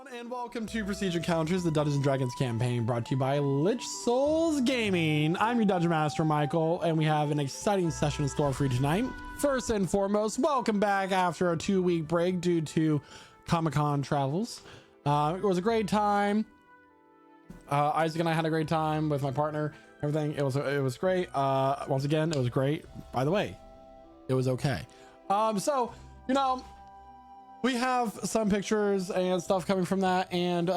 And welcome to Prestige Encounters, the Dungeons & Dragons campaign brought to you by Lich Souls Gaming. I'm your Dungeon Master, Michael, and we have an exciting session in store for you tonight. First and foremost, welcome back after a 2-week break due to Comic-Con travels. It was a great time. Isaac and I had a great time with my partner. Everything, it was great. Once again, it was great. By the way, it was okay. So, you know, we have some pictures and stuff coming from that, and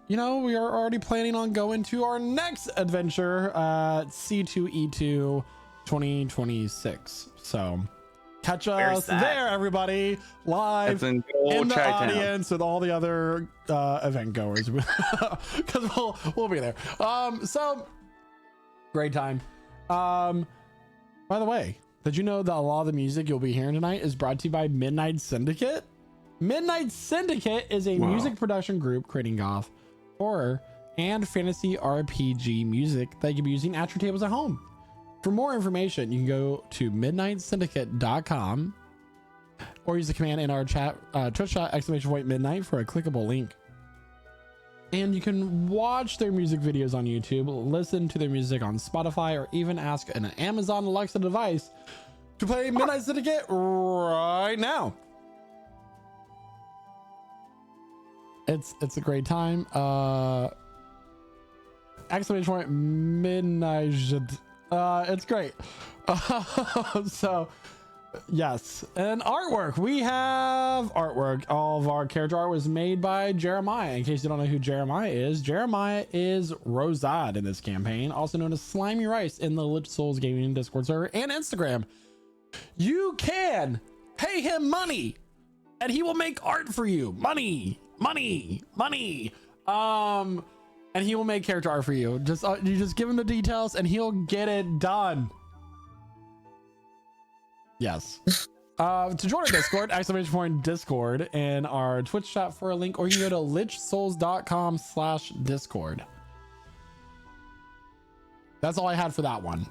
you know, we are already planning on going to our next adventure, C2E2 2026. So catch us there, everybody, live in the audience with all the other event goers, because we'll be there. So great time. By the way, did you know that a lot of the music you'll be hearing tonight is brought to you by Midnight Syndicate? Midnight Syndicate is a music production group creating goth, horror, and fantasy RPG music that you can be using at your tables at home. For more information, you can go to midnightsyndicate.com or use the command in our chat, Twitch chat, !midnight for a clickable link. And you can watch their music videos on YouTube, listen to their music on Spotify, or even ask an Amazon Alexa device to play Midnight Syndicate right now. It's a great time. Midnight. It's great. So yes, and artwork. We have artwork. All of our character art was made by Jeremiah. In case you don't know who Jeremiah is Rosad in this campaign, also known as Slimy Rice in the Lich Souls Gaming Discord server and Instagram. You can pay him money and he will make art for you. Money. And he will make character art for you. You just give him the details and he'll get it done. Yes. To join our Discord, !Discord, and our Twitch chat for a link, or you can go to lichsouls.com/discord. That's all I had for that one.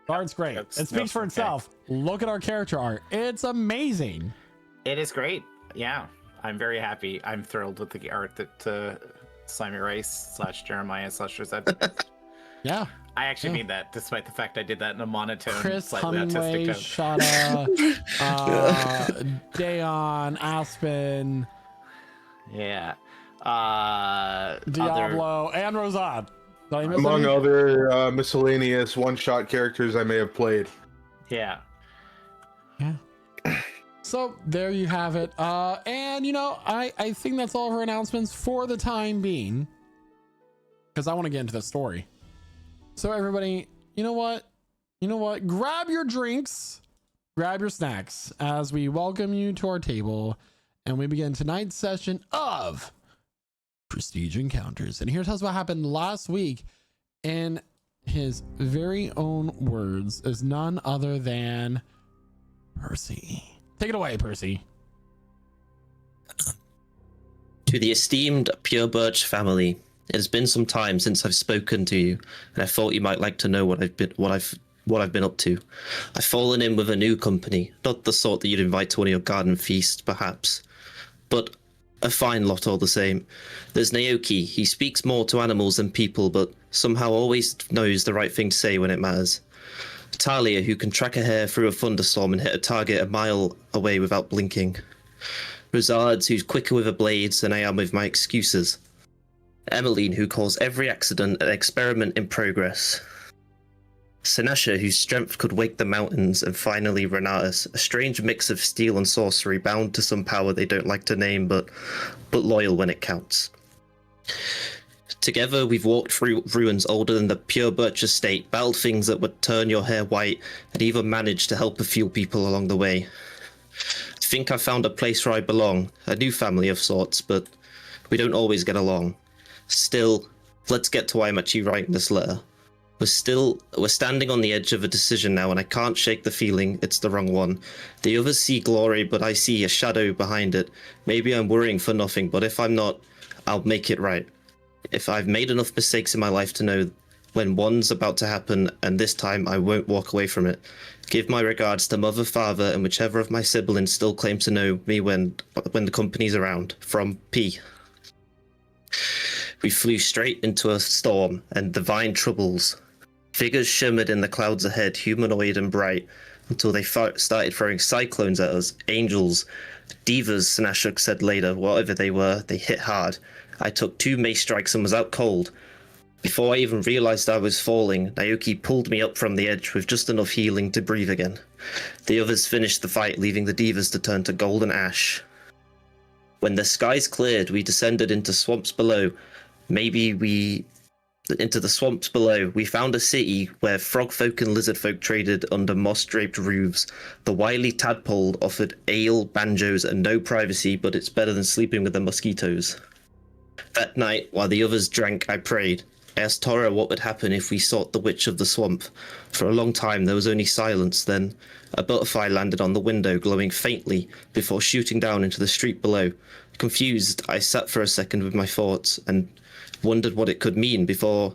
Art's great. It speaks for itself. Look at our character art. It's amazing. It is great. Yeah. I'm very happy. I'm thrilled with the art that Slimy Rice / Jeremiah / Rosette. Yeah. I actually mean that, despite the fact I did that in a monotone, Chris slightly Hunway, autistic Shada, Dayon, Aspen. Yeah. Diablo, and Rosad. Among other miscellaneous one-shot characters I may have played. Yeah. Yeah. So there you have it. And you know, I think that's all of our announcements for the time being, because I want to get into the story. So everybody, you know what? Grab your drinks, grab your snacks as we welcome you to our table and we begin tonight's session of Prestige Encounters. And here tells us what happened last week in his very own words is none other than Percy. Take it away, Percy. To the esteemed Pure Birch family, it has been some time since I've spoken to you, and I thought you might like to know what I've been up to. I've fallen in with a new company, not the sort that you'd invite to one of your garden feasts, perhaps, but a fine lot all the same. There's Naoki. He speaks more to animals than people, but somehow always knows the right thing to say when it matters. Talia, who can track a hare through a thunderstorm and hit a target a mile away without blinking. Rosard, who's quicker with her blades than I am with my excuses. Emelyne, who calls every accident an experiment in progress. Sinasha, whose strength could wake the mountains, and finally Renatus, a strange mix of steel and sorcery bound to some power they don't like to name, but loyal when it counts. Together, we've walked through ruins older than the Pure Birch estate, battled things that would turn your hair white, and even managed to help a few people along the way. I think I found a place where I belong, a new family of sorts, but we don't always get along. Still, let's get to why I'm actually writing this letter. We're standing on the edge of a decision now, and I can't shake the feeling it's the wrong one. The others see glory, but I see a shadow behind it. Maybe I'm worrying for nothing, but if I'm not, I'll make it right. If I've made enough mistakes in my life to know when one's about to happen, and this time I won't walk away from it. Give my regards to mother, father, and whichever of my siblings still claim to know me when the company's around. From P. We flew straight into a storm and divine troubles. Figures shimmered in the clouds ahead, humanoid and bright, until they started throwing cyclones at us. Angels, divas, Sinashuk said later, whatever they were, they hit hard. I took 2 mace strikes and was out cold. Before I even realized I was falling, Naoki pulled me up from the edge with just enough healing to breathe again. The others finished the fight, leaving the divas to turn to golden ash. When the skies cleared, we descended into swamps below. Into the swamps below, we found a city where frog folk and lizard folk traded under moss-draped roofs. The wily tadpole offered ale, banjos, and no privacy, but it's better than sleeping with the mosquitoes. That night, while the others drank, I prayed. I asked Tora what would happen if we sought the Witch of the Swamp. For a long time, there was only silence. Then a butterfly landed on the window, glowing faintly, before shooting down into the street below. Confused, I sat for a second with my thoughts and wondered what it could mean before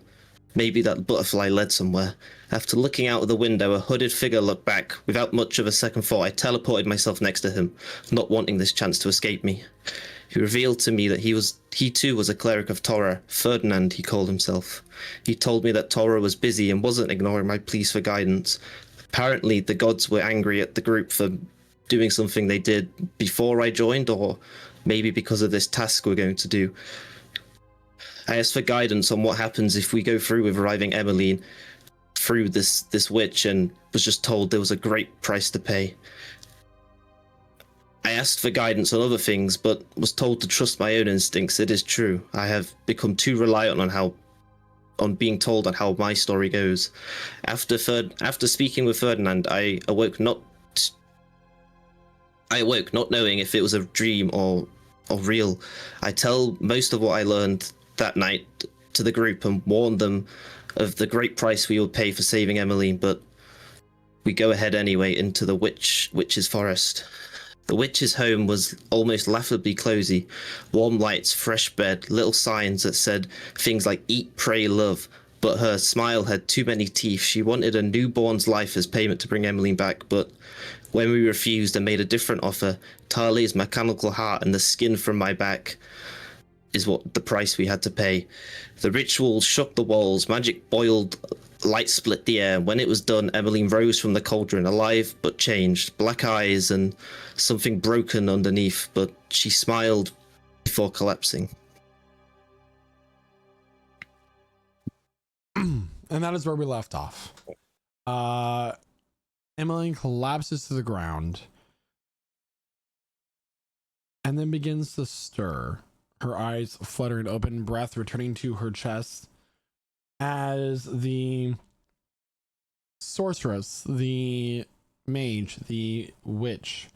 maybe that butterfly led somewhere. After looking out of the window, a hooded figure looked back. Without much of a second thought, I teleported myself next to him, not wanting this chance to escape me. He revealed to me that he too was a cleric of Tora. Ferdinand, he called himself. He told me that Tora was busy and wasn't ignoring my pleas for guidance. Apparently, the gods were angry at the group for doing something they did before I joined, or maybe because of this task we're going to do. I asked for guidance on what happens if we go through with arriving Emelyne through this witch, and was just told there was a great price to pay. I asked for guidance on other things, but was told to trust my own instincts. It is true. I have become too reliant on being told on how my story goes. After speaking with Ferdinand, I awoke not knowing if it was a dream or real. I tell most of what I learned that night to the group and warned them of the great price we would pay for saving Emelyne, but we go ahead anyway into the witch's forest. The witch's home was almost laughably cozy. Warm lights, fresh bed, little signs that said things like eat, pray, love. But her smile had too many teeth. She wanted a newborn's life as payment to bring Emelyne back, but when we refused and made a different offer, Tali's mechanical heart and the skin from my back is what the price we had to pay. The ritual shook the walls, magic boiled, light split the air. When it was done, Emelyne rose from the cauldron, alive but changed, black eyes and something broken underneath, but she smiled before collapsing. And that is where we left off. Emelyne collapses to the ground and then begins to stir, her eyes fluttering open, breath returning to her chest as the sorceress, the mage, the witch,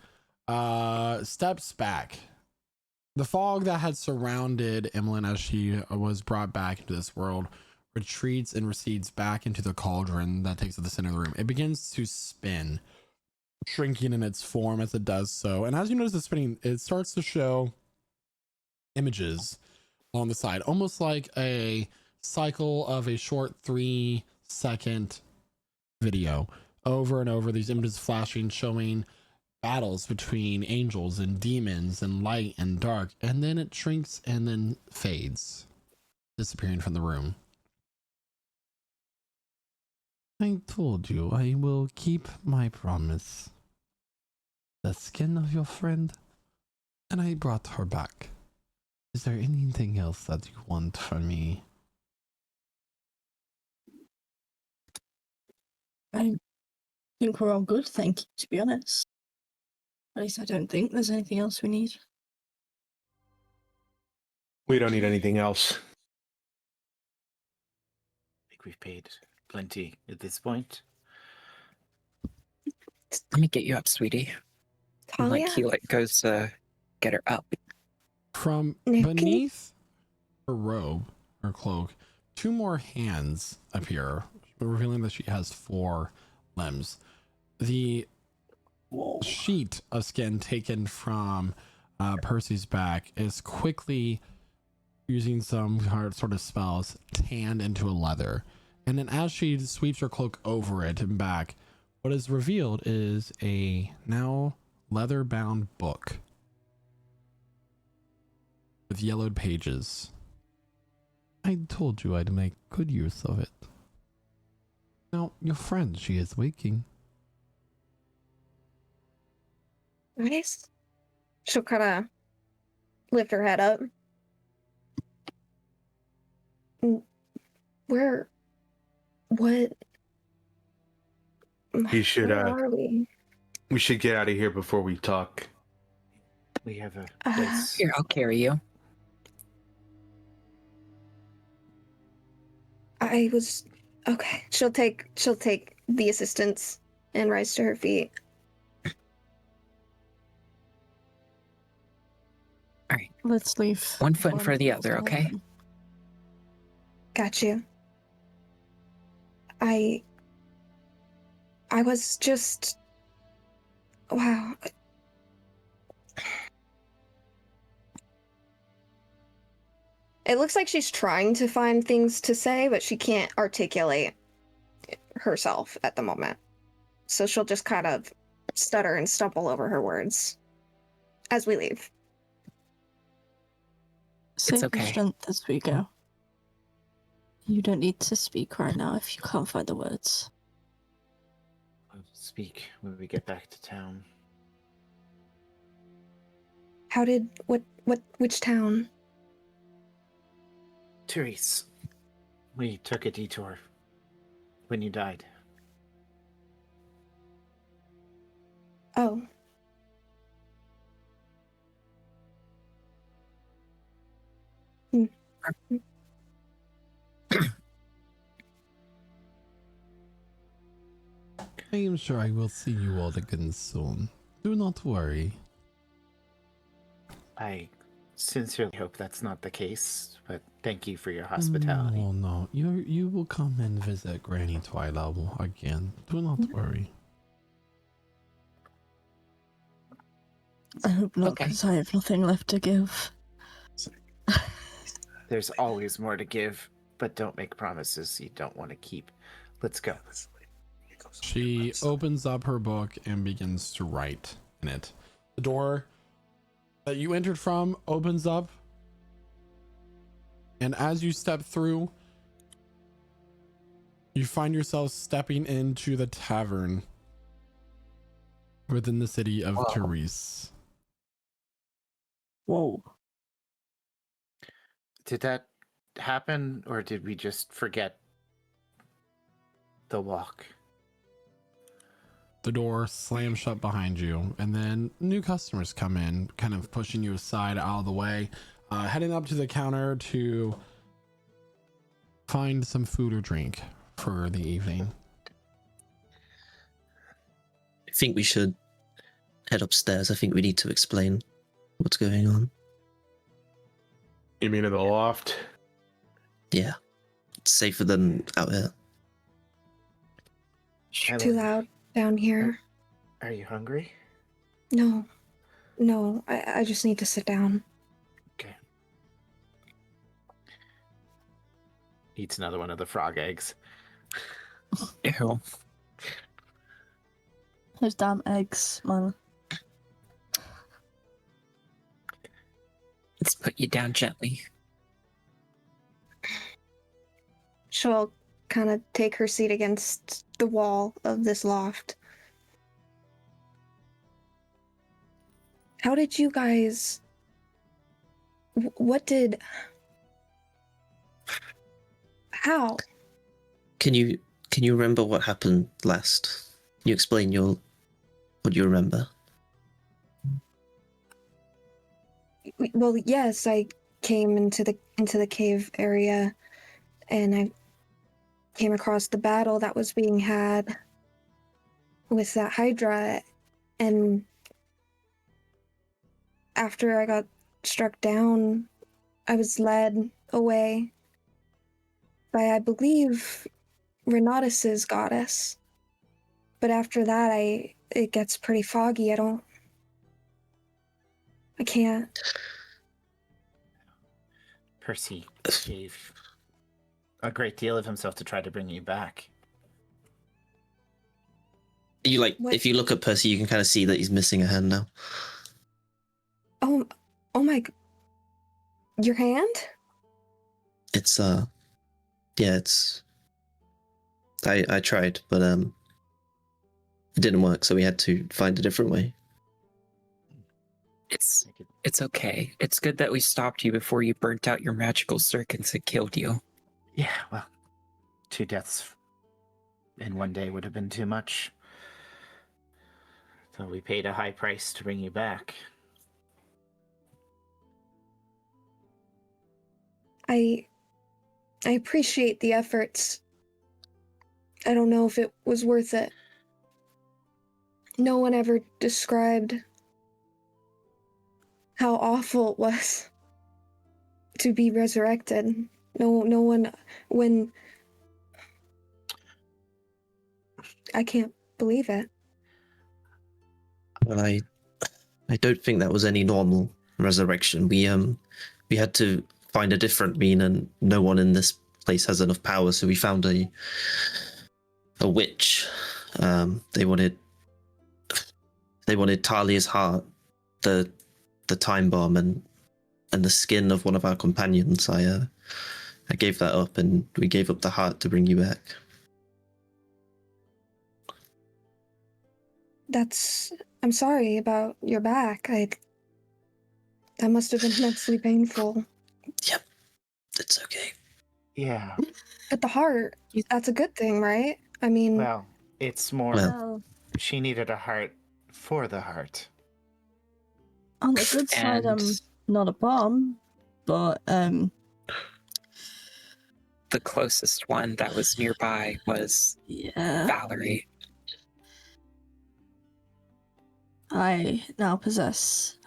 steps back. The fog that had surrounded Emelyne as she was brought back into this world retreats and recedes back into the cauldron that takes up the center of the room. It begins to spin, shrinking in its form as it does so. And as you notice the spinning, it starts to show images on the side, almost like a cycle of a short 3-second video over and over. These images flashing, showing battles between angels and demons and light and dark, and then it shrinks and then fades, disappearing from the room. I told you I will keep my promise. The skin of your friend, and I brought her back. Is there anything else that you want from me? I think we're all good, thank you, to be honest. At least I don't think there's anything else we need. We don't need anything else. I think we've paid plenty at this point. Let me get you up, sweetie. And, Talia? he goes get her up. From Nicky? beneath her robe, her cloak, 2 more hands appear, revealing that she has 4 limbs. The sheet of skin taken from Percy's back is quickly, using some sort of spells, tanned into a leather. And then as she sweeps her cloak over it and back, what is revealed is a now leather-bound book with yellowed pages. I told you I'd make good use of it. Now, your friend, she is waking. Nice. She'll kind of lift her head up. Where? What? You should, Where are we? We should get out of here before we talk. We have a place. Here, I'll carry you. I was okay. She'll take the assistance and rise to her feet. All right. Let's leave. One foot in front of the other, okay? Got you. I was just wow. It looks like she's trying to find things to say, but she can't articulate herself at the moment. So she'll just kind of stutter and stumble over her words as we leave. Save your okay. strength as we go. You don't need to speak right now if you can't find the words. I'll speak when we get back to town. How did which town? Turiess, we took a detour when you died. Oh. I am sure I will see you all again soon. Do not worry. I sincerely hope that's not the case, but thank you for your hospitality. Oh no, you will come and visit Granny Twilight again. Do not worry. I hope not, Okay. because I have nothing left to give. There's always more to give, but don't make promises you don't want to keep. Let's go. She opens up her book and begins to write in it. The door that you entered from opens up, and as you step through, you find yourself stepping into the tavern within the city of Turiess. Whoa. Did that happen, or did we just forget the walk? The door slams shut behind you, and then new customers come in, kind of pushing you aside out of the way, heading up to the counter to find some food or drink for the evening. I think we should head upstairs. I think we need to explain what's going on. You mean in the loft? Yeah. It's safer than out here. Too loud down here. Are you hungry? No. I just need to sit down. Okay. Eats another one of the frog eggs. Ew. Those damn eggs, man. Let's put you down gently. She'll kind of take her seat against the wall of this loft. How did you guys... What did... How? Can you remember what happened last? Can you explain what you remember? Well, yes, I came into the cave area, and I came across the battle that was being had with that Hydra, and after I got struck down, I was led away by, I believe, Renatus's goddess. But after that, it gets pretty foggy. I can't. Percy gave a great deal of himself to try to bring you back. You like, What? if you look at Percy, you can kind of see that he's missing a hand now. Oh my! Your hand? It's yeah, it's. I tried, but it didn't work, so we had to find a different way. It's okay. It's good that we stopped you before you burnt out your magical circuits and killed you. Yeah, well, 2 deaths in one day would have been too much. So we paid a high price to bring you back. I appreciate the efforts. I don't know if it was worth it. No one ever described how awful it was to be resurrected. No one, when... I can't believe it. Well, I don't think that was any normal resurrection. We had to find a different mean, and no one in this place has enough power, so we found a witch. They wanted Talia's heart, the time bomb, and the skin of one of our companions. I gave that up, and we gave up the heart to bring you back. I'm sorry about your back. That must have been immensely painful. Yep, it's okay. Yeah, But the heart, that's a good thing, right? I mean, well, it's more... Well, She needed a heart for the heart. on the good side, I'm And not a bomb, but the closest one that was nearby was yeah, Valerie. I now possess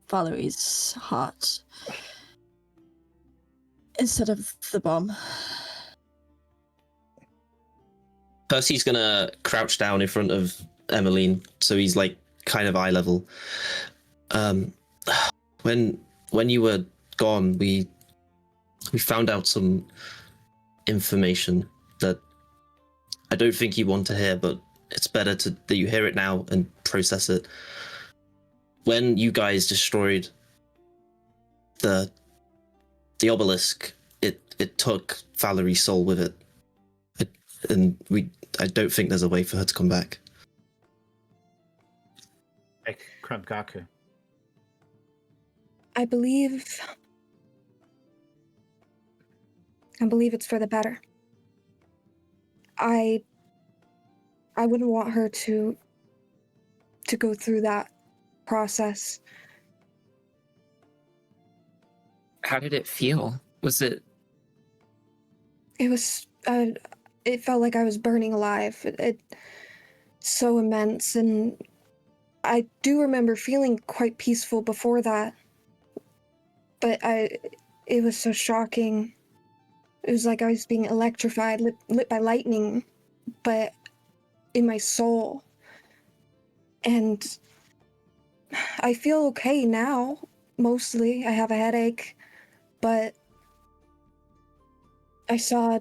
Valerie's heart instead of the bomb. Percy's gonna crouch down in front of Emelyne, so he's like kind of eye level. When you were gone, we found out some information that I don't think you want to hear, but it's better that you hear it now and process it. When you guys destroyed the obelisk, it took Valerie's soul with it. I don't think there's a way for her to come back. Like Krumgaku. I believe it's for the better. I wouldn't want her to go through that process. How did it feel? Was it It was it felt like I was burning alive. It so immense, and I do remember feeling quite peaceful before that. But it was so shocking. It was like I was being electrified, lit by lightning, but in my soul. And I feel okay now, mostly. I have a headache, but I saw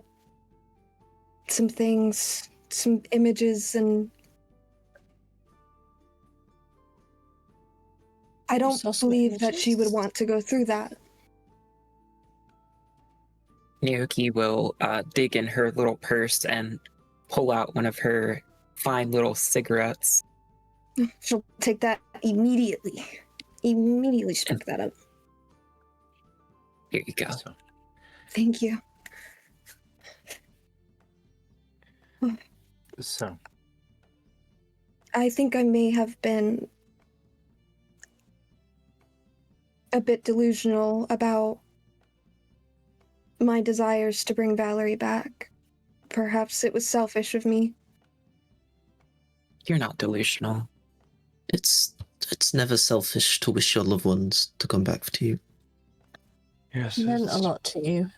some things, some images, and I don't saw some believe that she would images? want to go through that. Naoki will dig in her little purse and pull out one of her fine little cigarettes. She'll take that immediately. Immediately spark that up. Here you go. So, Thank you. so I think I may have been a bit delusional about my desires to bring Valerie back. Perhaps it was selfish of me. You're not delusional. It's never selfish to wish your loved ones to come back to you. Yes, It meant a lot to you.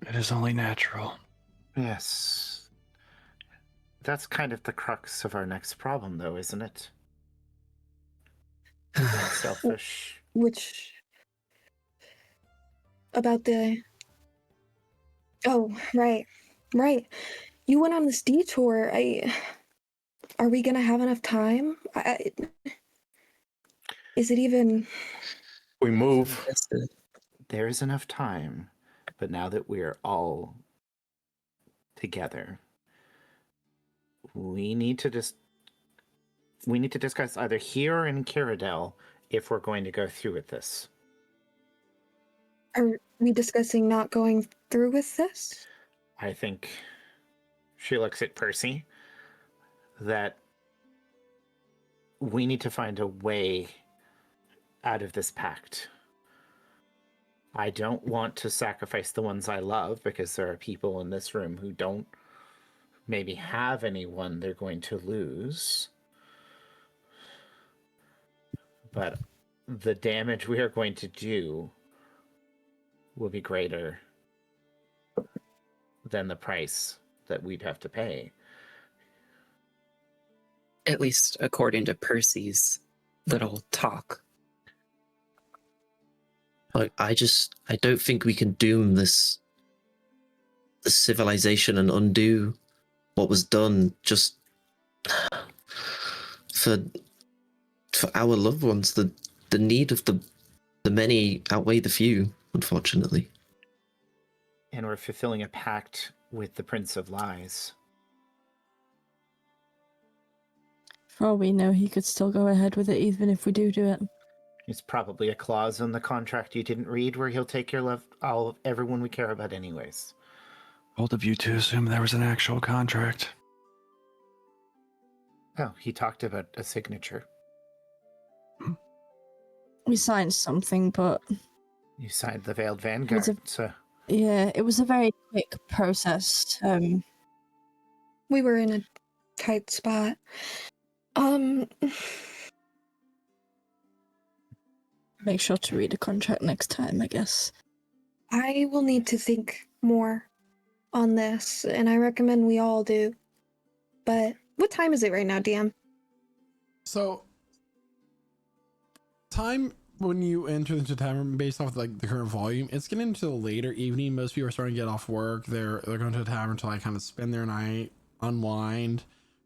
it is only natural. yes, that's kind of the crux of our next problem, though, isn't it? Being selfish. Which... about the Oh, right. Right. You went on this detour. Are we gonna have enough time? Is it even? We move. There's enough time, but now that we're all together, we need to discuss either here or in Qurydell if we're going to go through with this. Are we discussing not going through with this? I think she looks at Percy that we need to find a way out of this pact. I don't want to sacrifice the ones I love because there are people in this room who don't maybe have anyone they're going to lose. But the damage we are going to do will be greater than the price that we'd have to pay. At least according to Percy's little talk. Like, I don't think we can doom the civilization and undo what was done just for our loved ones. The need of the many outweigh the few, unfortunately. And we're fulfilling a pact with the Prince of Lies. For all we know, he could still go ahead with it even if we do it. There's probably a clause in the contract you didn't read where he'll take care of everyone we care about anyways. Bold of you to assume there was an actual contract. Oh, he talked about a signature. We signed something, but You signed the Veiled Vanguard, so... yeah, it was a very quick process. We were in a tight spot. Make sure to read the contract next time, I guess. I will need to think more on this, and I recommend we all do. But what time is it right now, DM? So, time when you enter into the tavern, based off like the current volume, it's getting into the later evening. Most people are starting to get off work. They're going to the tavern to like kind of spend their night, unwind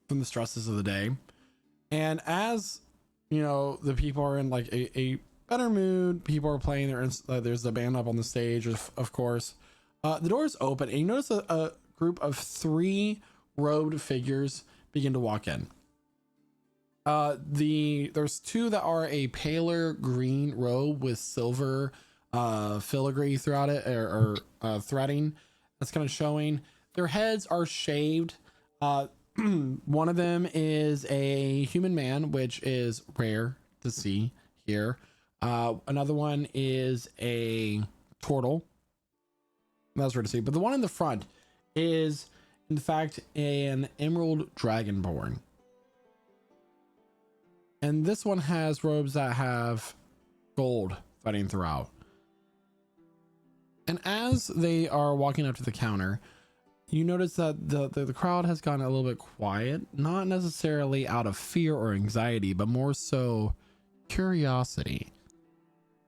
from the stresses of the day. And as you know, the people are in like a better mood. People are playing. There's the band up on the stage, of course. The doors open, and you notice a group of 3 robed figures begin to walk in. There's 2 that are a paler green robe with silver filigree throughout it, or threading that's kind of showing. Their heads are shaved. One of them is a human man, which is rare to see here. Another one is a turtle. That's rare to see. But the one in the front is, in fact, an emerald dragonborn. And this one has robes that have gold threading throughout. And as they are walking up to the counter, you notice that the crowd has gotten a little bit quiet, not necessarily out of fear or anxiety, but more so curiosity.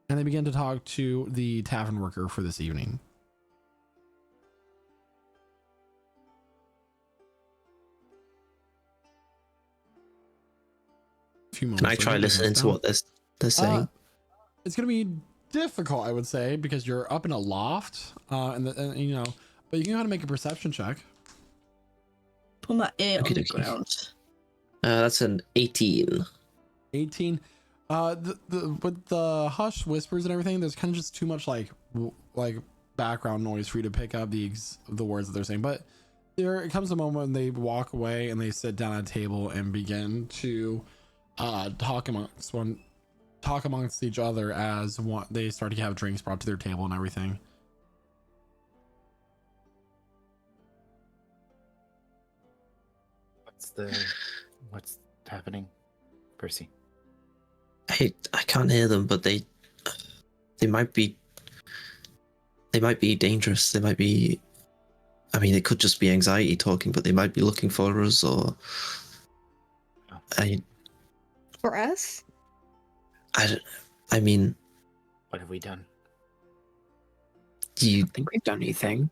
And they begin to talk to the tavern worker for this evening. Few moments Can I later, try they listening close to down. what they're saying? It's gonna be difficult, I would say, because you're up in a loft, and you know, but you can go ahead and make a perception check. Put my ear on the Okey-dokey. ground. That's an 18. 18. With the hush whispers and everything, there's kind of just too much like background noise for you to pick up the words that they're saying. But there comes a moment when they walk away and they sit down at a table and begin to talk amongst each other as they start to have drinks brought to their table and everything. What's happening, Percy? I can't hear them, but they might be dangerous. They might be. I mean, it could just be anxiety talking, but they might be looking for us, or For us? I mean, What have we done? I don't think we've done anything.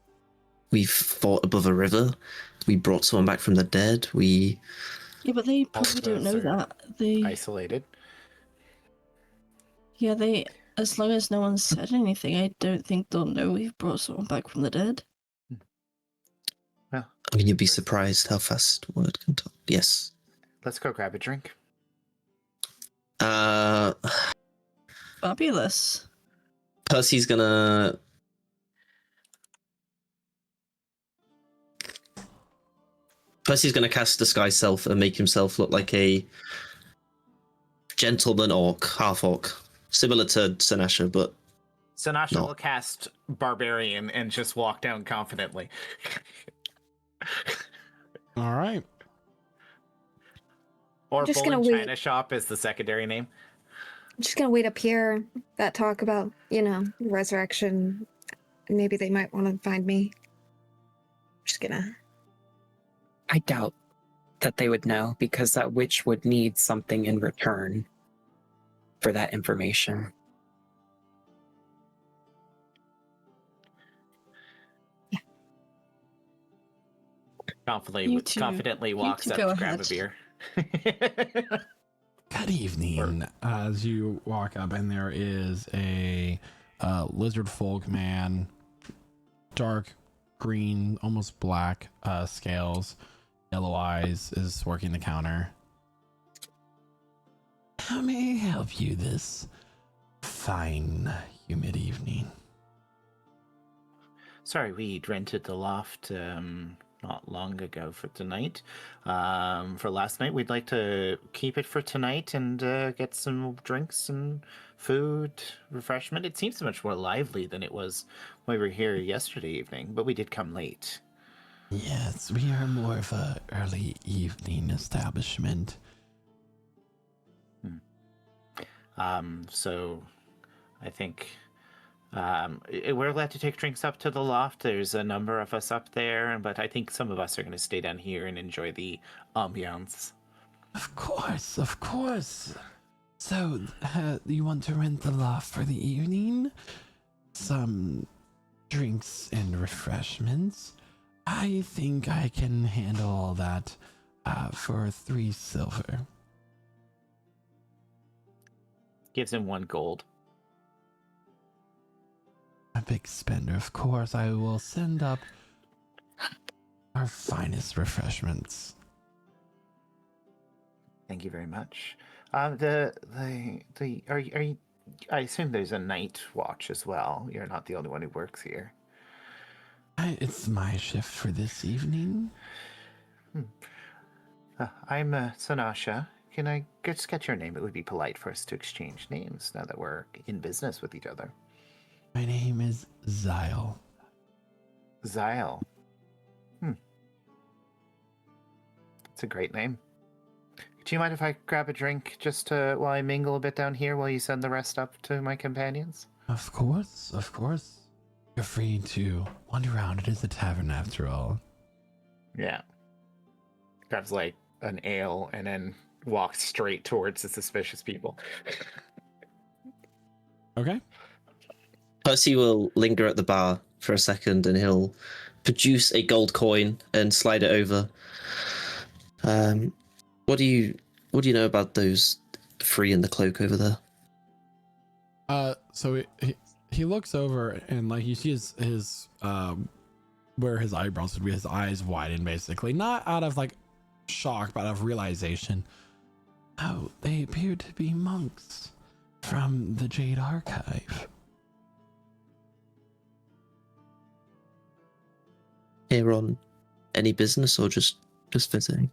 We've fought above a river. We brought someone back from the dead. Yeah, but they All probably of don't know those are that. They, Isolated. yeah, they. As long as no one said anything, I don't think they'll know we've brought someone back from the dead. Well, I mean, you'd be surprised how fast word can talk. Yes. let's go grab a drink. Fabulous. Percy's gonna. Percy's gonna cast Disguise Self and make himself look like a gentleman orc, half orc, similar to Sanasha, but Sanasha No. will cast Barbarian and just walk down confidently. All right. Or Just Bull gonna in wait. China Shop is the secondary name. I'm just gonna wait up here. That talk about, resurrection. Maybe they might want to find me. Just gonna. I doubt that they would know because that witch would need something in return for that information. Confidently, You two- confidently you walks two up go to grab a ahead. beer. Good evening. As you walk up, and there is a lizard folk man, dark green, almost black scales, yellow eyes, is working the counter. How may I help you this fine, humid evening? Sorry, we rented the loft not long ago for tonight. For last night, we'd like to keep it for tonight and get some drinks and food, refreshment. It seems much more lively than it was when we were here yesterday evening, but we did come late. Yes, we are more of a early evening establishment. So I think we're allowed to take drinks up to the loft. There's a number of us up there, but I think some of us are going to stay down here and enjoy the ambiance. Of course, of course. So, you want to rent the loft for the evening? Some drinks and refreshments? I think I can handle all that for 3 silver. Gives him 1 gold. A big spender, of course. I will send up our finest refreshments. Thank you very much. Are you? I assume there's a night watch as well. You're not the only one who works here. It's my shift for this evening. I'm Sanasha. Can I just get your name? It would be polite for us to exchange names now that we're in business with each other. My name is Zyle. Zyle. It's a great name. Do you mind if I grab a drink just while I mingle a bit down here while you send the rest up to my companions? Of course, of course. You're free to wander around. It is a tavern after all. Yeah. Grabs like an ale and then walks straight towards the suspicious people. Okay. Percy will linger at the bar for a second and he'll produce a gold coin and slide it over. What do you know about those 3 in the cloak over there? So he looks over and like you see his where his eyebrows would be, his eyes widen basically, not out of like shock, but out of realization. Oh, they appear to be monks from the Jade Archive. Here on any business or just visiting?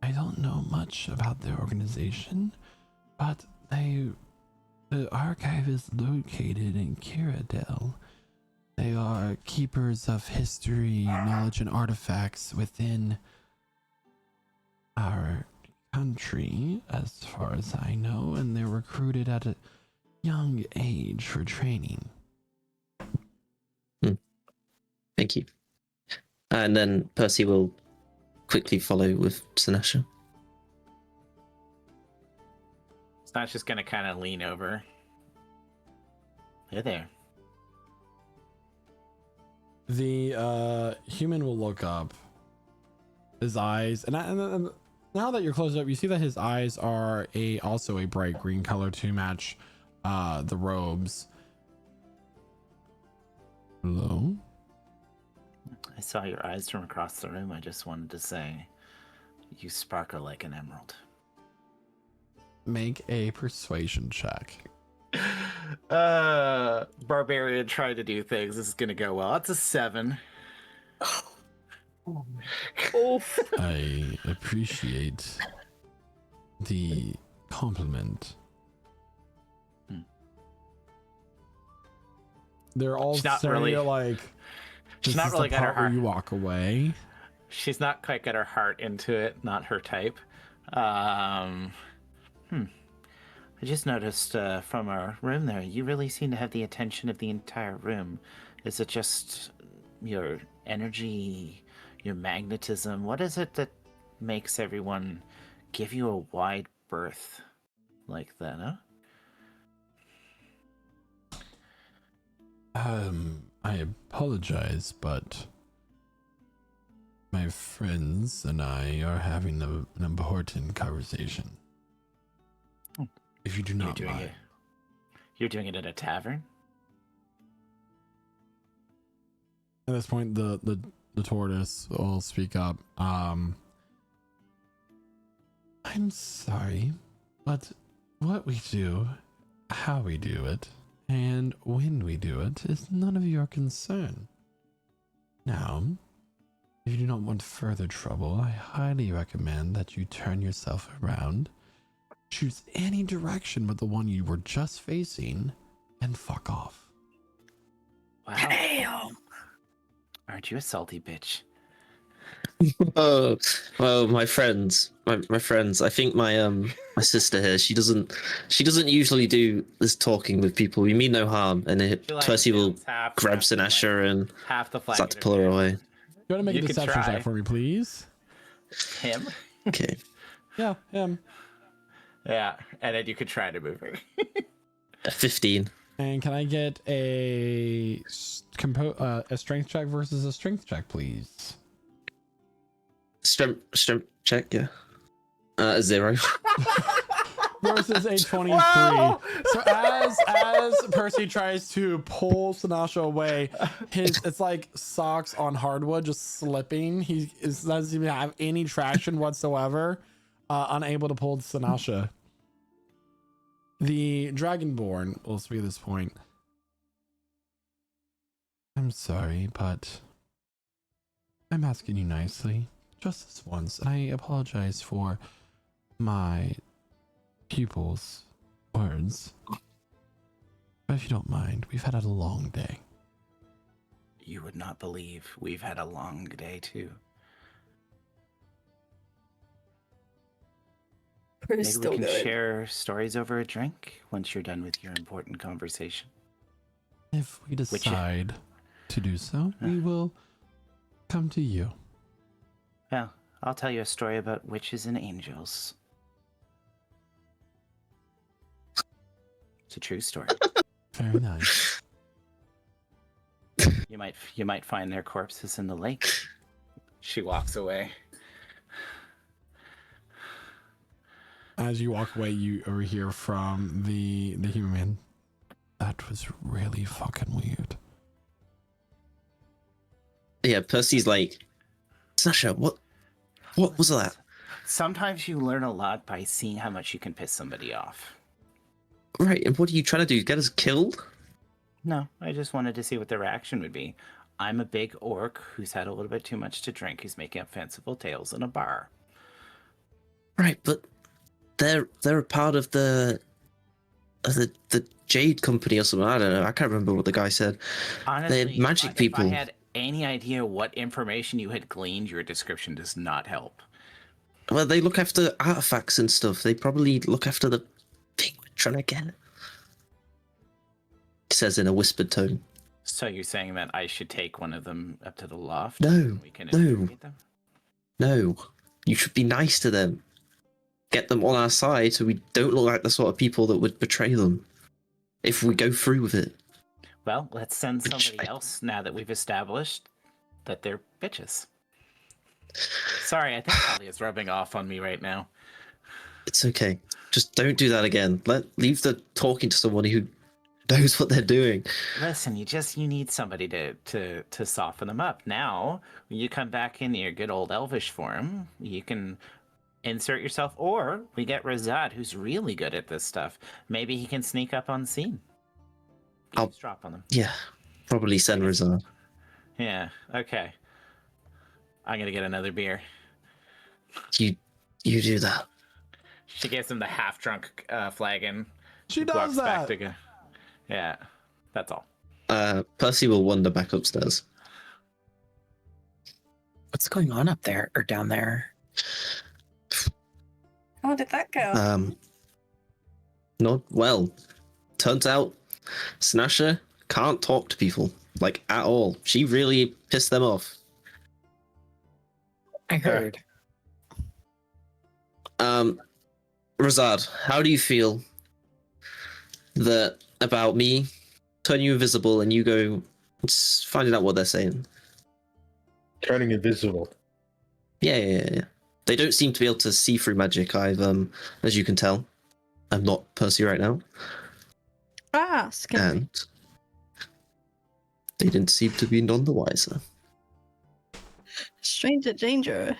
I don't know much about their organization, but the archive is located in Qurydell. They are keepers of history, knowledge, and artifacts within our country, as far as I know, and they're recruited at a young age for training. Thank you. And then Percy will quickly follow with Sanasha. Snatch just gonna kind of lean over. Hey there. The human will look up. His eyes, and now that you're close up, you see that his eyes are also a bright green color to match the robes. Hello? I saw your eyes from across the room. I just wanted to say, you sparkle like an emerald. Make a persuasion check. Barbarian trying to do things. This is gonna go well. That's a 7. I appreciate the compliment. They're all She's not staring really- at like. She's This not is really the got her part where heart. you walk away. She's not quite got her heart into it. Not her type. I just noticed from our room there, you really seem to have the attention of the entire room. Is it just your energy, your magnetism? What is it that makes everyone give you a wide berth like that, huh? I apologize, but my friends and I are having an important conversation. Oh. If you do not mind. You're doing it at a tavern? At this point, the tortoise will speak up. I'm sorry, but what we do, how we do it, and when we do it is none of your concern. Now, if you do not want further trouble, I highly recommend that you turn yourself around, choose any direction but the one you were just facing, and fuck off. Wow. Damn. Aren't you a salty bitch? Oh, well, my friends. I think my sister here. She doesn't usually do this talking with people. We mean no harm, and She, like, Percy will half- grab half- Sinasha and half the flag. start to pull her away. You want to make You a can deception try. check for me, please? Him? Okay. Yeah, him. Yeah, and then you could try to move her. 15. And can I get a strength check versus a strength check, please? Strength check, yeah. 0. Versus a 23. Wow! So as Percy tries to pull Sinasha away, it's like socks on hardwood just slipping. He doesn't even have any traction whatsoever, unable to pull Sinasha. The Dragonborn will speak at this point. I'm sorry, but I'm asking you nicely, just this once, and I apologize for my pupil's words. But if you don't mind, we've had a long day. You would not believe we've had a long day too. Maybe we can share stories over a drink once you're done with your important conversation. If we decide to do so, we will come to you. Well, I'll tell you a story about witches and angels. It's a true story. Very nice. You might find their corpses in the lake. She walks away. As you walk away, you overhear from the human man. That was really fucking weird. Yeah, Percy's like, Sasha, what was that? Sometimes you learn a lot by seeing how much you can piss somebody off. Right, and what are you trying to do? Get us killed? No, I just wanted to see what their reaction would be. I'm a big orc who's had a little bit too much to drink, who's making up fanciful tales in a bar. Right, but they're a part of the Jade company or something. I don't know. I can't remember what the guy said. Honestly, They're magic people. If I had any idea what information you had gleaned, your description does not help. Well, they look after artifacts and stuff. They probably look after the thing we're trying to get. He says in a whispered tone. So you're saying that I should take one of them up to the loft? No, and we can no. interrogate them? No, you should be nice to them. Get them on our side so we don't look like the sort of people that would betray them if we go through with it. Well, let's send Which somebody I- else now that we've established that they're bitches. Sorry, I think Talia's rubbing off on me right now. It's okay. Just don't do that again. Leave the talking to somebody who knows what they're doing. Listen, you need somebody to soften them up. Now, when you come back in your good old elvish form, you can insert yourself, or we get Razad, who's really good at this stuff. Maybe he can sneak up on scene. I'll- Drop on them. Yeah, probably send Rizard. Yeah. Okay. I'm gonna get another beer. You do that. She gives him the half-drunk flagon. She walks does back that. to go. Yeah, that's all. Percy will wander back upstairs. What's going on up there or down there? How did that go? Not well. Turns out Snasha can't talk to people, like, at all. She really pissed them off. I heard. Razad, how do you feel about me turning you invisible and you go finding out what they're saying? Turning invisible. Yeah. They don't seem to be able to see through magic. As you can tell, I'm not Percy right now, Ask. and they didn't seem to be none the wiser. Stranger danger.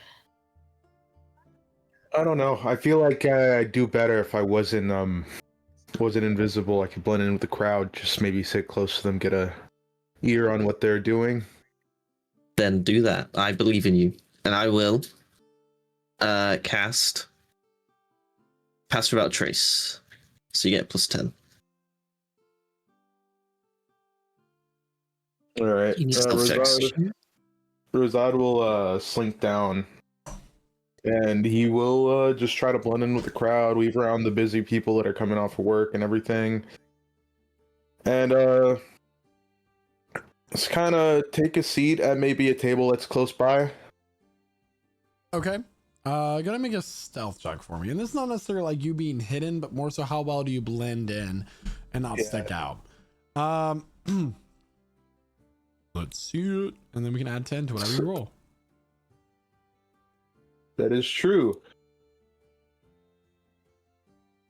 I don't know. I feel like I'd do better if I wasn't invisible. I could blend in with the crowd. Just maybe sit close to them, get a ear on what they're doing. Then do that. I believe in you, and I will cast Pass Without Trace. So you get +10. All right. You need stealth checks. Razad will slink down, and he will just try to blend in with the crowd, weave around the busy people that are coming off of work and everything, and just kind of take a seat at maybe a table that's close by. Okay. Gonna make a stealth check for me. And this is not necessarily like you being hidden, but more so how well do you blend in and not stick out. Let's see it. And then we can add 10 to whatever you roll. That is true.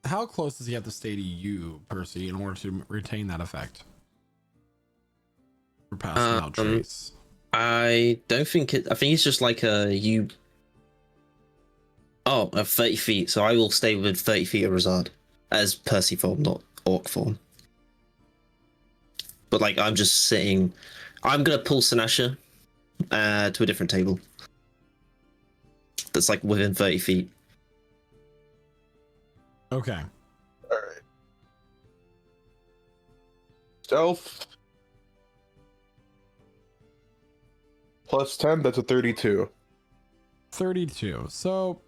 How close does he have to stay to you, Percy, in order to retain that effect? For passing out trace. I don't think it. I think it's just like you. Oh, 30 feet. So I will stay within 30 feet of Razad as Percy form, not Orc form. But like, I'm just sitting. I'm gonna pull Sinasha to a different table. That's like within 30 feet. Okay. All right. Stealth +10. That's a 32. 32. So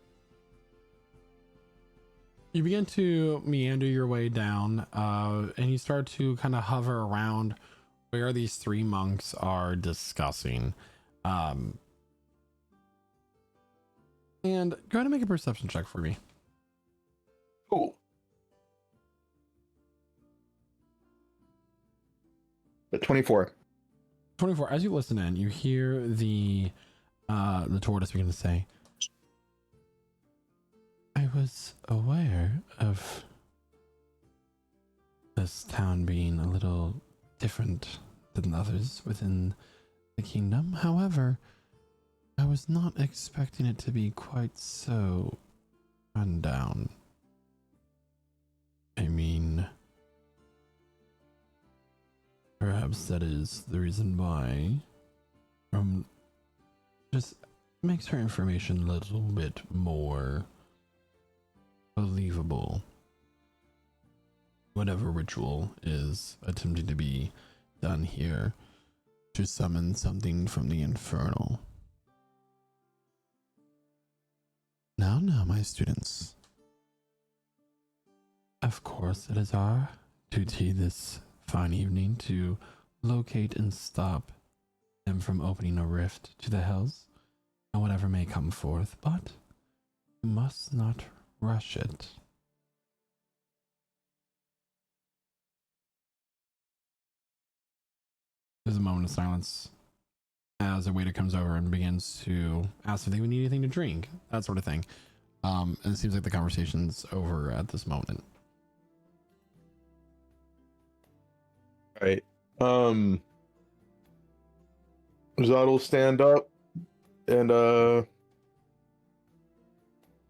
you begin to meander your way down, and you start to kind of hover around where these three monks are discussing. And go ahead and make a perception check for me. Cool. But 24. 24. As you listen in, you hear the tortoise begin to say, I was aware of this town being a little different than others within the kingdom. However, I was not expecting it to be quite so run down. I mean, perhaps that is the reason why just makes her information a little bit more believable. Whatever ritual is attempting to be done here to summon something from the infernal. Now, my students. Of course, it is our duty this fine evening to locate and stop them from opening a rift to the hells and whatever may come forth, but you must not rush it. There's a moment of silence as a waiter comes over and begins to ask if they would need anything to drink, that sort of thing. And it seems like the conversation's over at this moment. Right. Zod will stand up and is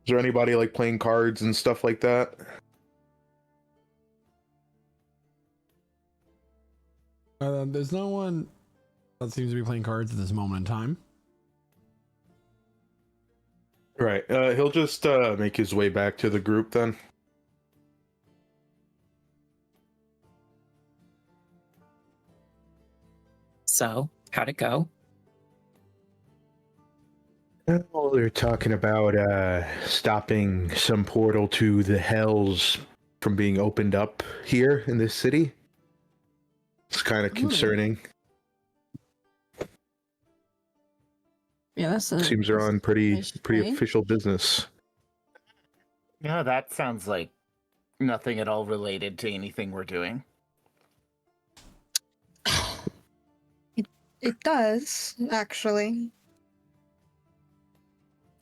there anybody like playing cards and stuff like that? There's no one that seems to be playing cards at this moment in time. Right. He'll just make his way back to the group then. So, how'd it go? Well, they're talking about stopping some portal to the hells from being opened up here in this city. It's kind of concerning. Yeah, that's a, Seems they're on pretty right? official business. Yeah, that sounds like nothing at all related to anything we're doing. It does, actually.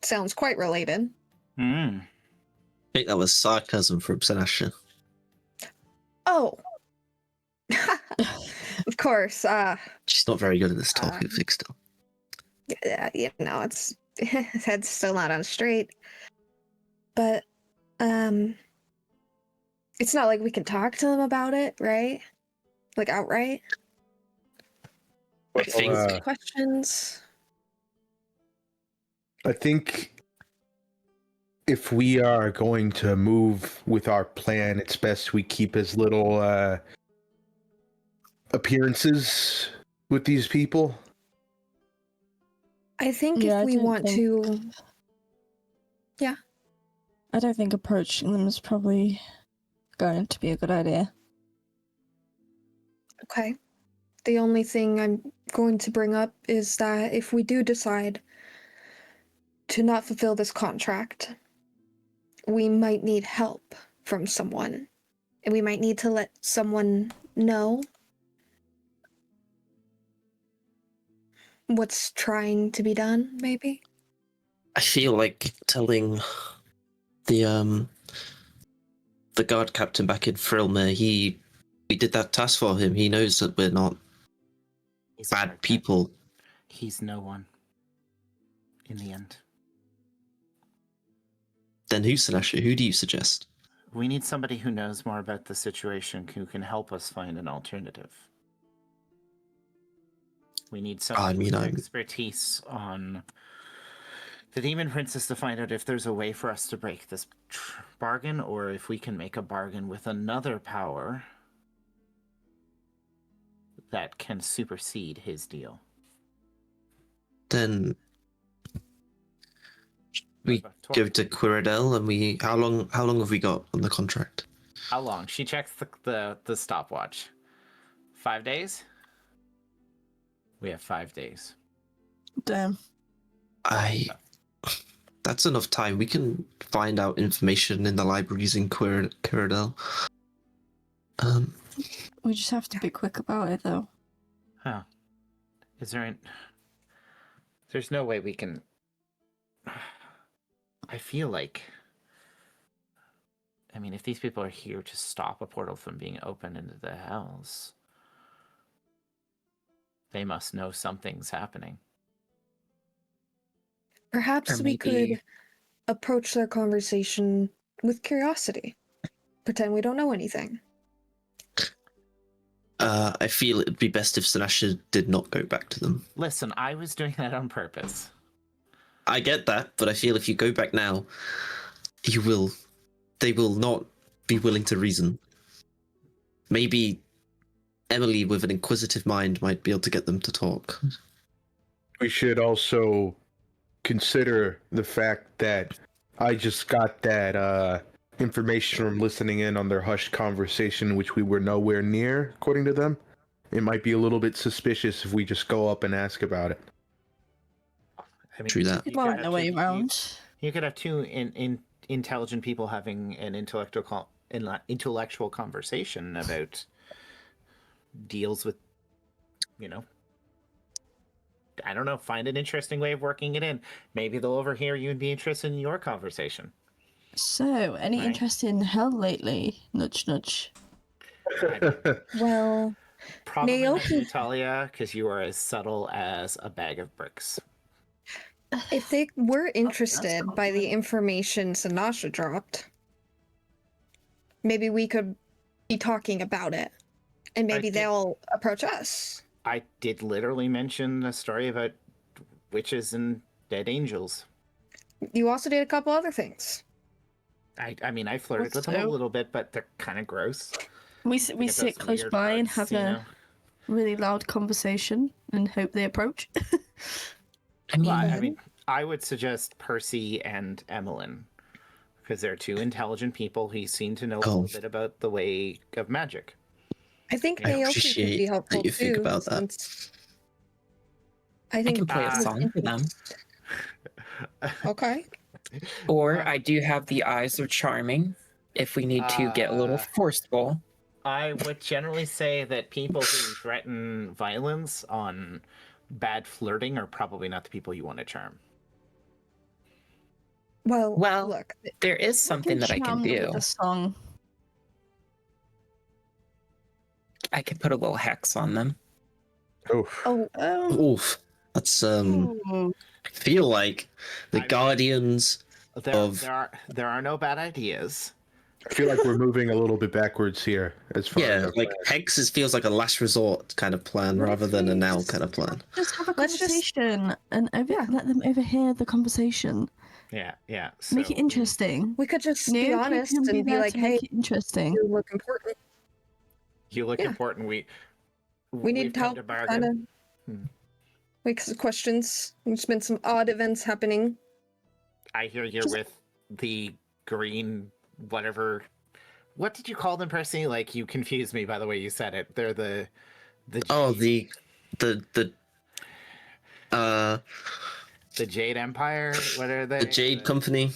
Sounds quite related. Hmm. I think that was sarcasm from Sinasha. Oh. Of course. She's not very good at this topic, still. Yeah, it's his head's still not on straight. But it's not like we can talk to them about it, right? Like outright. I think Questions. I think if we are going to move with our plan, it's best we keep as little appearances with these people. I think Yeah, if I we don't want think- to. Yeah. I don't think approaching them is probably going to be a good idea. Okay. The only thing I'm going to bring up is that if we do decide to not fulfill this contract, we might need help from someone. And we might need to let someone know what's trying to be done, maybe? I feel like telling the guard captain back in Frilmer, we did that task for him. He knows that we're not He's bad our people. captain. He's no one. In the end. Then who's Sinasha? Who do you suggest? We need somebody who knows more about the situation who can help us find an alternative. We need someone with expertise on the Demon Princess to find out if there's a way for us to break this bargain, or if we can make a bargain with another power that can supersede his deal. Then we go to Qurydell and we how long have we got on the contract? How long? She checks the stopwatch. 5 days? We have 5 days. Damn. That's enough time. We can find out information in the libraries in Qurydell. We just have to be quick about it, though. Huh. There's no way we can... I feel like... I mean, if these people are here to stop a portal from being opened into the hells, they must know something's happening. Perhaps Or we maybe- could approach their conversation with curiosity. Pretend we don't know anything. I feel it'd be best if Sinasha did not go back to them. Listen, I was doing that on purpose. I get that, but I feel if you go back now, they will not be willing to reason. Maybe Emily, with an inquisitive mind, might be able to get them to talk. We should also consider the fact that I just got that information from listening in on their hushed conversation, which we were nowhere near, according to them. It might be a little bit suspicious if we just go up and ask about it. I mean, True that. you People could aren't have the way two- around. You could have two intelligent people having an intellectual conversation about deals with I don't know, find an interesting way of working it in. Maybe they'll overhear you and be interested in your conversation. So, any Right. interest in hell lately? Nudge, nudge. Well, Probably not Naoki- you, Talia, because you are as subtle as a bag of bricks. if they were interested by the compliment. information Sanasha dropped, maybe we could be talking about it, and maybe did- they'll approach us. I did literally mention a story about witches and dead angels. You also did a couple other things. I mean, I flirted with them a Also- little bit, but they're kind of gross. We They got sit those close weird by and parts, have a really loud conversation and hope they approach. I mean, Well, I mean, I would suggest Percy and Emelyne, because they're two intelligent people who seem to know a little bit about the way of magic. I think I Naoki could appreciate be that helpful you think too, about that. since I I think can play a song for them. Okay. Or I do have the eyes of charming if we need to get a little forceful. I would generally say that people who threaten violence on bad flirting are probably not the people you want to charm. Well, Well, look, There is something that I can charm them do. with a song. I could put a little hex on them. Oof. Oof. That's Ooh. I feel like the I mean, guardians of There are no bad ideas. I feel like we're moving a little bit backwards here as far as our like plan. hexes feels like a last resort kind of plan What rather if than a we now just- kind of plan. Just have a Let's just- conversation and let them overhear the conversation. Yeah. Make it so- interesting. we could just Naoki be honest can and be there like, to "Hey, make it interesting. you look important. You look Yeah. important. We we've need come help." to bargain. Kind of. Hmm. Like some questions. There's been some odd events happening. I hear you're Just- with the green whatever. What did you call them, Percy? Like, you confused me by the way you said it. They're the Oh, Jade- the the Jade Empire. What are they? the Jade Company.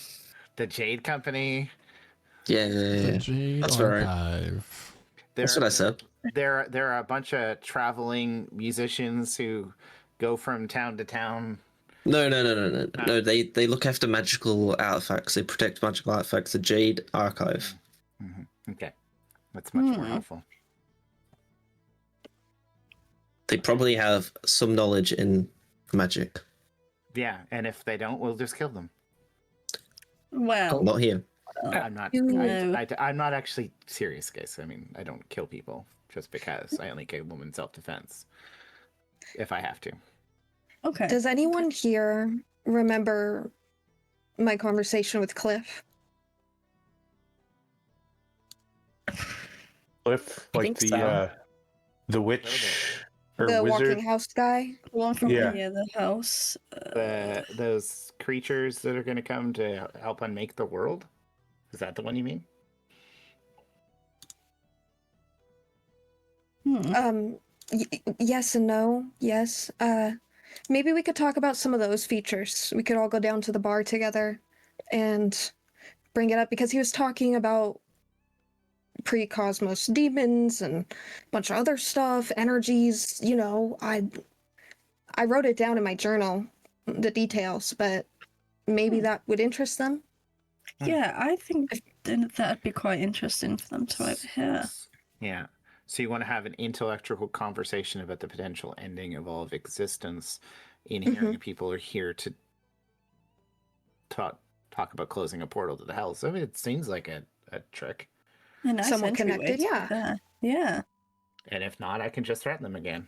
The Jade Company. Yeah. The Jade That's right. Archive. That's what I said. There are a bunch of traveling musicians who go from town to town. No. No, they look after magical artifacts. They protect magical artifacts. The Jade Archive. Okay, that's much more Hmm. helpful. They probably have some knowledge in magic. Yeah, and if they don't, we'll just kill them. Well, Not here. I'm not. No. I'm not actually serious, guys. I mean, I don't kill people just because. I only kill them in self-defense if I have to. okay. Does anyone here remember my conversation with Cliff? Cliff, I like think the so. the witch or The wizard. walking house guy? The one from Yeah. the house. Those creatures that are going to come to help unmake the world. Is that the one you mean? Yes and no. Yes. Maybe we could talk about some of those features. We could all go down to the bar together and bring it up because he was talking about pre-cosmos demons and a bunch of other stuff, energies. You know, I wrote it down in my journal, the details, but maybe that would interest them. Yeah, I think that'd be quite interesting for them to overhear. Yeah. So you want to have an intellectual conversation about the potential ending of all of existence in hearing people are here to talk about closing a portal to the hell. So it seems like a trick. A nice Somewhat entryway, connected, to be yeah. fair. Yeah. And if not, I can just threaten them again.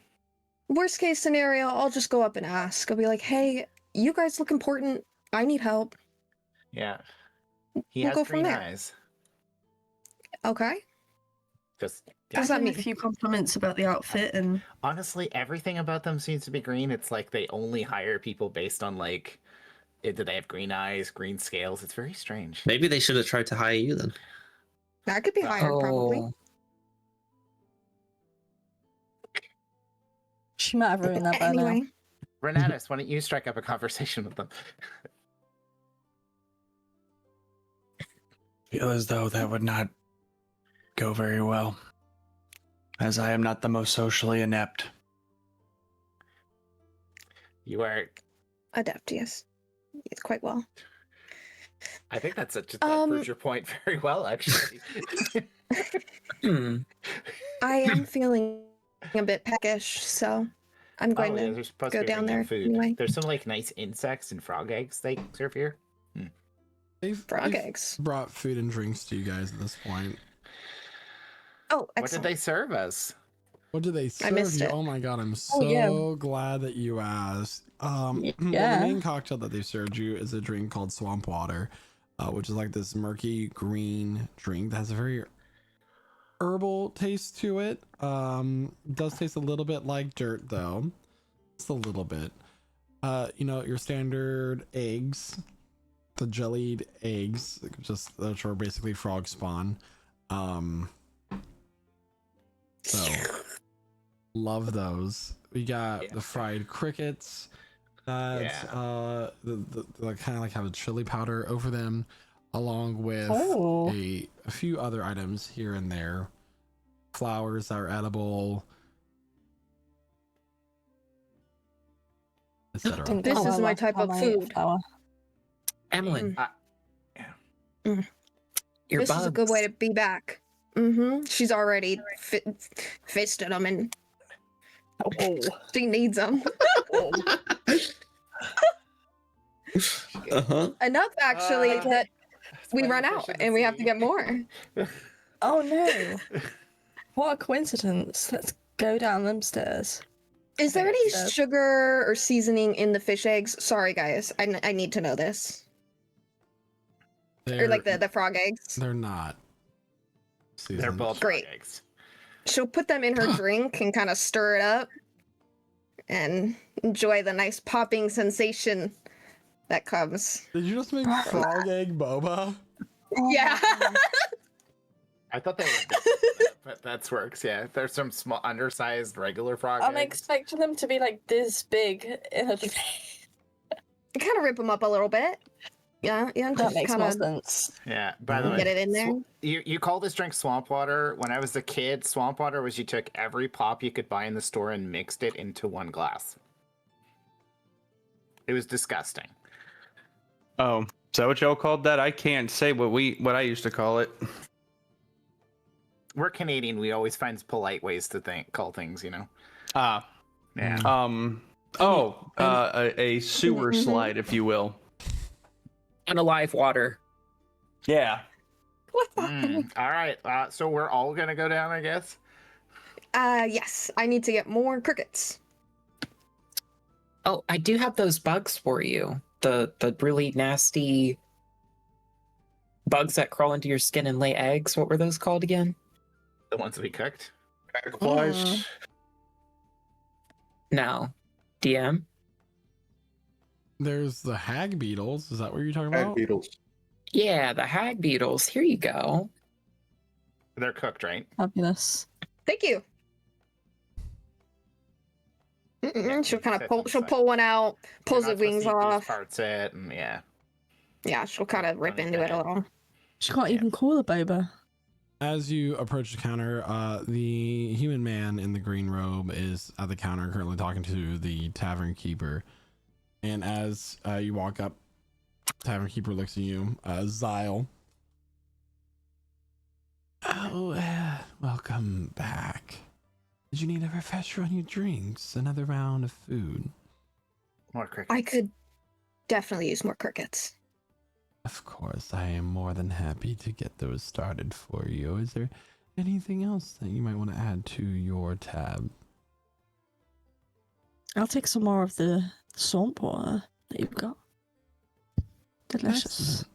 Worst case scenario, I'll just go up and ask. I'll be like, hey, you guys look important. I need help. Yeah. He We'll has go from green there. eyes. Okay. Just Does that Give him mean? a few compliments about the outfit and honestly, everything about them seems to be green. It's like they only hire people based on like, do they have green eyes, green scales? It's very strange. Maybe they should have tried to hire you then. That could be hired, probably. Oh, she might have ruined that by now. Anyway, Renatus, why don't you strike up a conversation with them? Feel as though that would not go very well, as I am not the most socially inept. You are. Adept, yes. It's quite well. I think that proves your point very well, actually. I am feeling a bit peckish, so I'm going yeah, to they're supposed go to be down bringing there food. anyway. There's some like nice insects and frog eggs they serve here. They've Frog eggs. brought food and drinks to you guys at this point. Oh, What did excellent. they serve us? What do they serve missed you? it. Oh my god, I'm so yeah. glad that you asked. Well, the Yeah. main cocktail that they served you is a drink called swamp water, which is like this murky green drink that has a very herbal taste to it. Does taste a little bit like dirt though. Just a little bit. Your standard eggs, the jellied eggs, just which are basically frog spawn. So love those. We got the fried crickets that the kind of like have a chili powder over them, along with Oh. a few other items here and there. Flowers that are edible, etc. Didn't This tell is her my last type time of I ate food. flour. Emelyne, Mm. your This bugs. is a good way to be back. Mm-hmm. She's already fisted them and she needs them. Uh-huh. Enough, actually, that we run out and we have to get more. Oh no. What a coincidence. Let's go down them stairs. Is there any So- sugar or seasoning in the fish eggs? Sorry, guys. I need to know this. Or like the frog eggs. They're not. They're seasoned. both Great. frog eggs. She'll put them in her drink and kind of stir it up and enjoy the nice popping sensation that comes. Did you just make frog egg boba? Yeah. I thought they were different, but that works. Yeah, there's some small, undersized, regular frog I'm eggs. expecting them to be like this big in a Kind of rip them up a little bit. Yeah, That just makes more kinda sense. Yeah. By the way, get it in there. you call this drink swamp water. When I was a kid, swamp water was you took every pop you could buy in the store and mixed it into one glass. It was disgusting. Oh, is that what y'all called that? I can't say what I used to call it. We're Canadian. We always find polite ways to call things. Yeah. A sewer Mhm. slide, if you will. Unalive water. Yeah. What's happening? All right. So we're all gonna go down, I guess. Yes. I need to get more crickets. Oh, I do have those bugs for you. The really nasty bugs that crawl into your skin and lay eggs. What were those called again? The ones we cooked. Dragonflies. No. DM? There's the hag beetles. Is that what you're talking Hag about? beetles. Yeah, the hag beetles. Here you go. They're cooked, right? Fabulous. Thank you. Yeah, She'll kind of set pull. them She'll aside. pull one out, pulls You're the not supposed wings to eat these off. parts it, and yeah. Yeah, she'll kind of rip into it a little. She can't even call a boba. As you approach the counter, the human man in the green robe is at the counter currently talking to the tavern keeper. And as you walk up, tavern keeper looks at you, Zyle. Oh, welcome back. Did you need a refresher on your drinks? Another round of food? More crickets. I could definitely use more crickets. Of course, I am more than happy to get those started for you. Is there anything else that you might want to add to your tab? I'll take some more of the swamp water that you've got. Delicious. Excellent.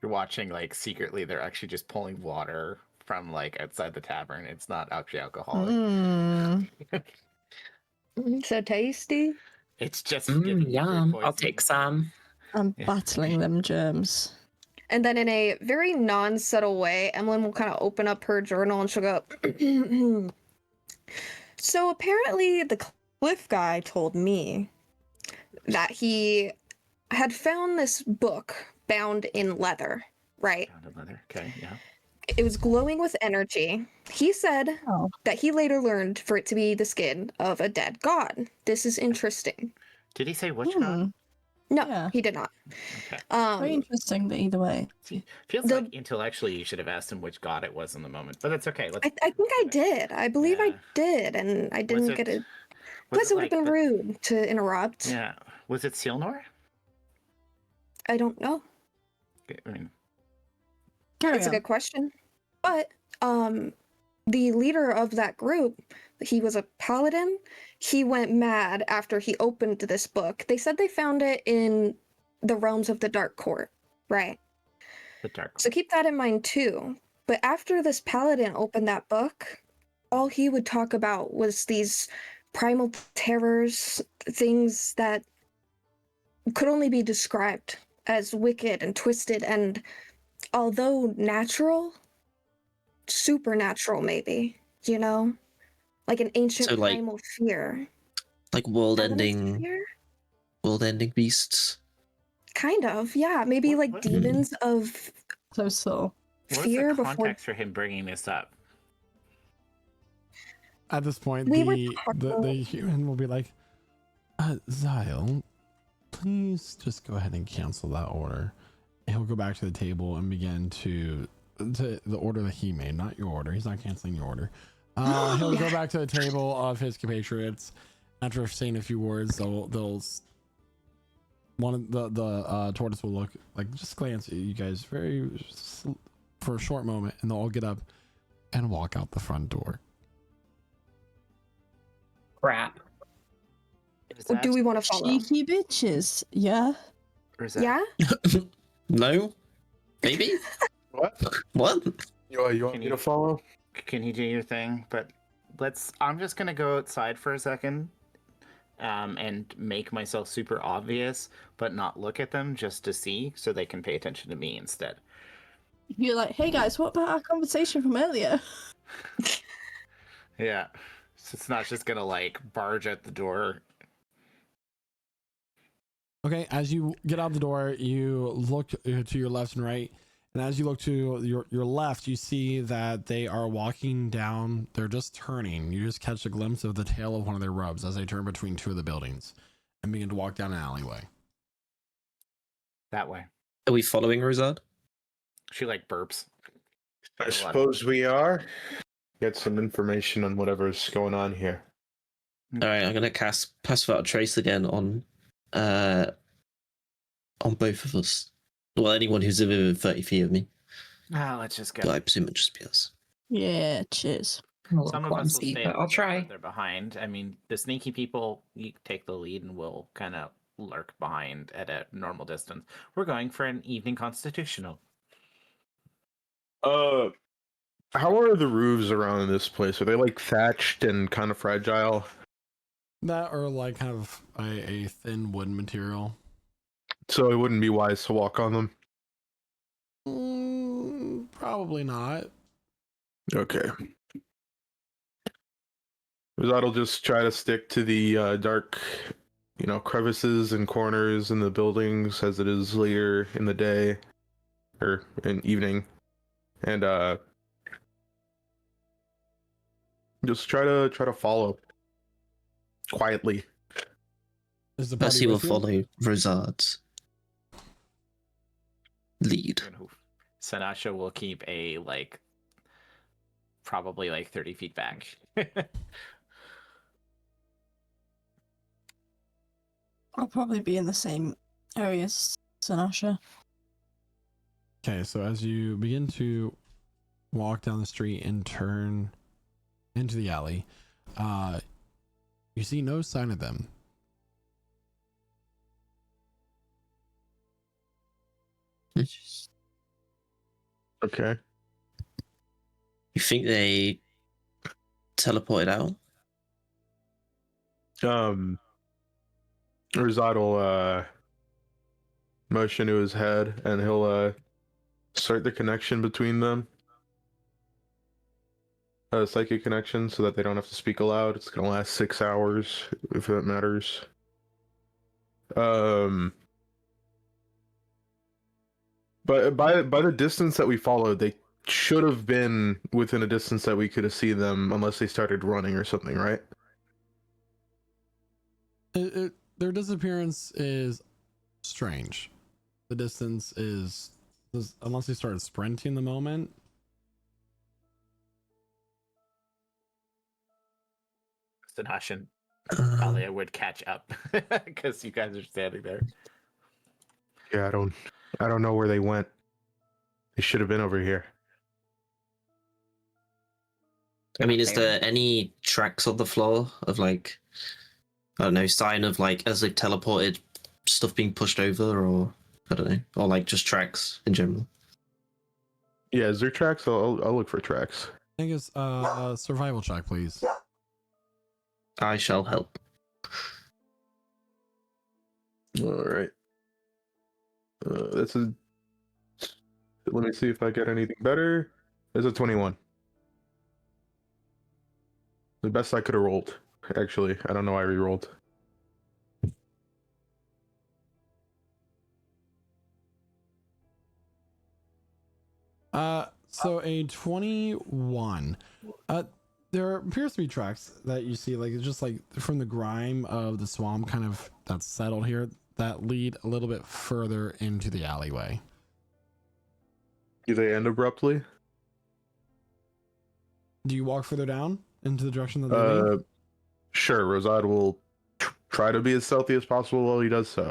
You're watching, like, secretly, they're actually just pulling water from, like, outside the tavern. It's not actually alcoholic. So tasty. It's just giving you food Yum. I'll poisoning. take some. I'm Yeah. battling them germs. And then in a very non-subtle way, Emelyne will kind of open up her journal and she'll go, so apparently the cliff guy told me that he had found this book bound in leather, right? Found a leather. Okay, yeah. It was glowing with energy. He said Oh. that he later learned for it to be the skin of a dead god. This is interesting. Did he say which god? No, Yeah. he did not. Okay. Very interesting, but either way. Feels The- like intellectually you should have asked him which god it was in the moment, but that's okay. Let's, I think I did. I believe I Yeah. did, and I didn't get it. Plus, it would have been rude to interrupt. Yeah. Was it Sealnor? I don't know. I mean, That's a good question. But the leader of that group, he was a paladin. He went mad after he opened this book. They said they found it in the realms of the Dark Court, right? the dark. So keep that in mind too. But after this paladin opened that book, all he would talk about was these primal terrors, things that could only be described as wicked and twisted, and although natural, supernatural maybe, you know? Like an ancient So, like- primal fear. Like Elemental fear? world-ending beasts. Kind of, yeah. Maybe like What- demons of So. What's fear the before context for him bringing this up? At this point, We were the human will be like, Zyle, please just go ahead and cancel that order. And he'll go back to the table and begin to the order that he made, not your order. He's not canceling your order. He'll go back to the table of his compatriots. After saying a few words, they'll one of the tortoise will look like, just glance at you guys for a short moment, and they'll all get up and walk out the front door. Crap. Is or do we want to follow? Cheeky bitches. Yeah. or is that- Yeah? No? Maybe? What? What? You want Can me you- to follow? Can you do your thing? But I'm just gonna go outside for a second, and make myself super obvious, but not look at them, just to see, so they can pay attention to me instead. You're like, hey guys, what about our conversation from earlier? Yeah, so it's not just gonna like barge out the door. Okay, as you get out the door, you look to your left and right, and as you look to your left, you see that they are walking down. They're just turning. You just catch a glimpse of the tail of one of their robes as they turn between two of the buildings and begin to walk down an alleyway. That way. Are we following Rosard? She like burps. I suppose we are. Get some information on whatever's going on here. Alright, I'm gonna cast Pass Without a Trace again on both of us. Well, anyone who's within 30 feet of me. Let's just go. But I presume it just be us. Yeah, cheers. I'm a little Some of us will clumsy, stay. but I'll try. They're behind. I mean, the sneaky people, you take the lead, and we'll kind of lurk behind at a normal distance. We're going for an evening constitutional. How are the roofs around this place? Are they like thatched and kind of fragile? That or like kind of a thin wood material. So it wouldn't be wise to walk on them? Probably not. Okay. Rosado will just try to stick to the dark, crevices and corners in the buildings as it is later in the day or in evening, and just try to follow quietly. Is the party Percy will with you? follow Rosard's lead. Sanasha will keep a probably 30 feet back. I'll probably be in the same area as Sanasha. Okay, so as you begin to walk down the street and turn into the alley, you see no sign of them. Okay. You think they teleported out? Rosado will motion to his head, and he'll start the connection between them. A psychic connection, so that they don't have to speak aloud. It's gonna last 6 hours, if that matters. But by the distance that we followed, they should have been within a distance that we could have seen them unless they started running or something, right? Their disappearance is strange. The distance is unless they started sprinting the moment. Sinash and Um, Talia would catch up because you guys are standing there. Yeah, I don't know where they went. They should have been over here. I mean, is there any tracks on the floor of like, I don't know, sign of like as they've teleported, stuff being pushed over, or I don't know, or like just tracks in general? Yeah, is there tracks? I'll look for tracks. I think it's survival check, please. I shall help. All right. That's a. Let me see if I get anything better. There's a 21. The best I could have rolled. Actually, I don't know why I re-rolled. So a 21. There appears to be tracks that you see, like it's just like from the grime of the swamp, kind of that's settled here, that lead a little bit further into the alleyway. Do they end abruptly? Do you walk further down into the direction that they lead? Sure. Rosad will try to be as stealthy as possible while he does so.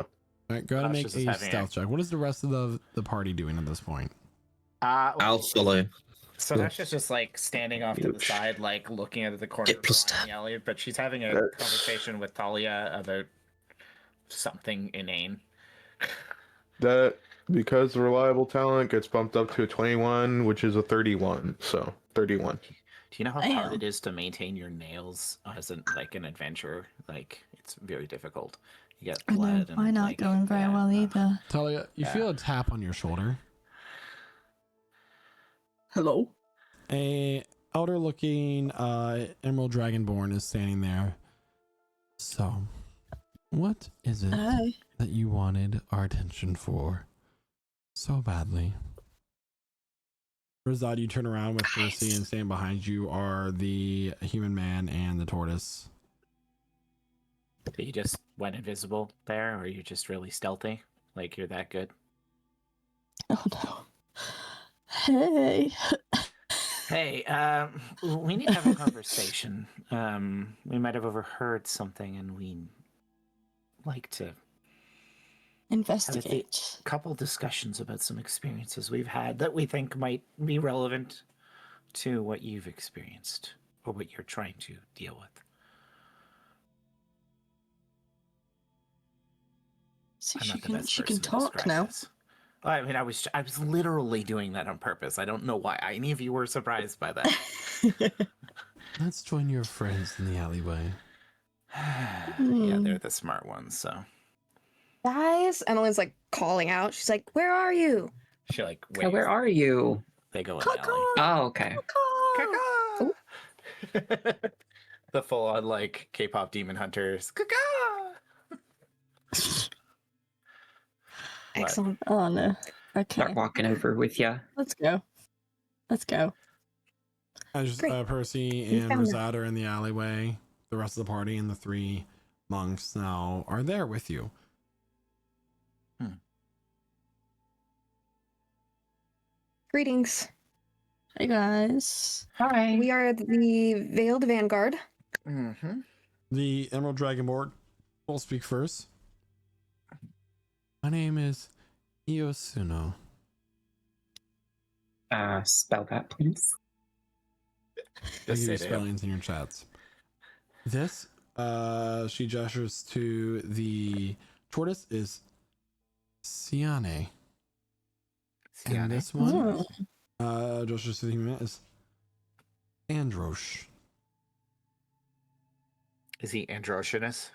All right, go ahead and make Cautious is a having stealth check. What is the rest of the party doing at this point? I'll follow. Sinash is just like standing off to the side, like looking at the corner Get plus behind the alley, but she's having a conversation with Talia about something inane. That because reliable talent gets bumped up to a 21, which is a 31. So 31. Do you know how Damn. hard it is to maintain your nails as an adventurer? Like it's very difficult. You get I know, blood and mine aren't like, going very well either. Talia, you Yeah. feel a tap on your shoulder. Hello? A elder looking emerald dragonborn is standing there. So, what is it Hi. that you wanted our attention for so badly? Razad, you turn around with Percy, and standing behind you are the human man and the tortoise. You just went invisible there, or are you just really stealthy? Like you're that good? Oh no. Hey. Hey, we need to have a conversation. We might have overheard something, and we like to Investigate. couple discussions about some experiences we've had that we think might be relevant to what you've experienced or what you're trying to deal with. See, I'm she not the can best she can person to talk describe now. this. I mean, I was literally doing that on purpose. I don't know why any of you were surprised by that. Let's join your friends in the alleyway. Yeah, they're the smart ones, so Guys, Emilyne's like calling out. She's like, "Where are you?" she like Oh, waves. where are you? They go in the alley. Oh, okay. Caca! The full-on like K-pop demon hunters. Caca! Excellent. Oh no. Okay. Start walking over with you. Let's go. Let's go. As Great. Percy We and found her. Rosad are in the alleyway, the rest of the party and the three monks now are there with you. Greetings. Hey guys. Hi. We are the Veiled Vanguard. Mm-hmm. The Emerald Dragonborn will speak first. My name is Iosuno. Spell that, please. I'll Just give you say to him. spellings in your chats. This, she gestures to the tortoise, is Siane. And this one, gestures to the human, is Androsh. Is he androgynous?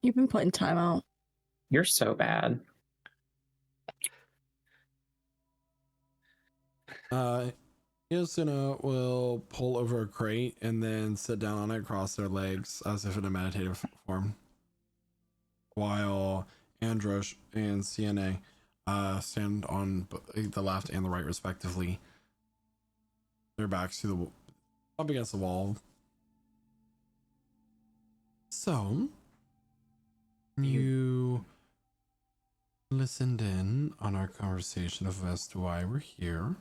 You've been putting time out. You're so bad. Iosuno will pull over a crate and then sit down on it, cross their legs as if in a meditative form. While Androsh and CNA stand on the left and the right, respectively. Their backs to the up against the wall. So, you listened in on our conversation of as to why we're here.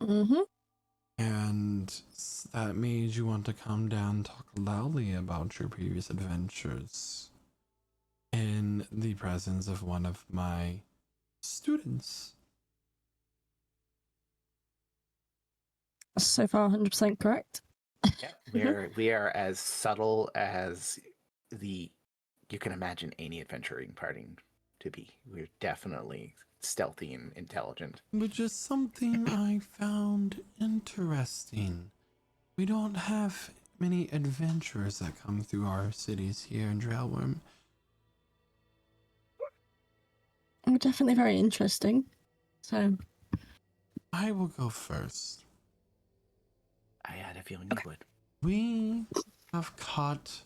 Mm-hmm. And that made you want to come down and talk loudly about your previous adventures in the presence of one of my students. So far, 100% correct. Yeah, we are as subtle as you can imagine any adventuring party to be. We're definitely stealthy and intelligent. Which is something I found interesting. We don't have many adventurers that come through our cities here in Drellworm. Oh, definitely very interesting. So, I will go first. I had a feeling you would. We have caught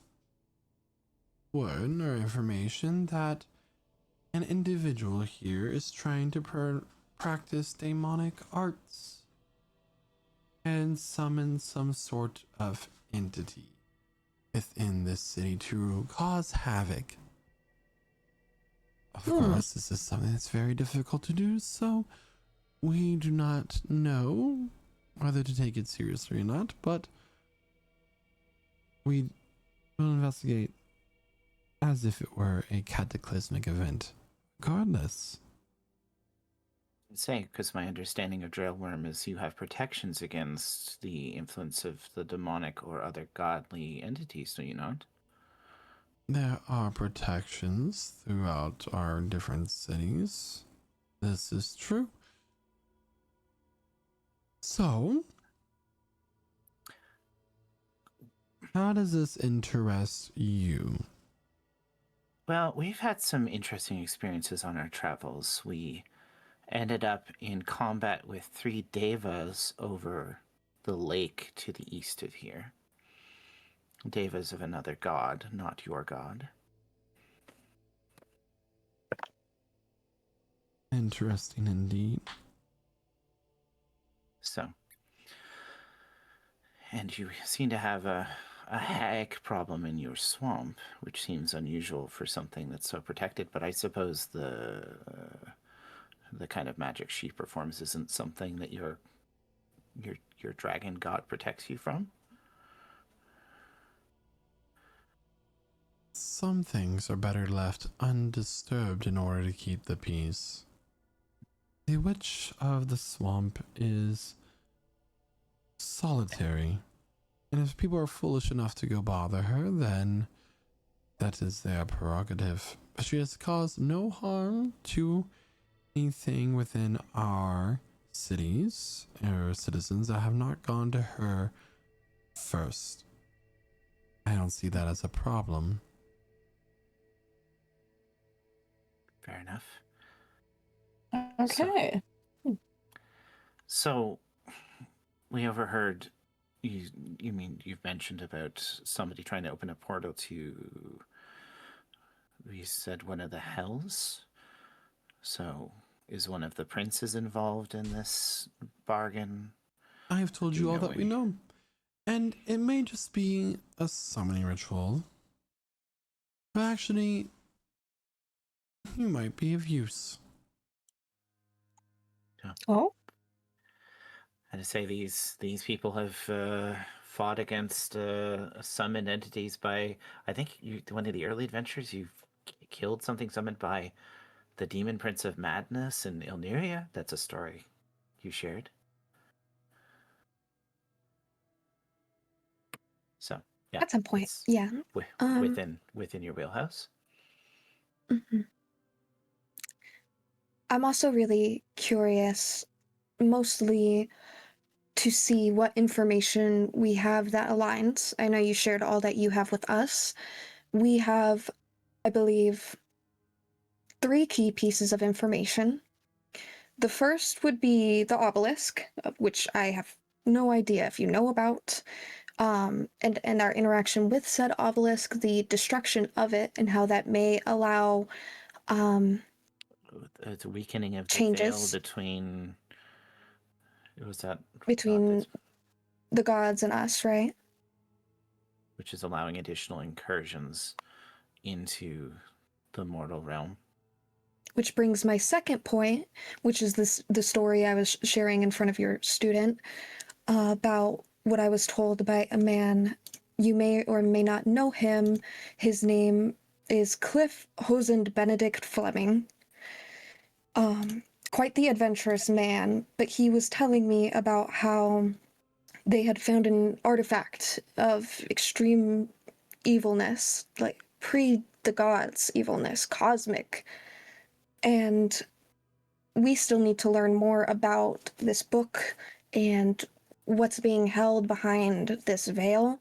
word or information that an individual here is trying to practice demonic arts and summon some sort of entity within this city to cause havoc. Of course, this is something that's very difficult to do, so we do not know whether to take it seriously or not, but we will investigate as if it were a cataclysmic event, regardless. Say, because my understanding of Drellworm is you have protections against the influence of the demonic or other godly entities, do you not? There are protections throughout our different cities. This is true. So, how does this interest you? Well, we've had some interesting experiences on our travels. We ended up in combat with 3 devas over the lake to the east of here. Devas of another god, not your god. Interesting indeed. So, and you seem to have a hag problem in your swamp, which seems unusual for something that's so protected, but I suppose the kind of magic she performs isn't something that your dragon god protects you from? Some things are better left undisturbed in order to keep the peace. The witch of the swamp is solitary, and if people are foolish enough to go bother her, then that is their prerogative. But she has caused no harm to anything within our cities or citizens that have not gone to her first. I don't see that as a problem. Fair enough. okay. So we overheard you mean you've mentioned about somebody trying to open a portal to, we said, one of the hells? So is one of the princes involved in this bargain? I have told Do you you all know that we any? know. And it may just be a summoning ritual. But actually, you might be of use. Oh, And to say these people have fought against summoned entities by, I think one of the early adventures you've killed something summoned by the demon prince of madness in Illyria. That's a story you shared. So yeah, At some point, it's yeah. within your wheelhouse. Mhm. I'm also really curious, mostly to see what information we have that aligns. I know you shared all that you have with us. We have, I believe, 3 key pieces of information. The first would be the obelisk, which I have no idea if you know about, and our interaction with said obelisk, the destruction of it, and how that may allow It's a weakening of the changes veil between. Was that between the gods and us, right? which is allowing additional incursions into the mortal realm. Which brings my second point, which is the story I was sharing in front of your student about what I was told by a man. You may or may not know him. His name is Cliff Hosend Benedict Fleming. Quite the adventurous man, but he was telling me about how they had found an artifact of extreme evilness, like pre the gods' evilness, cosmic. And we still need to learn more about this book and what's being held behind this veil.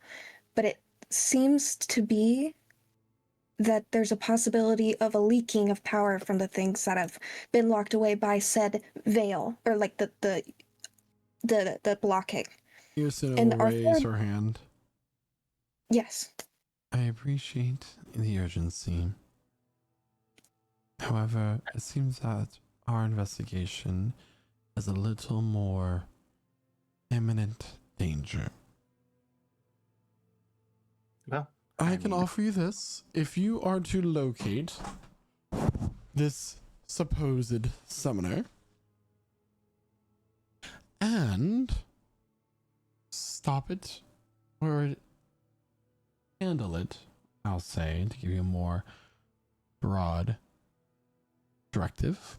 But it seems to be that there's a possibility of a leaking of power from the things that have been locked away by said veil, or like the blocking. Kirsten And will our raise third- her hand. Yes. I appreciate the urgency. However, it seems that our investigation has a little more imminent danger. Well, I can mean, offer you this. If you are to locate this supposed summoner and stop it or handle it, I'll say, to give you a more broad directive,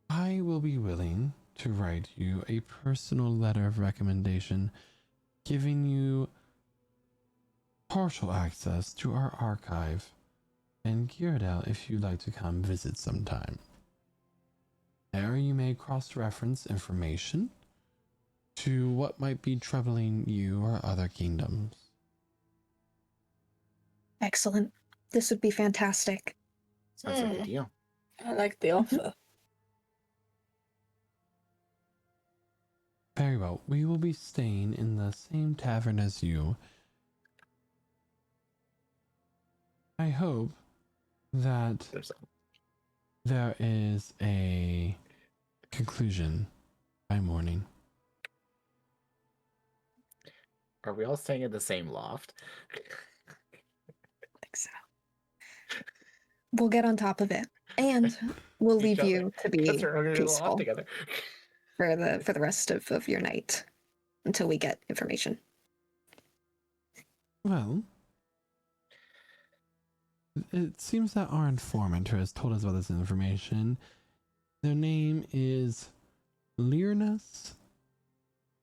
I will be willing to write you a personal letter of recommendation giving you partial access to our archive in Qurydell if you'd like to come visit sometime. There you may cross-reference information to what might be troubling you or other kingdoms. Excellent. This would be fantastic. sounds like a deal. I like the offer. Very well. We will be staying in the same tavern as you. I hope that there is a conclusion by morning. Are we all staying in the same loft? Like so. We'll get on top of it, and we'll leave you to be Guess we're all gonna do the loft peaceful together. for the rest of your night until we get information. Well, it seems that our informant who has told us about this information, their name is Learnus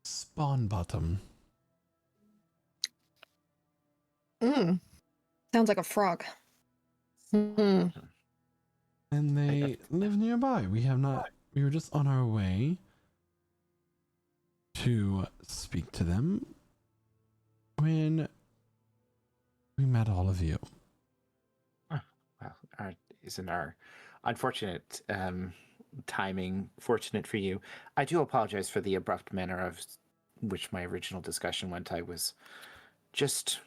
Spawnbottom. Sounds like a frog. And they live nearby. We were just on our way to speak to them when we met all of you. Well, isn't our unfortunate timing fortunate for you? I do apologize for the abrupt manner of which my original discussion went. I was just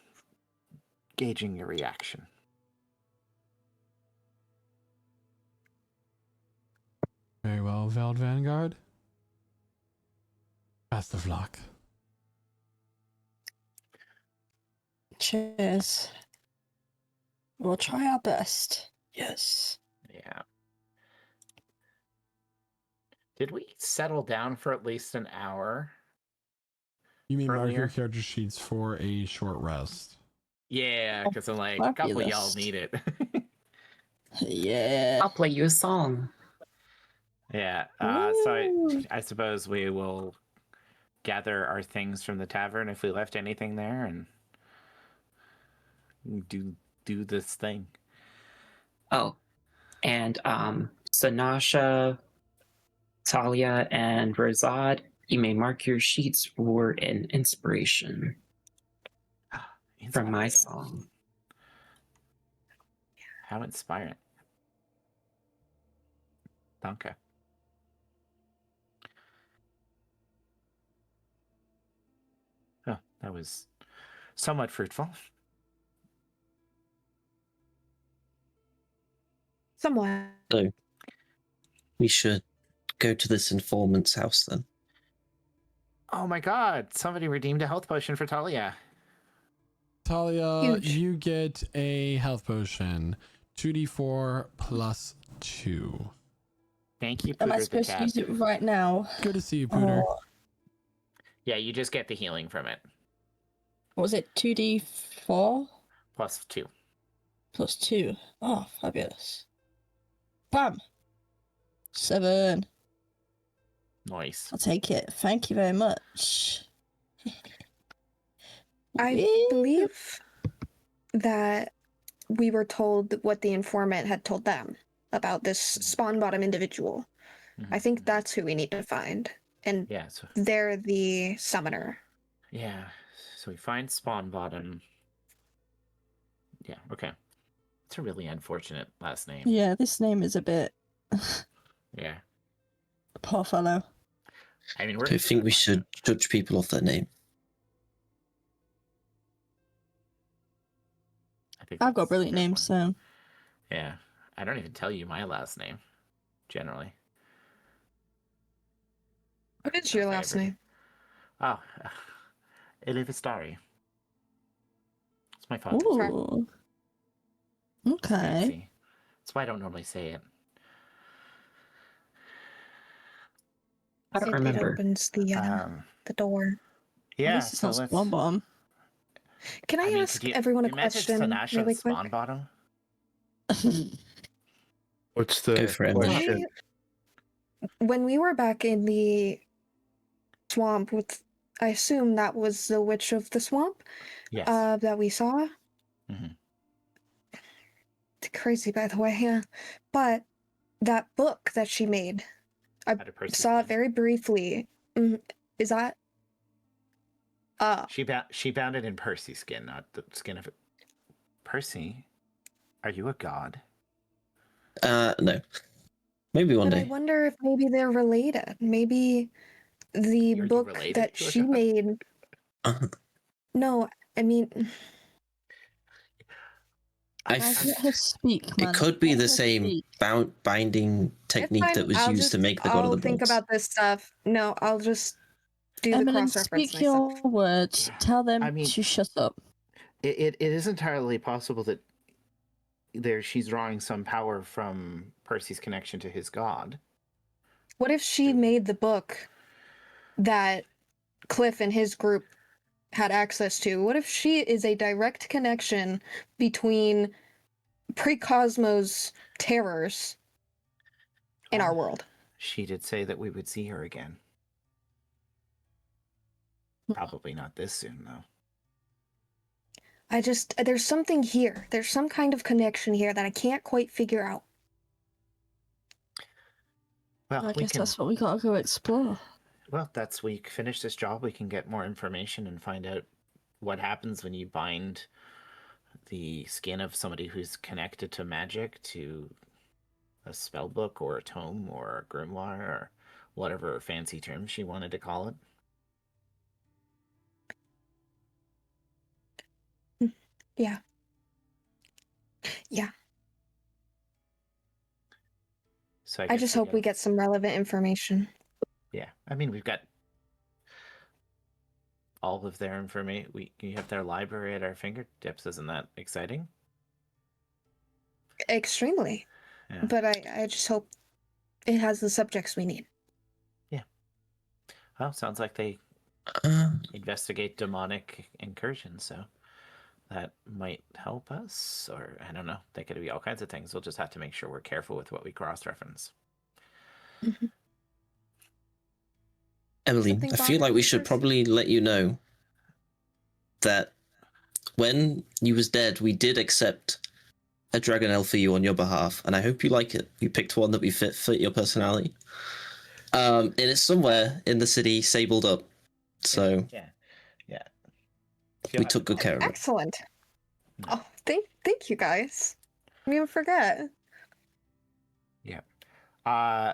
gauging your reaction. Very well, Veld Vanguard. Best of luck. Cheers. We'll try our best. Yes. Yeah. Did we settle down for at least an hour? You may mark your Earlier? character sheets for a short rest. Yeah, because I'm like, a couple of y'all Fabulous. need it. Yeah. I'll play you a song. Yeah. I suppose we will gather our things from the tavern if we left anything there and do this thing. Oh, and Sanasha, Talia, and Rosad, you may mark your sheets for an inspiration from my song. How inspiring. Danke. Oh, that was somewhat fruitful. Somewhat. So we should go to this informant's house then. Oh my god, somebody redeemed a health potion for Talia. Talia, Huge. you get a health potion. 2d4 plus 2. Thank you, Am I Pooter the supposed to cat. use it right now? Good to see you, Pooter. Or Yeah, you just get the healing from it. was it 2d4 Plus 2. plus 2? Oh, fabulous. Bam! 7. Nice. I'll take it. Thank you very much. I Whee! believe that we were told what the informant had told them about this spawn bottom individual. I think that's who we need to find. And Yeah, so they're the summoner. yeah. So we find Spawn Bottom. Yeah, okay. It's a really unfortunate last name. Yeah, this name is a bit. Yeah. Poor fellow. I mean, I don't think we should judge people off their name. I think I've got that's brilliant a fair names, point. so. Yeah. I don't even tell you my last name, generally. What is My your last favorite. name? Oh, Elivistari. It's my father's name. Ooh. It's Okay. fancy. That's why I don't normally say it. I don't It remember. opens the door. Yeah, At least it's so not let's... Spawn Bottom. Can I mean, ask could you everyone a imagine question Vanishing really quick? Spawn Bottom? What's the Go for it, Emily. question? When we were back in the swamp with, I assume that was the witch of the swamp Yes. that we saw. Mhm. It's crazy, by the way, yeah. But that book that she made, I Out of Percy's saw it skin. very briefly. Is that? She bound it in Percy's skin, not the skin of it. Percy, are you a god? No. Maybe one But I day. wonder if maybe they're related. Maybe the Are you book related that to a she god? made. Uh, No, I mean, I Guys, f- let her speak, man. it could be Let the her same speak. binding technique fine. that was I'll used to make the god I'll of the think books. about this stuff. No, I'll just do the Emelyne, cross-reference speak myself. your words. Tell them I mean- to shut up. It is entirely possible that she's drawing some power from Percy's connection to his god. What if she True. made the book that Cliff and his group had access to? What if she is a direct connection between pre-cosmos terrors in our world? She did say that we would see her again. Probably not this soon, though. There's something here. There's some kind of connection here that I can't quite figure out. Well, I we guess can. that's what we gotta go explore. Well, we finish this job. We can get more information and find out what happens when you bind the skin of somebody who's connected to magic to a spell book or a tome or a grimoire or whatever fancy term she wanted to call it. Yeah. Yeah. So I guess just hope we gotta- get some relevant information. Yeah, I mean, we've got all of their information. We have their library at our fingertips. Isn't that exciting? Extremely. Yeah. But I just hope it has the subjects we need. Well, sounds like they Uh, investigate demonic incursions, so that might help us. Or I don't know. They could be all kinds of things. We'll just have to make sure we're careful with what we cross-reference. Emily, Something I feel like we should bonkers. probably let you know that when you was dead, we did accept a dragon elf for you on your behalf, and I hope you like it. You picked one that we fit your personality. And it's somewhere in the city, sabled up. So Yeah. we took good care of it. Excellent. Oh, thank you guys. I didn't even forget.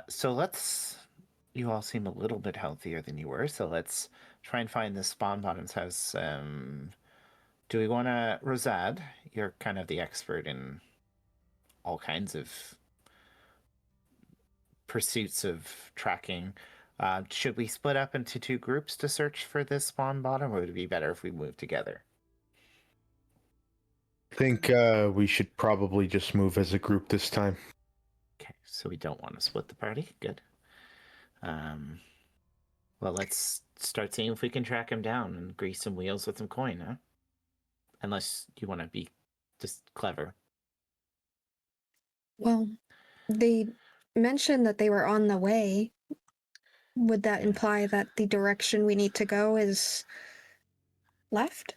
So you all seem a little bit healthier than you were, so let's try and find this Spawn Bottom's house. Do we want to, Rosad, you're kind of the expert in all kinds of pursuits of tracking. Should we split up into 2 groups to search for this spawn bottom, or would it be better if we move together? I think we should probably just move as a group this time. Okay, so we don't want to split the party. Good. Well, let's start seeing if we can track him down and grease some wheels with some coin, huh? Unless you want to be just clever. Well, they mentioned that they were on the way. Would that imply that the direction we need to go is left?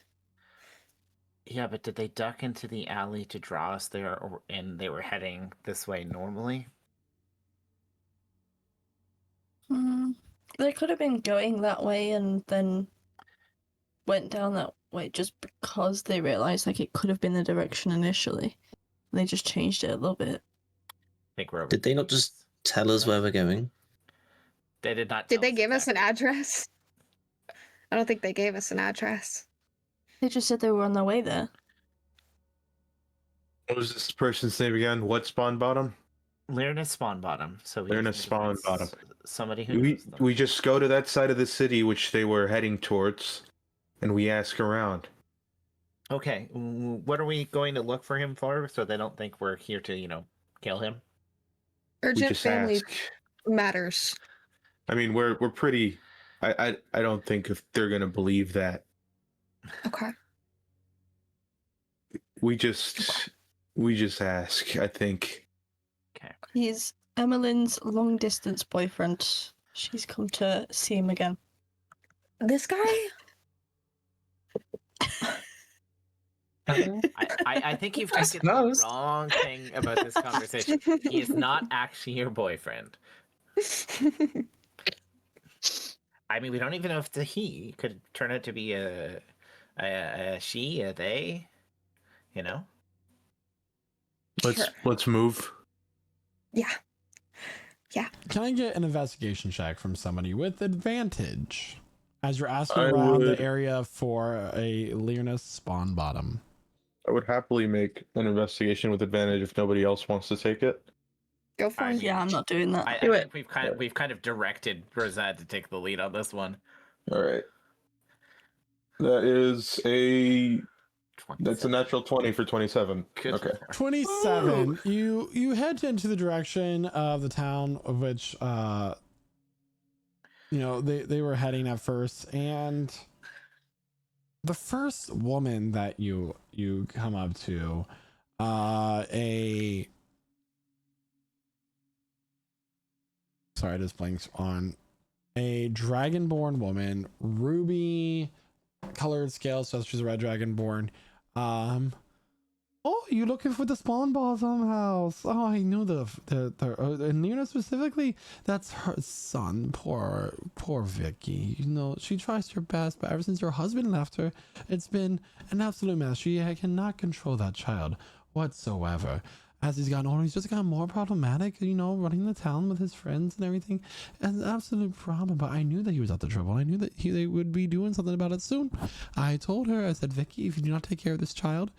Yeah, but did they duck into the alley to draw us there, and they were heading this way normally? They could have been going that way and then went down that way just because they realized like it could have been the direction initially. They just changed it a little bit. I think we're over. Did they not just tell us where we're going? They did not. Did they give us an address? I don't think they gave us an address. They just said they were on their way there. What was this person's name again? What spawn bottom? Lyrna Spawn Bottom. So Lyrna Spawn Bottom. Somebody who knows them. We just go to that side of the city which they were heading towards, and we ask around. Okay, what are we going to look for him for, so they don't think we're here to, kill him? We Urgent just family ask. matters. I mean, we're pretty. I don't think if they're gonna believe that. Okay. We just ask. I think. Okay. He's Emelyne's long distance boyfriend. She's come to see him again. This guy? I think you've taken the wrong thing about this conversation. He is not actually your boyfriend. I mean, we don't even know if it's a he. It could turn out to be a she, a they. Let's move. Yeah. Can I get an investigation check from somebody with advantage as you're asking I around would. the area for a Lyrna Spawn Bottom? I would happily make an investigation with advantage if nobody else wants to take it. Go for it. Yeah, I'm not doing that. I think we've kind of directed Rosette to take the lead on this one. All right. That is a 27. That's a natural 20 for 27. Good. Okay. 27. You head into the direction of the town of which they were heading at first, and the first woman that you come up to, sorry, this blinks on a dragonborn woman, ruby colored scales, so she's a red dragonborn. Oh, you looking for the Spawn Bottom house? Oh, I knew the and Lyrna specifically, that's her son. Poor Vicky. She tries her best, but ever since her husband left her, it's been an absolute mess. She cannot control that child whatsoever. As he's gotten older, he's just gotten more problematic, running the town with his friends and everything. It's an absolute problem, but I knew that he was out of trouble. I knew that they would be doing something about it soon. I told her, I said, Vicky, if you do not take care of this child,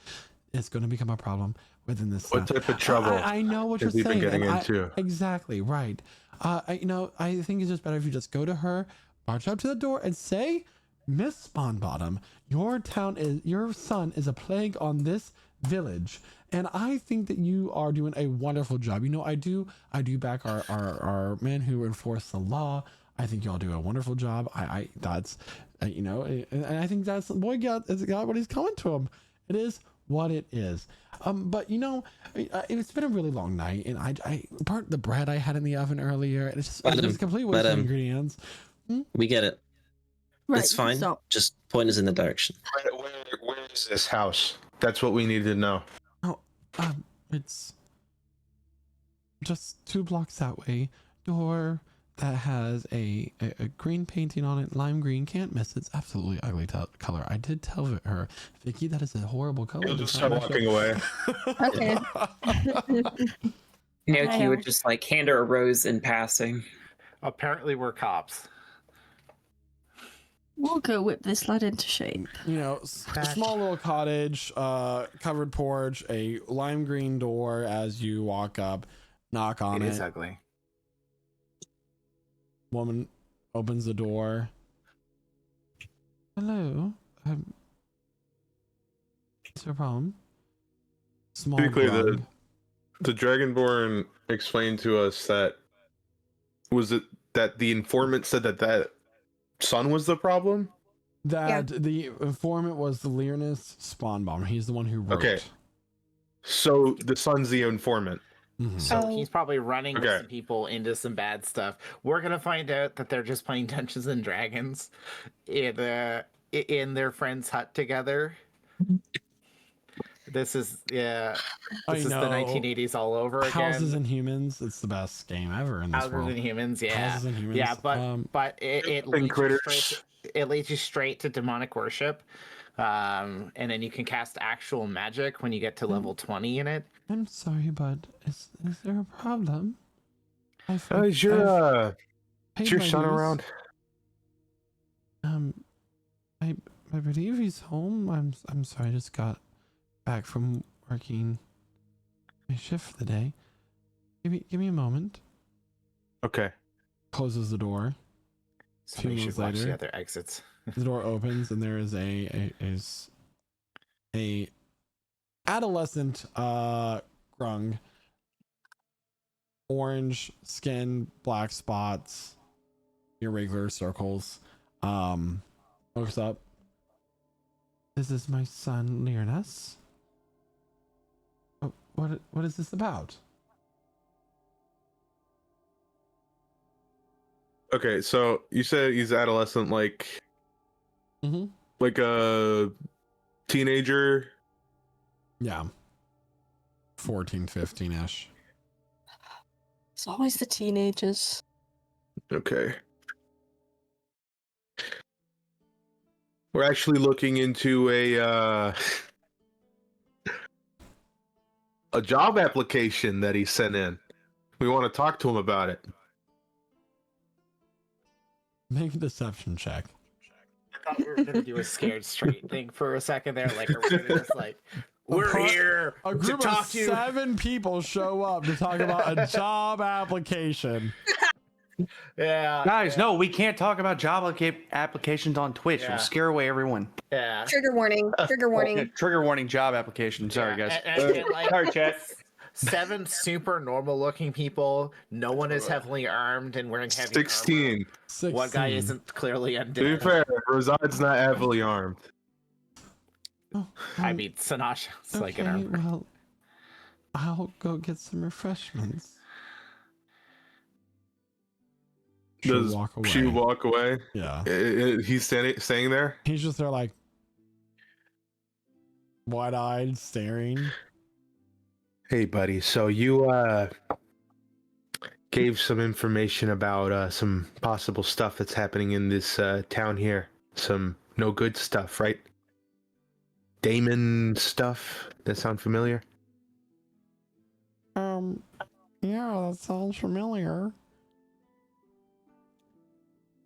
it's going to become a problem within this. What type of trouble? I know what you're saying. Been getting into? Exactly, right. I think it's just better if you just go to her, march up to the door, and say, Miss Spawn Bottom, your son is a plague on this village, and I think that you are doing a wonderful job. I do back our men who enforce the law. I think y'all do a wonderful job. That's and I think that's boy got what he's coming to him. It is what it is. But it's been a really long night, and I part the bread I had in the oven earlier, and it's just complete waste of ingredients. We get it. Right, it's fine. stop. Just point us in the direction. Where is this house? That's what we need to know. Oh, it's just 2 blocks that way. Door that has a green painting on it, lime green. Can't miss it. It's absolutely ugly color. I did tell her, Vicky, that is a horrible color. You'll just start walking away. Okay. Naoki would just hand her a rose in passing. Apparently, we're cops. We'll go whip this lad into shape. Small little cottage, covered porch, a lime green door as you walk up, knock on it. It is ugly. woman opens the door. Hello. What's your problem? Small To be clear, grog. the Dragonborn explained to us that the informant said that son was the problem? That the informant was the Learnus spawn bomber. He's the one who wrote. Okay. So the son's the informant. Mhm. So he's probably running with Okay. some people into some bad stuff. We're gonna find out that they're just playing Dungeons and Dragons in their friend's hut together. This is the 1980s all over again. Houses and Humans. It's the best game ever in this Houses world. and Humans, yeah. Houses and Humans. Yeah, but it leads you straight to demonic worship. And then you can cast actual magic when you get to level 20 in it. I'm sorry, bud. Is there a problem? Is your son around? I believe he's home. I'm sorry. I just got back from working my shift for the day. Give me a moment. Okay. Closes the door. Somebody should watch later, the other exits. the door opens and there is a adolescent grung, orange skin, black spots, irregular circles. Looks up. This is my son Learnus. What is this about? Okay, so you said he's adolescent, like a teenager. Yeah. 14, 15-ish. It's always the teenagers. Okay. We're actually looking into a job application that he sent in. We want to talk to him about it. Make a deception check. I thought we were gonna do a scared straight thing for a second there. Like, are we gonna just like, we're here A to group talk of to you? 7 people show up to talk about a job application. Yeah, Guys, no, we can't talk about job applications on Twitch. Yeah. It'll scare away everyone. yeah. Trigger warning. Trigger warning. Yeah, trigger warning job application. Sorry, Yeah, guys. and like, Sorry, chat. 7 super normal looking people. No one is heavily armed and wearing heavy 16. armor. 16. One guy isn't clearly To be undead. fair, Roside's not heavily armed. Oh, I mean, Sinasha's like an armor. Well, I'll go get some refreshments. Does walk away. she walk away? Yeah. He's staying there? He's just there like wide-eyed, staring. Hey, buddy. So you gave some information about some possible stuff that's happening in this town here. Some no good stuff, right? Damon stuff. That sound familiar? Yeah, that sounds familiar.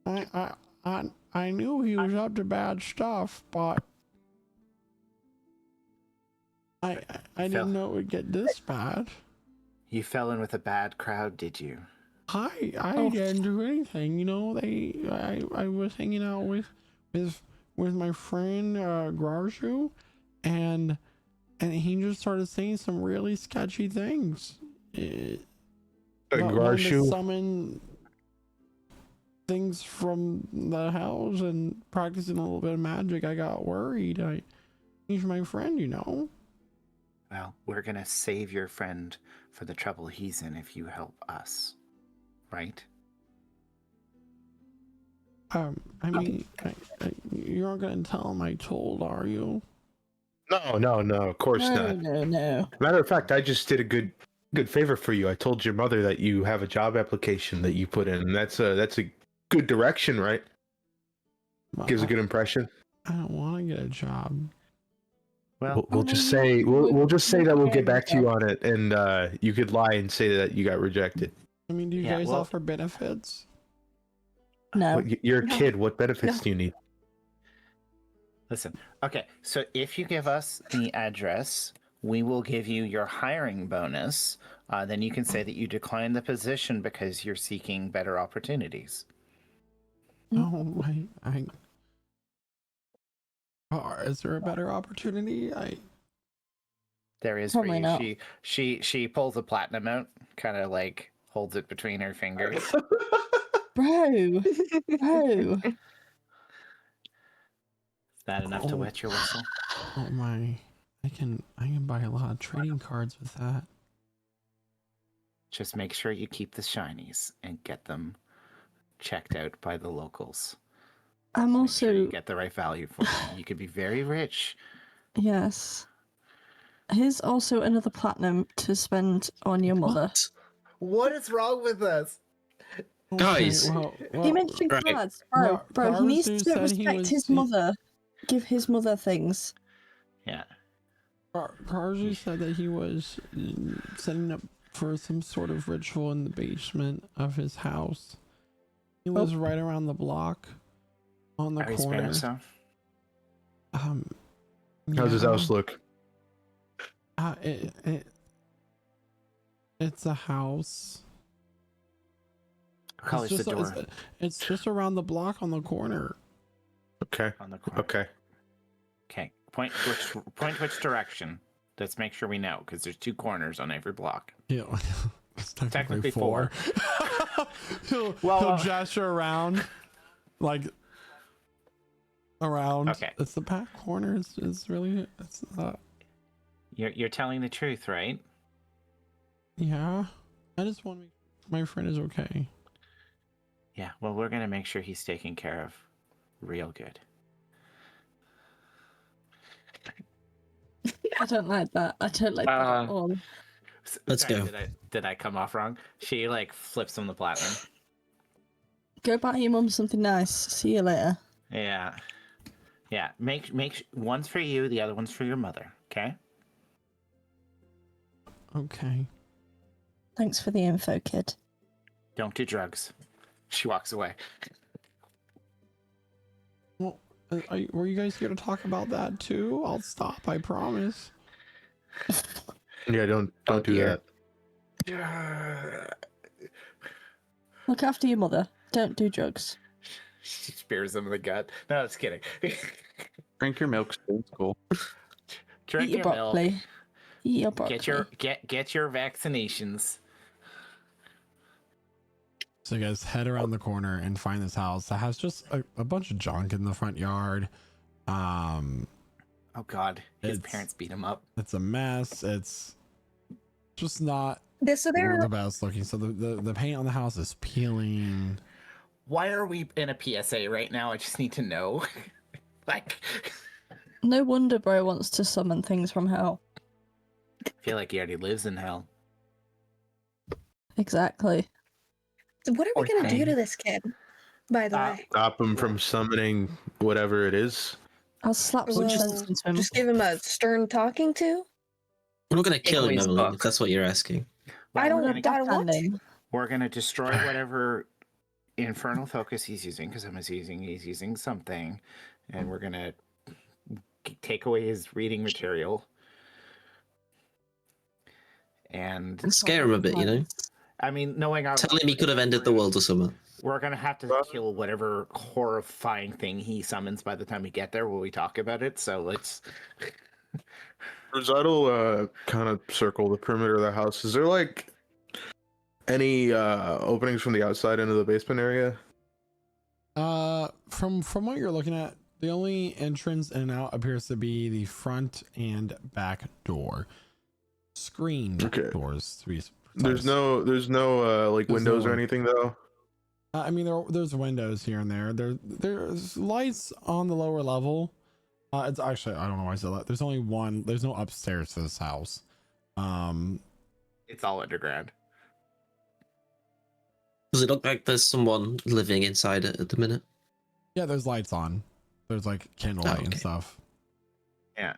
I knew he was up to bad stuff, but I didn't know it would get this bad. You fell in with a bad crowd, did you? I didn't do anything, you know. I was hanging out with my friend Grarshu, and he just started saying some really sketchy things. Grarshu? Summon things from the house and practicing a little bit of magic. I got worried. He's my friend, you know. Well, we're gonna save your friend for the trouble he's in if you help us, right? I mean, you're not gonna tell him I told, are you? No, of course not. No. Matter of fact, I just did a good favor for you. I told your mother that you have a job application that you put in, and that's a good direction, right? Well, Gives a good impression. I don't want to get a job. Well, We'll just say we'll just say that we'll get back to you on it, and you could lie and say that you got rejected. I mean, do you guys offer benefits? No. You're a kid. What benefits do you need? listen. Okay, so if you give us the address, we will give you your hiring bonus. Then you can say that you declined the position because you're seeking better opportunities. Oh, is there a better opportunity? There is Probably for you. not. She pulls a platinum out, kind of like holds it between her fingers. Bro. Bro. Is that enough to wet your whistle? Oh my! I can buy a lot of trading cards with that. Just make sure you keep the shinies and get them checked out by the locals. I'm Make sure you also get the right value for them. You could be very rich. yes. Here's also another platinum to spend on your mother. What is wrong with us? Guys. He mentioned right. cards, Well, bro. He needs Karzu to said he respect was- his he- mother. Give his mother things. Yeah. Karzu said that he was setting up for some sort of ritual in the basement of his house. He lives right around the block, on the Are you sparing corner. himself? How's his yeah. house look? It's a house. What color's the door? It's just around the block on the corner. Okay. On the corner. Okay. Okay. Point which direction. Let's make sure we know, because there's 2 corners on every block. Yeah, it's technically Technically 4. he'll gesture around, like around. Okay. It's the back corner. It's really. It's You're telling the truth, right? yeah. I just want to make sure my friend is okay. Yeah. Well, we're gonna make sure he's taken care of, real good. I don't like that. I don't like that at all. Let's Sorry, go. Did I come off wrong? She like flips him the platinum. Go buy your mum something nice. See you later. Yeah. Yeah. Make one's for you, the other one's for your mother. Okay. Okay. Thanks for the info, kid. Don't do drugs. She walks away. Well, were you guys here to talk about that too? I'll stop. I promise. Yeah, don't do dear. that. Look after your mother. Don't do drugs. She spears him in the gut. No, just kidding. Drink your milk. It's cool. Drink Eat your your milk. broccoli. Eat your broccoli. Get your vaccinations. So you guys head around the corner and find this house that has just a bunch of junk in the front yard. Oh God, his It's- parents beat him up. It's a mess. It's just not So they're the best looking. So the paint on the house is peeling. Why are we in a PSA right now? I just need to know. Like, No wonder bro wants to summon things from hell. I feel like he already lives in hell. Exactly. So what are we Or gonna do thing. to this kid? By the way, Stop him from summoning whatever it is. I'll slap some Well, sense into him. just give him a stern talking to. We're not going to kill him, Egoist Emelyne, if book. that's what you're asking. Well, I we're don't. gonna- I don't want to. Backhand him. We're gonna destroy whatever infernal focus he's using, because he's using something, and we're gonna take away his reading material. And Scare him a bit, you know? I mean, knowing our Tell him he could have ended the world or something. we're gonna have to kill whatever horrifying thing he summons by the time we get there when we talk about it. So let's. Rosado kind of circle the perimeter of the house. Is there like any openings from the outside into the basement area? From what you're looking at, the only entrance in and out appears to be the front and back door. Screened Okay. doors to be precise. There's no like There's windows no or one. anything though. I mean, there's windows here and there. There's lights on the lower level. It's actually, I don't know why I said that. There's only one. There's no upstairs to this house. It's all underground. Does it look like there's someone living inside it at the minute? Yeah, there's lights on. There's like candlelight and okay. stuff. Yeah.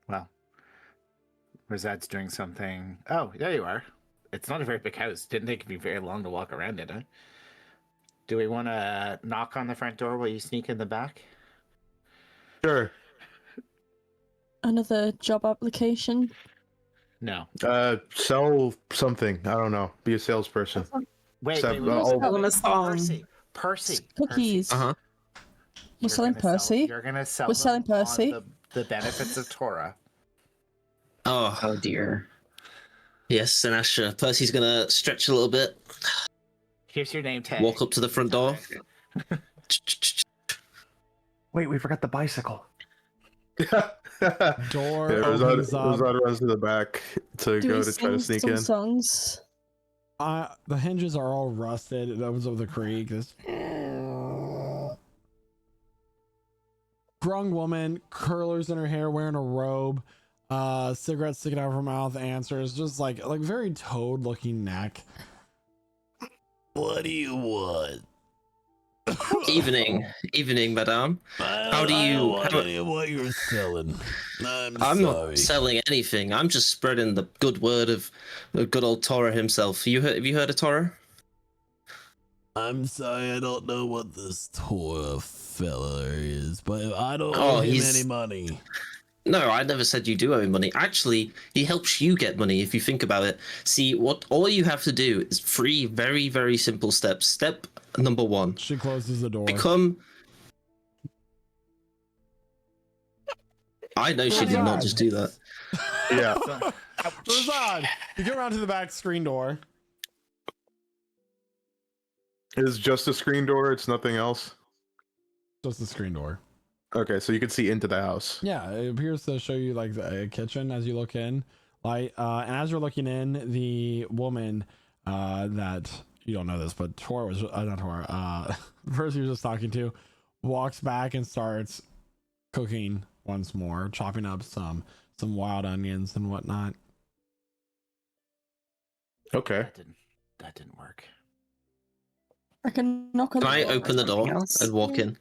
Well, Rosad's doing something. Oh, there you are. It's not a very big house. Didn't take me very long to walk around it, huh? Do we want to knock on the front door while you sneak in the back? Sure. Another job application. No. Sell something. I don't know. Be a salesperson. Wait, Steph, wait, wait, I'll- wait, Tell him a song. Percy, Percy. Cookies. Uh huh. We're selling Percy. You're gonna sell. We're selling them on Percy. the benefits of Torah. Oh, Oh dear. yes, Sinasha. Percy's gonna stretch a little bit, Here's your name tag. walk up to the front door. Wait, we forgot the bicycle. Door Yeah, opens up. Rosado runs to the back to Do go we to try to sing sneak some in. songs? The hinges are all rusted. It opens up the creek. This grung woman, curlers in her hair, wearing a robe, cigarette sticking out of her mouth, answers, just like very toad-looking neck. What do you want? Evening, madame. How do you? What you're selling? I'm not selling anything. I'm just spreading the good word of the good old Torah himself. Have you heard of Torah? I'm sorry, I don't know what this Torah fella is, but I don't Oh, owe him he's- any money. No, I never said you do owe him money. Actually, he helps you get money if you think about it. See, what all you have to do is 3 very, very simple steps. Step number 1. She closes the door. Become. I know she did not just do that. Yeah. Razan, you go around to the back screen door. It's just a screen door. It's nothing else. Just the screen door. Okay, so you can see into the house. Yeah, it appears to show you like the kitchen as you look in. And as you're looking in, the woman that you don't know this, but Tor was not Tor. Percy was just talking to, walks back and starts cooking once more, chopping up some wild onions and whatnot. Okay. That didn't work. I can knock on Can the I door. open the door and walk in?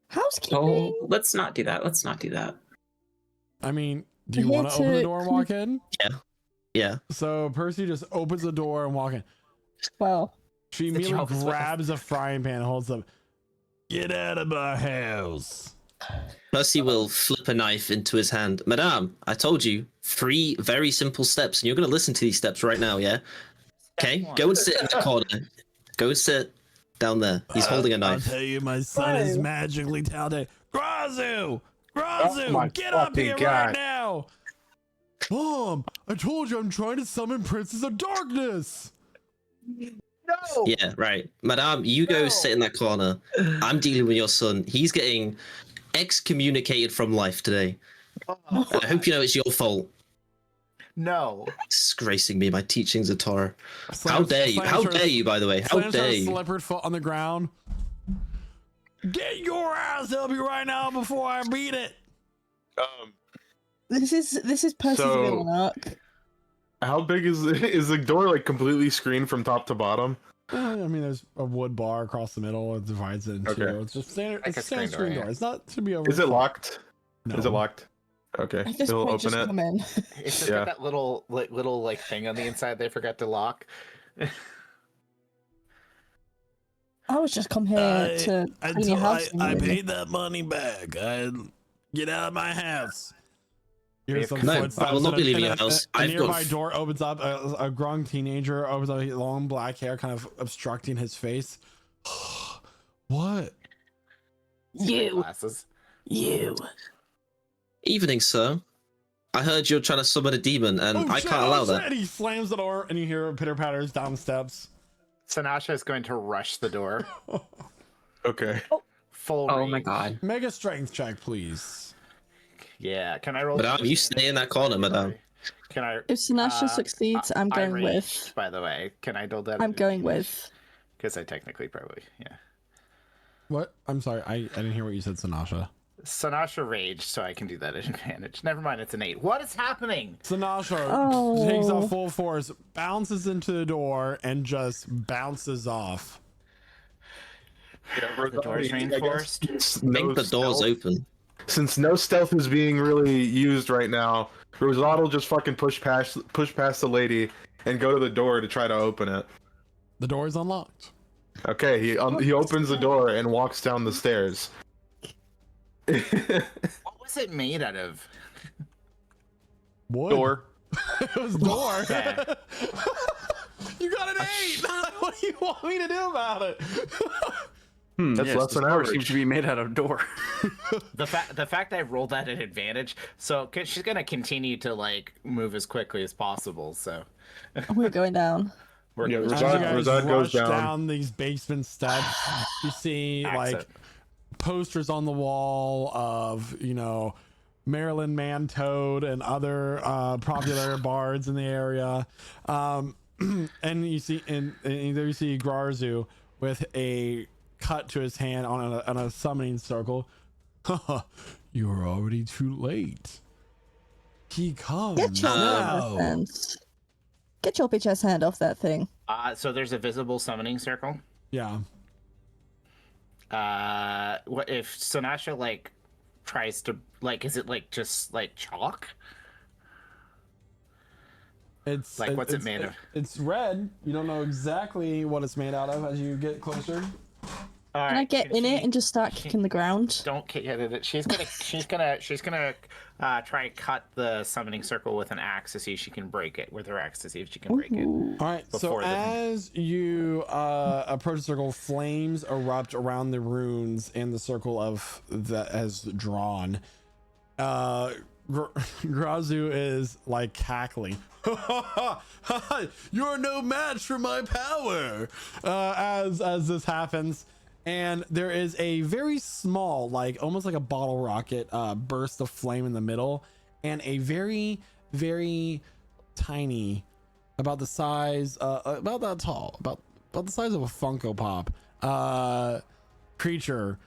Housekeeping. Oh, let's not do that. Let's not do that. I mean, do you I'm here want to open the to- door and walk in? Yeah. So Percy just opens the door and walks in. Well, She The immediately job is well. grabs a frying pan and holds up. Get out of my house. Percy will flip a knife into his hand. Madame, I told you 3 very simple steps, and you're going to listen to these steps right now, yeah? Okay, one. go and sit in the corner. Go and sit down there. He's holding a I'll knife. tell you, my son is Whoa. magically talented. Grazu! Oh my Get up fucking here God. right now! Mom, I told you I'm trying to summon Princes of Darkness! No. Yeah, right. Madame, you go No. sit in that corner. I'm dealing with your son. He's getting excommunicated from life today. And I hope you know it's your fault. No. Disgracing me, my teachings of Torah. How Slams- dare you? How slams her- dare you, by the way? How slams her dare you? slippered foot on the ground. Get your ass up here right now before I beat it! this is Percy's So- villain arc. How big is the door? Like completely screened from top to bottom? I mean, there's a wood bar across the middle. It divides it into. Okay. It's just standard. Like It's a standard screen screen door, door. yeah. It's not to be over. Is it locked? No. Is it locked? Okay, At this he'll point, open just it. come in. It's just Yeah. got that little thing on the inside they forgot to lock. I was just come here to clean your house. that money back. Get out of my house. Here's some No, footsteps I will not and be a- leaving and your a- house. A I've got nearby door opens up. A grung teenager opens up, long black hair, kind of obstructing his face. What? You. Glasses. You. Evening, sir. I heard you're trying to summon a demon, and I can't allow that. And he slams the door, and you hear pitter patters down the steps. Sanasha is going to rush the door. Okay. Full. Oh my range. god. Make a strength check, please. Yeah. Can I roll? Madame, you understanding? stay in that corner, madame. Can I? If Sinasha succeeds, I'm going I with. raged, By the way, can I build that? I'm going with. Because I technically probably yeah. What? I'm sorry, I didn't hear what you said, Sanasha. Sanasha raged, so I can do that at advantage. Never mind, it's an 8. What is happening? Sanasha Oh. takes out full force, bounces into the door, and just bounces off. The door's reinforced. Make the doors open. Since no stealth is being really used right now, Rosado will just fucking push past the lady and go to the door to try to open it. The door is unlocked. Okay, he opens the door and walks down the stairs. What was it made out of? Wood. Door. It was door. Okay. You got an 8. What do you want me to do about it? That's yes, less the than door average. seems to be made out of door. The fact I rolled that at advantage, so she's gonna continue to like move as quickly as possible. So We're going down. we're Yeah, gonna As you guys Rosad goes rush down. these basement steps, you see like exit. posters on the wall of, you know, Marilyn Mantoad and other popular bards in the area. And you see, and there you see Grarzu with a cut to his hand on a summoning circle. You are already too late. He comes Get your now. hands. Get your bitch ass hand off that thing. So there's a visible summoning circle. Yeah. What if Sinasha like tries to like? Is it like just like chalk? It's Like, what's it made of? It's red. You don't know exactly what it's made out of as you get closer. Can I get in it and just start kicking the ground? Don't kick it. She's gonna try and cut the summoning circle with an axe to see if she can break it with her axe to see if she can break it. Ooh. All right. So Before the- as you approach the circle, flames erupt around the runes in the circle of that has drawn. Grazu is like cackling. You're no match for my power. As this happens, and there is a very small, like almost like a bottle rocket, burst of flame in the middle, and a very, very tiny, about the size, about that tall, about the size of a Funko Pop, creature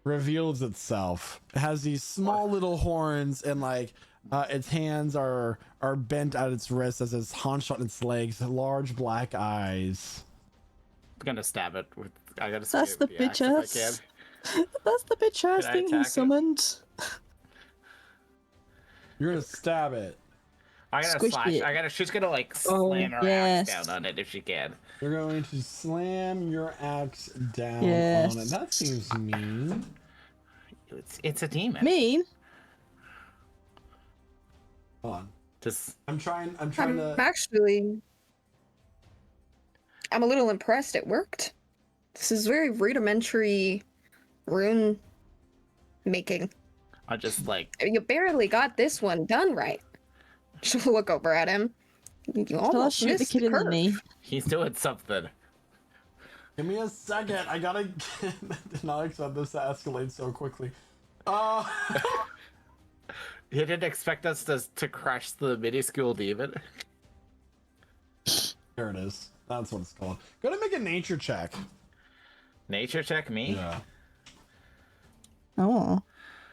reveals itself. It has these small little horns, and like its hands are bent at its wrists as it's hunched on its legs, large black eyes. I'm gonna stab it with. I gotta. That's stab the the axe if I bitch can. ass. That's the bitch ass Can I thing he attack it? summoned. You're gonna stab it. I gotta Squish slash. it. She's gonna like Oh, slam her yes. axe down on it if she can. You're going to slam your axe down Yes. on it. That seems mean. It's a demon. Mean? Hold on. Just I'm trying I'm to. actually. I'm a little impressed. It worked. This is very rudimentary rune making. I just like. You barely got this one done right. She'll look over at him. You Shall I almost shoot the missed kid in the curve. knee? He's doing something. Give me a second. I gotta. Did not expect this to escalate so quickly. He didn't expect us to crush the minuscule demon. There it is. That's what it's called. Go to make a nature check. Nature check me. Yeah. Oh.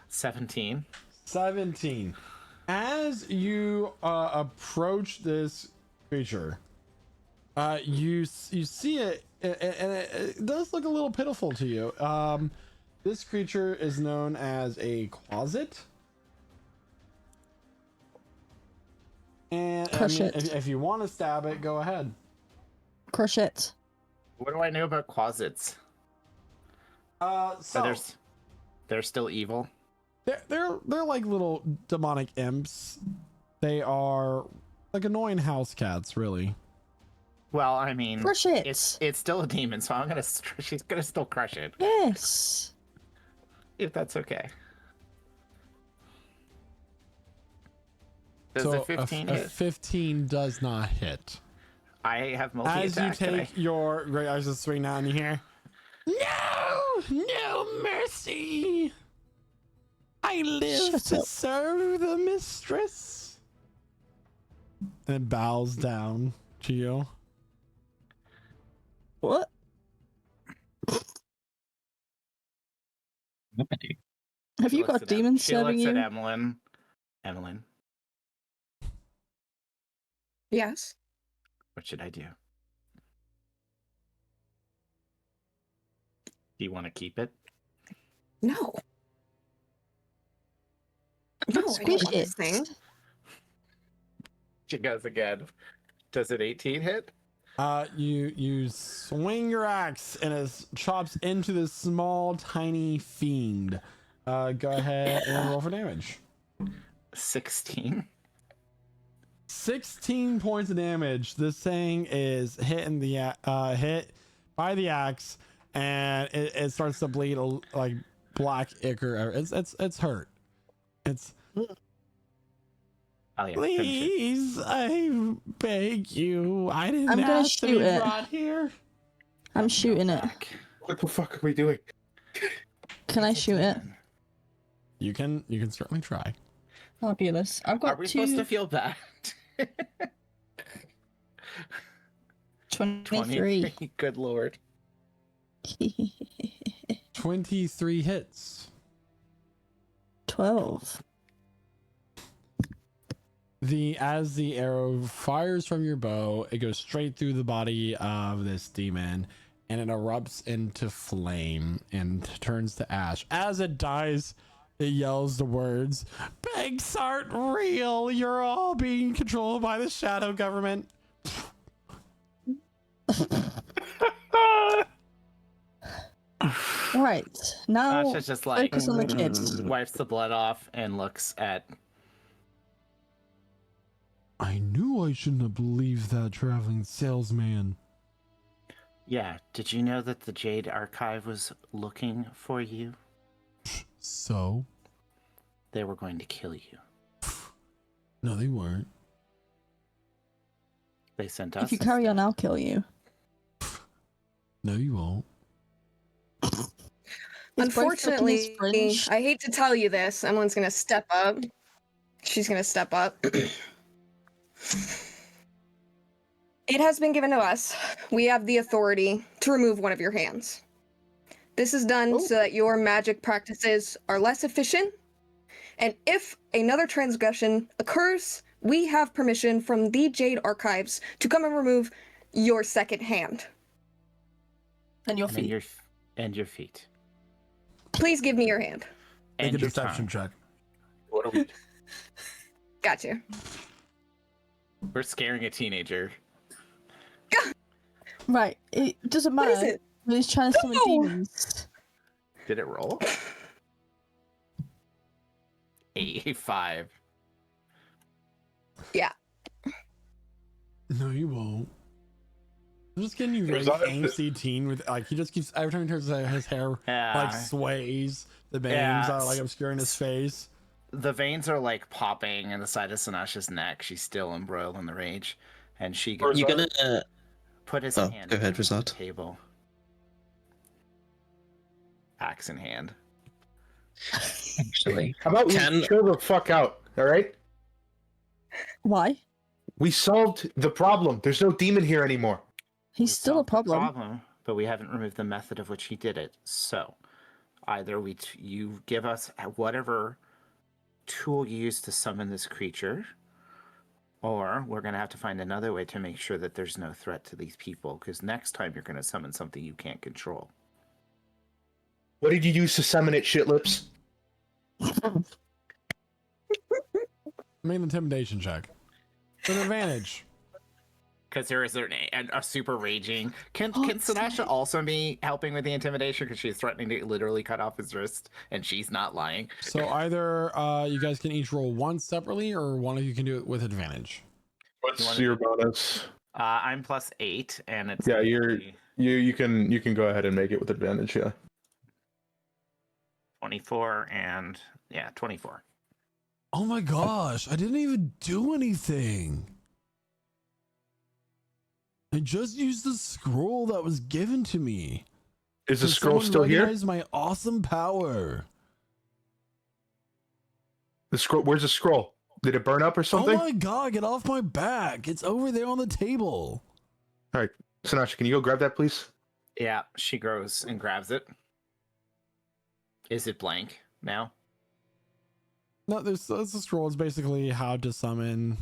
17. 17. As you approach this creature, you see it, and it does look a little pitiful to you. This creature is known as a closet. And Crush it. if you want to stab it, go ahead. Crush it. What do I know about closets? So They're still evil. they're like little demonic imps. They are like annoying house cats, really. Well, I mean, Crush it. it's still a demon, so she's gonna still crush it Yes. if that's okay. Does So a 15 a hit? 15 does not hit. I have multi As you attack. take your great eyes to swing down, you hear, no mercy. I live Shut to up. serve the mistress. And it bows down to you. What? Have She you looks got at demons She serving looks at you? Emelyne. Yes. What should I do? Do you want to keep it? No. No, I don't Squish want it. this thing. She goes again. Does an 18 hit? You swing your axe and it chops into this small, tiny fiend. Go ahead and roll for damage. 16. 16 points of damage. This thing is hit by the axe, and it starts to bleed like black ichor. It's hurt. It's Oh yeah. please, I beg you. I didn't I'm gonna ask to be shoot it. brought here. I'm shooting it. What the fuck are we doing? Can I shoot it? You can certainly try. Fabulous. I've got Are we two. supposed to feel bad? 23. Good lord. 23 hits. 12. As the arrow fires from your bow, it goes straight through the body of this demon, and it erupts into flame and turns to ash. As it dies, it yells the words, "Banks aren't real. You're all being controlled by the shadow government." Right. Now Asha's just like focus on the kids. wipes the blood off and looks at. I knew I shouldn't have believed that traveling salesman. Yeah, did you know that the Jade Archive was looking for you? So? They were going to kill you. No, they weren't. They sent us. If you carry on, I'll kill you. No, you won't. Unfortunately, I hate to tell you this, Emelyne's gonna step up. She's gonna step up. It has been given to us. We have the authority to remove one of your hands. This is done so that your magic practices are less efficient, and if another transgression occurs, we have permission from the Jade Archives to come and remove your second hand. And your feet. And your feet. Please give me your hand. Make And a your deception tongue. check. What are we? Gotcha. We're scaring a teenager. Right. It doesn't What matter. is it? When he's trying to summon No! demons. Did it roll? A5. Yeah. No, you won't. I'm just getting you very angsty teen with like he just keeps every time he turns his hair Yeah. like sways. The bangs Yeah. are like obscuring his face. The veins are like popping in the side of Sinasha's neck. She's still embroiled in the rage. And she goes, You gonna? put his Oh, hand go ahead, on the Rizad. table. Axe in hand. Actually, How about we chill the fuck out? All right. Why? We solved the problem. There's no demon here anymore. He's We still a solved the problem. but we haven't removed the method of which he did it. So, either you give us whatever tool you use to summon this creature, or we're going to have to find another way to make sure that there's no threat to these people, because next time you're going to summon something you can't control. What did you use to summon it, Shitlips? Make an intimidation check. With advantage. Because there is a super raging. Can Oh, Sinasha also be helping with the intimidation, because she's threatening to literally cut off his wrist, and she's not lying? So either you guys can each roll one separately, or one of you can do it with advantage. What's your bonus? I'm +8, and it's Yeah, you can go ahead and make it with advantage. Yeah. 24 and 24. Oh my gosh, I didn't even do anything. I just used the scroll that was given to me. Is the Did scroll someone still here? recognize my awesome power? The scroll. Where's the scroll? Did it burn up or something? Oh my god, get off my back. It's over there on the table. All right, Sinasha, can you go grab that, please? Yeah, she goes and grabs it. Is it blank now? No, there's a scroll. It's basically how to summon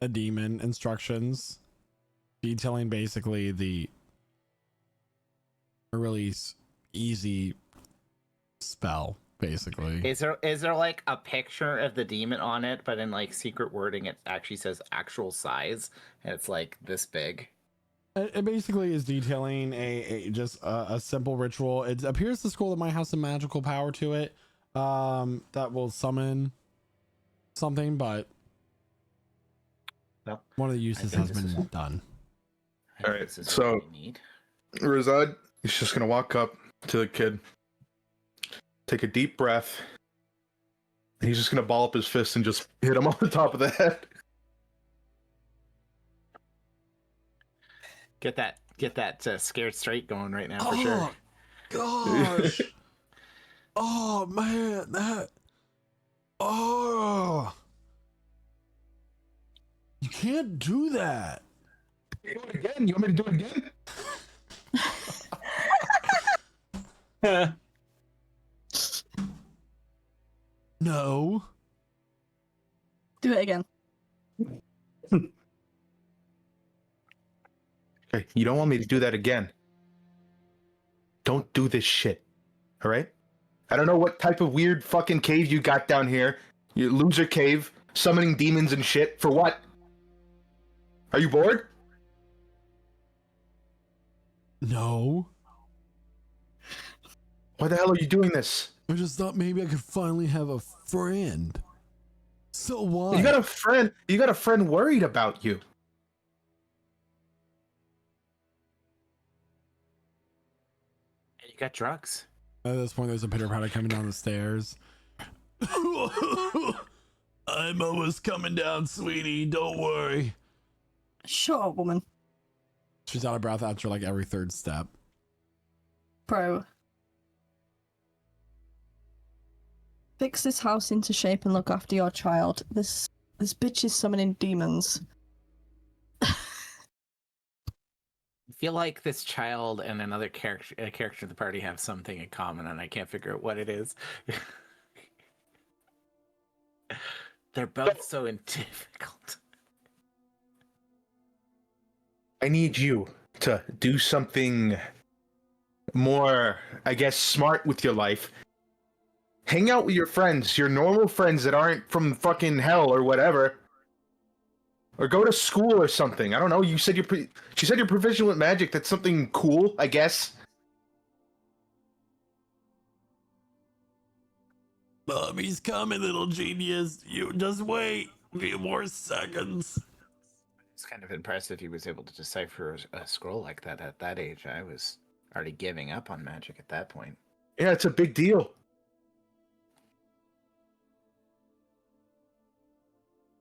a demon instructions, detailing basically a really easy spell, basically. Is there like a picture of the demon on it, but in like secret wording it actually says actual size, and it's like this big? It basically is detailing just a simple ritual. It appears the scroll that might have some magical power to it, that will summon something, but Well, one of the uses has been done. All right, so Rizad, He's just gonna walk up to the kid, take a deep breath, and he's just gonna ball up his fist and just hit him on the top of the head. Get that scared straight going right now for sure. Gosh. Oh man, that. Oh. You can't do that. Do it again. You want me to do it again? No. Do it again. Okay, you don't want me to do that again. Don't do this shit. All right? I don't know what type of weird fucking cave you got down here. You loser cave, summoning demons and shit. For what? Are you bored? No. Why the hell are you doing this? I just thought maybe I could finally have a friend. So what? You got a friend. You got a friend worried about you. And you got drugs. At this point, there's a pitter patter coming down the stairs. I'm almost coming down, sweetie. Don't worry. Shut up, woman. She's out of breath after like every third step. Bro. Fix this house into shape and look after your child. This bitch is summoning demons. I feel like this child and another character of the party have something in common, and I can't figure out what it is. They're both so difficult. I need you to do something more, I guess, smart with your life. Hang out with your friends, your normal friends that aren't from fucking hell or whatever. Or go to school or something. I don't know. You said she said you're proficient with magic. That's something cool, I guess. Mommy's coming, little genius. You just wait a few more seconds. It's kind of impressive he was able to decipher a scroll like that at that age. I was already giving up on magic at that point. Yeah, it's a big deal.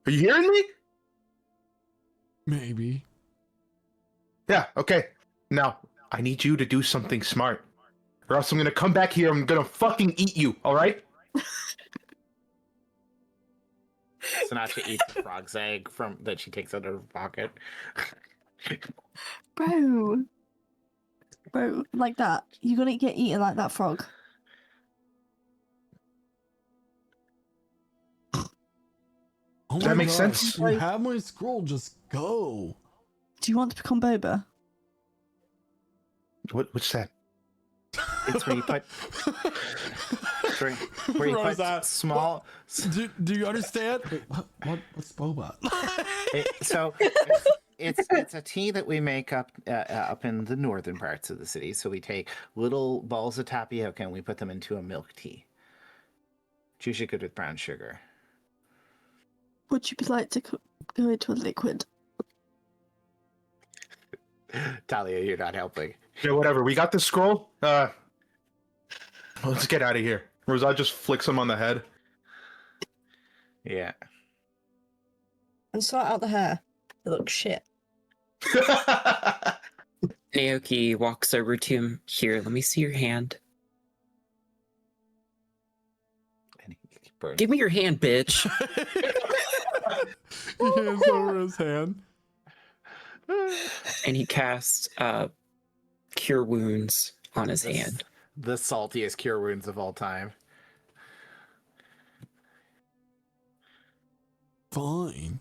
Are you hearing me? Maybe. Yeah, okay. Now, I need you to do something smart. Or else I'm gonna come back here and I'm gonna fucking eat you, alright? Sinatra eats the frog's egg that she takes out of her pocket. Bro, like that. You're gonna get eaten like that frog. Oh Does that make sense? You have my scroll, just go. Do you want to become Boba? What's that? It's where you put... where you put Rosa, small... Do you understand? Wait, what's boba? It's a tea that we make up in the northern parts of the city. So we take little balls of tapioca and we put them into a milk tea. It's usually good with brown sugar. Would you like to go into a liquid? Talia, you're not helping. Yeah, whatever. We got this scroll. Let's get out of here. Rosa just flicks him on the head. Yeah. And sort out the hair. It looks shit. Naoki walks over to him. Here, let me see your hand. Give me your hand, bitch. He hands over his hand. And he casts Cure Wounds on his hand. The saltiest cure wounds of all time. Fine.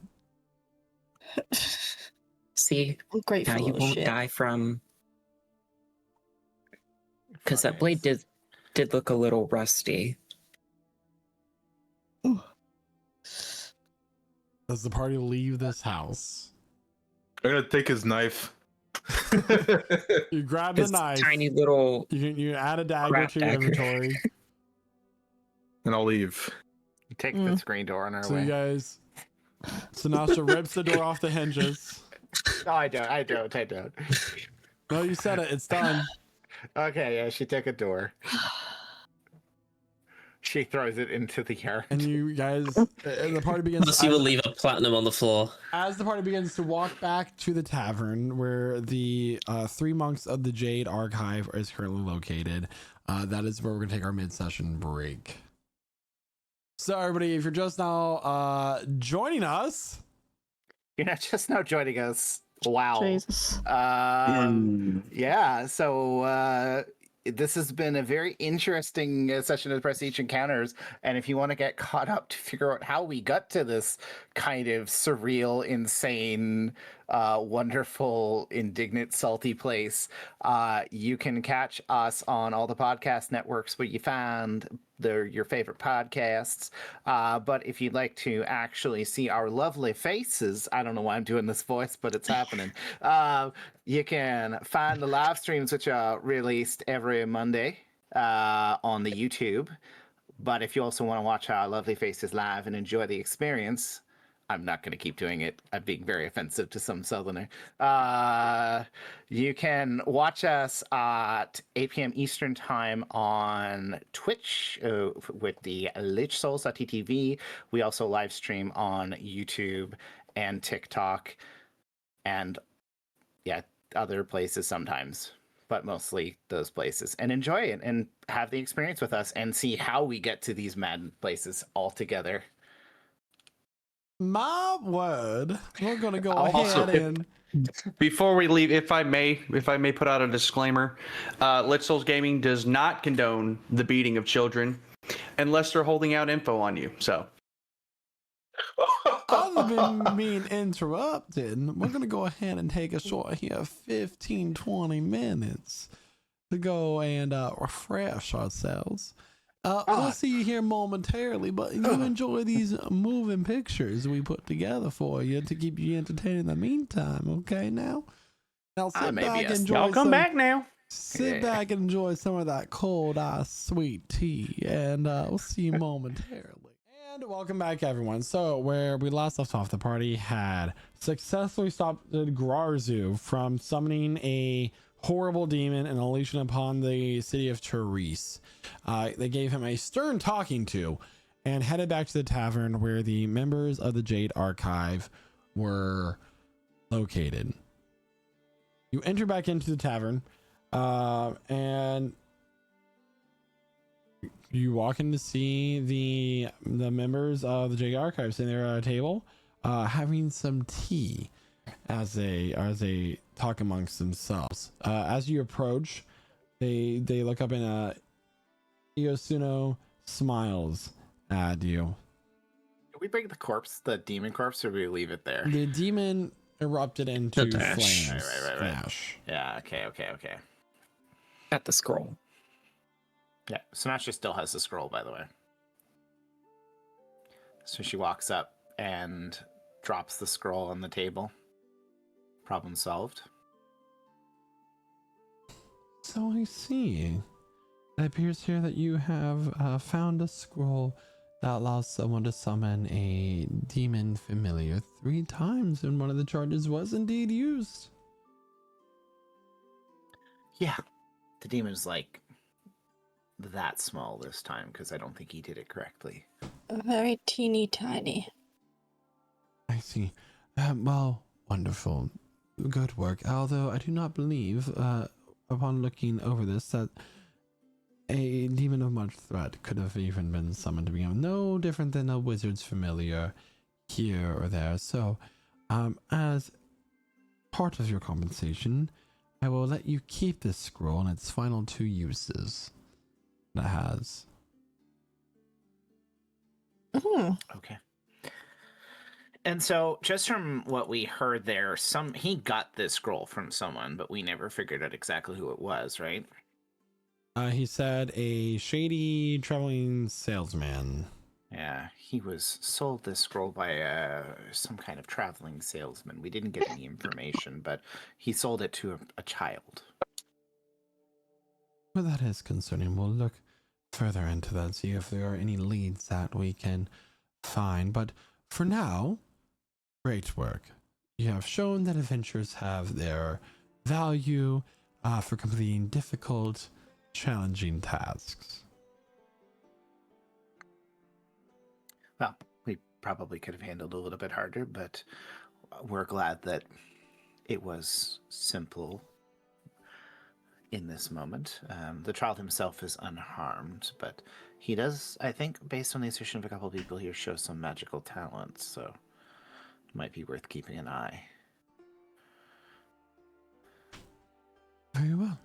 See, I'm grateful. now you won't die from... Because that blade did look a little rusty. Does the party leave this house? I'm gonna take his knife. You grab the His knife. tiny little... You add a dagger crap to your dagger. inventory. And I'll leave. Take the screen door on our So way. you guys, Sinastra rips the door off the hinges. No, I don't. No, you said it. It's done. Okay, yeah, she took a door. She throws it into the yard. And you guys, the party begins. Percy will leave a platinum on the floor. As the party begins to walk back to the tavern where the 3 monks of the Jade Archive is currently located, that is where we're gonna take our mid-session break. So everybody, if you're just now joining us, You're not just now joining us. Wow. Jesus. Yeah, so this has been a very interesting session of Prestige Encounters, and if you want to get caught up to figure out how we got to this kind of surreal, insane, wonderful, indignant, salty place, you can catch us on all the podcast networks where you find your favorite podcasts. But if you'd like to actually see our lovely faces, I don't know why I'm doing this voice, but it's happening. You can find the live streams, which are released every Monday on the YouTube. But if you also want to watch our lovely faces live and enjoy the experience, I'm not going to keep doing it. I'm being very offensive to some Southerner. You can watch us at 8 p.m. Eastern Time on Twitch with the lichsouls.ttv. We also live stream on YouTube and TikTok and, yeah, other places sometimes, but mostly those places. And enjoy it and have the experience with us and see how we get to these mad places all together. my word, we're gonna go Also, ahead and Before we leave, if I may put out a disclaimer, Lit Souls Gaming does not condone the beating of children unless they're holding out info on you. So, other than being interrupted, we're gonna go ahead and take a short here 15-20 minutes to go and refresh ourselves. We'll see you here momentarily, but you enjoy these moving pictures we put together for you to keep you entertained in the meantime, okay? Now sit back and enjoy. y'all come back now. Sit back and enjoy some of that cold sweet tea, and we'll see you momentarily. And welcome back, everyone. So where we last left off, the party had successfully stopped Grarzu from summoning a horrible demon and unleashing upon the city of Turiess. They gave him a stern talking to and headed back to the tavern where the members of the Jade Archive were located. You enter back into the tavern and you walk in to see the members of the Jade Archive sitting there at a table having some tea as they talk amongst themselves. As you approach, they look up and Iosuno smiles at you. Did we bring the demon corpse, or we leave it there? The demon erupted into Dash. flames. Right. Dash. Yeah, okay. At the scroll. Yeah, Sinatra still has the scroll, by the way. So she walks up and drops the scroll on the table. Problem solved. So I see. It appears here that you have found a scroll that allows someone to summon a demon familiar 3 times, and one of the charges was indeed used. Yeah, the demon's like that small this time because I don't think he did it correctly. Very teeny tiny. I see. Well, wonderful. Good work. Although I do not believe, upon looking over this, that a demon of much threat could have even been summoned to begin with. No different than a wizard's familiar here or there. So, as part of your compensation, I will let you keep this scroll and its final 2 uses that it has. Okay. And so, just from what we heard there, he got this scroll from someone, but we never figured out exactly who it was, right? He said a shady traveling salesman. Yeah, he was sold this scroll by some kind of traveling salesman. We didn't get any information, but he sold it to a child. Where that is concerning, we'll look further into that, see if there are any leads that we can find. But for now, great work. You have shown that adventures have their value. for completing difficult, challenging tasks. Well, we probably could have handled a little bit harder, but we're glad that it was simple in this moment. The child himself is unharmed, but he does, I think, based on the assertion of a couple of people here, show some magical talents, so it might be worth keeping an eye. Very well.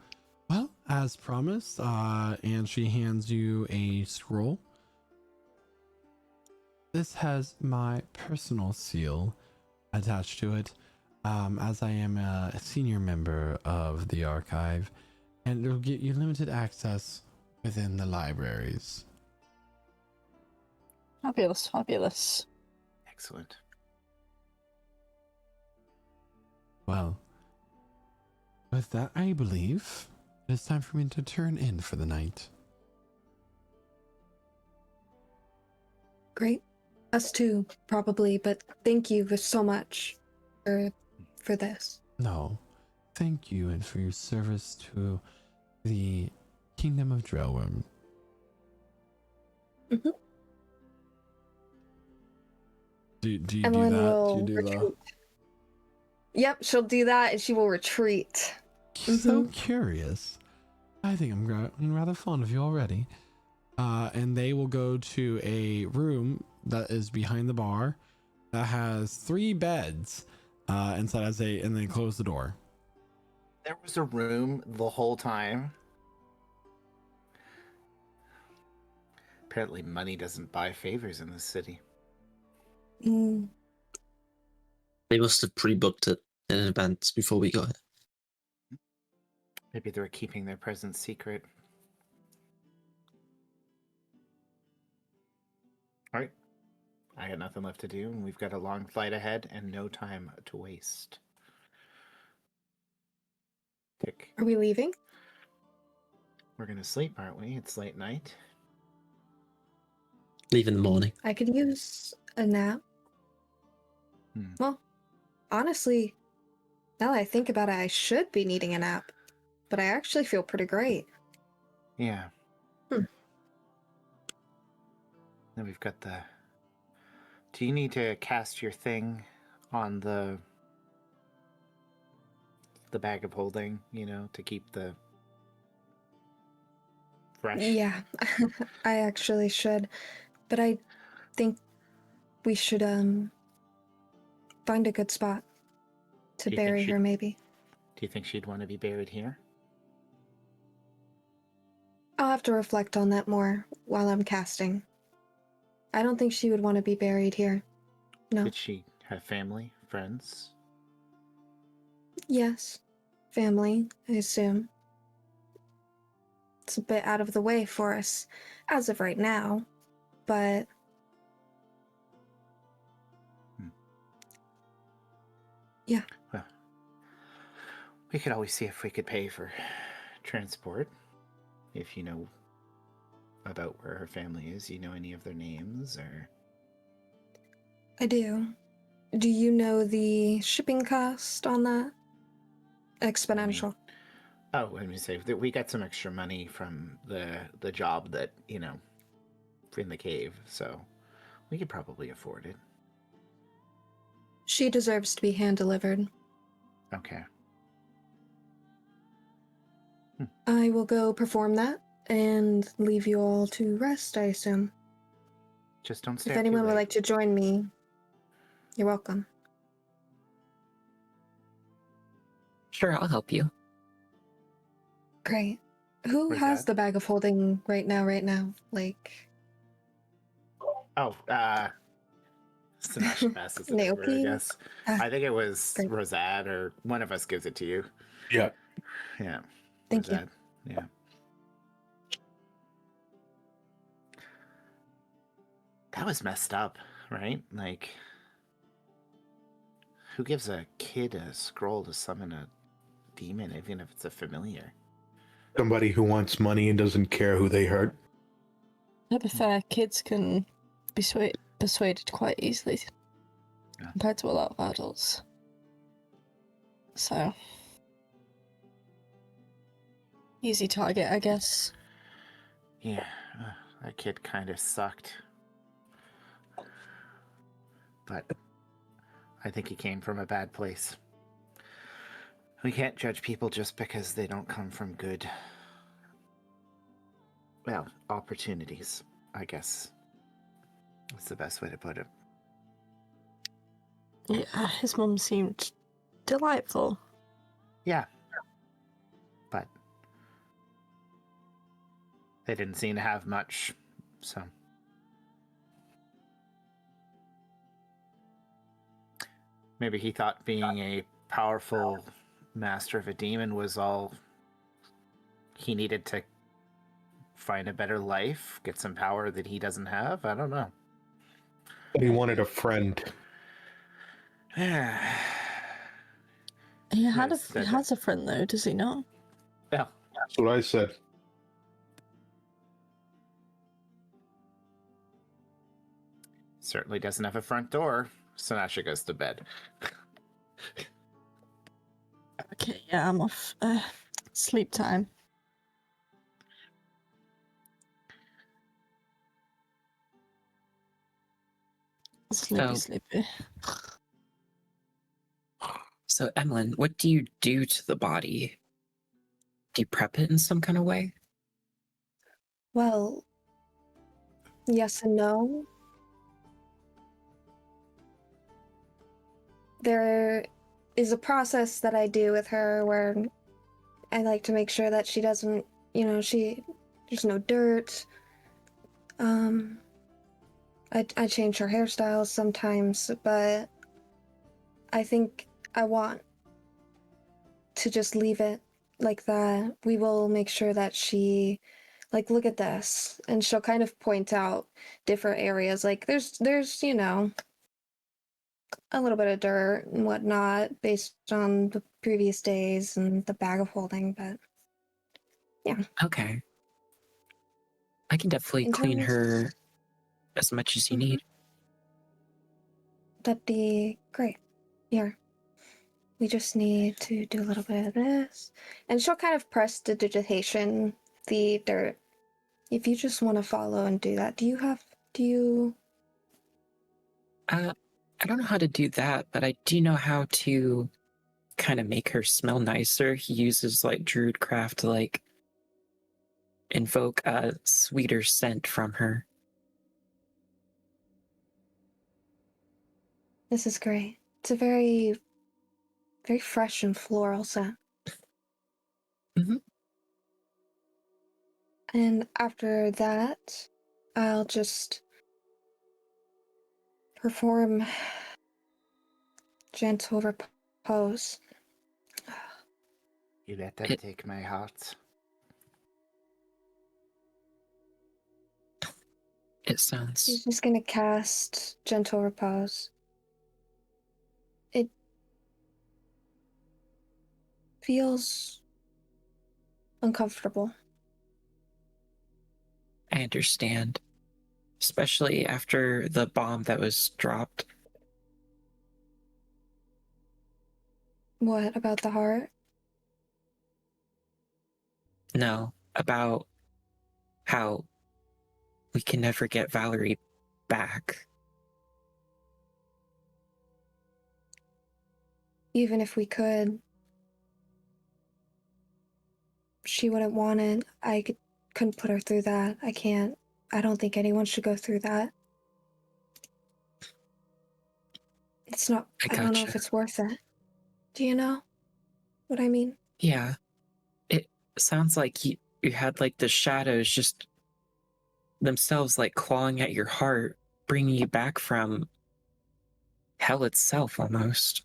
Well, as promised, and she hands you a scroll. This has my personal seal attached to it, as I am a senior member of the archive, and it'll get you limited access within the libraries. Fabulous, fabulous. Excellent. Well, with that, I believe it's time for me to turn in for the night. Great. Us too, probably, but thank you so much for this. No, thank you, and for your service to the Kingdom of Drellworm. Mm-hmm. Do you do Emelyne that? will Do you do retreat. that? Yep, she'll do that, and she will retreat. So curious. I think I'm rather fond of you already. And they will go to a room that is behind the bar that has 3 beds inside and then close the door. There was a room the whole time. Apparently money doesn't buy favors in this city. Mm. They must have pre-booked it in advance before we got it. Maybe they're keeping their presence secret. All right. I got nothing left to do, and we've got a long flight ahead and no time to waste. Tick. Are we leaving? We're going to sleep, aren't we? It's late night. Leave in the morning. I could use a nap. Well, honestly, now that I think about it, I should be needing a nap. But I actually feel pretty great. Yeah. Then we've got the... Do you need to cast your thing on the bag of holding, to keep the fresh? Yeah, I actually should. But I think we should find a good spot to Do you think bury her, maybe. Do you think she'd want to be buried here? I'll have to reflect on that more while I'm casting. I don't think she would want to be buried here. No. Did she have family, friends? Yes. Family, I assume. It's a bit out of the way for us as of right now, but... Yeah. Well, we could always see if we could pay for transport. If you know about where her family is, you know any of their names, or... I do. Do you know the shipping cost on that? Exponential. Oh, let me say that we got some extra money from the job that, in the cave, so we could probably afford it. She deserves to be hand-delivered. Okay. I will go perform that and leave you all to rest, I assume. Just don't stay If up too anyone would late. like to join me, you're welcome. Sure, I'll help you. Great. Who Where's has that? the bag of holding right now? Like... Oh, Sinasha passes it over, I Naoki? guess. Ah, I think it was great. Rosad, or one of us gives it to you. Yeah. Yeah. Thank you. Rosad. Yeah. That was messed up, right? Like, who gives a kid a scroll to summon a demon, even if it's a familiar? Somebody who wants money and doesn't care who they hurt. To be fair, kids can be persuaded quite easily compared to a lot of adults. So, Easy target, I guess. Yeah, that kid kind of sucked. But I think he came from a bad place. We can't judge people just because they don't come from good, well, opportunities, I guess. That's the best way to put it. Yeah, his mum seemed delightful. Yeah. But they didn't seem to have much, so. Maybe he thought being a powerful master of a demon was all he needed to find a better life, get some power that he doesn't have. I don't know. He wanted a friend. Yeah. He Yes, has a friend though, does he not? Yeah. That's what I said. Certainly doesn't have a front door. Sinasha goes to bed. Okay, yeah, I'm off. Sleep time. Sleepy. So, Emelyne, what do you do to the body? Do you prep it in some kind of way? Well, yes and no. There is a process that I do with her where I like to make sure that she doesn't, there's no dirt. I change her hairstyles sometimes, but I think I want to just leave it like that. We will make sure that she, like, look at this, and she'll kind of point out different areas. Like, there's a little bit of dirt and whatnot based on the previous days and the bag of holding, but yeah. Okay. I can definitely clean her as much as you need. That'd be great. Here. We just need to do a little bit of this. And she'll kind of press the digitation, the dirt. If you just want to follow and do that, do you... I don't know how to do that, but I do know how to kind of make her smell nicer. He uses like Druidcraft to like invoke a sweeter scent from her. This is great. It's a very, very fresh and floral scent. Mm-hmm. And after that, I'll just perform gentle repose. You let them take my heart. It sounds... She's just gonna cast gentle repose. It feels uncomfortable. I understand. Especially after the bomb that was dropped. What about the heart? No, about how we can never get Valerie back. Even if we could, she wouldn't want it. Couldn't put her through that. I can't. I don't think anyone should go through that. It's not. I don't know if it's worth it. Do you know what I mean? Yeah. It sounds like you had like the shadows just themselves like clawing at your heart, bringing you back from hell itself almost.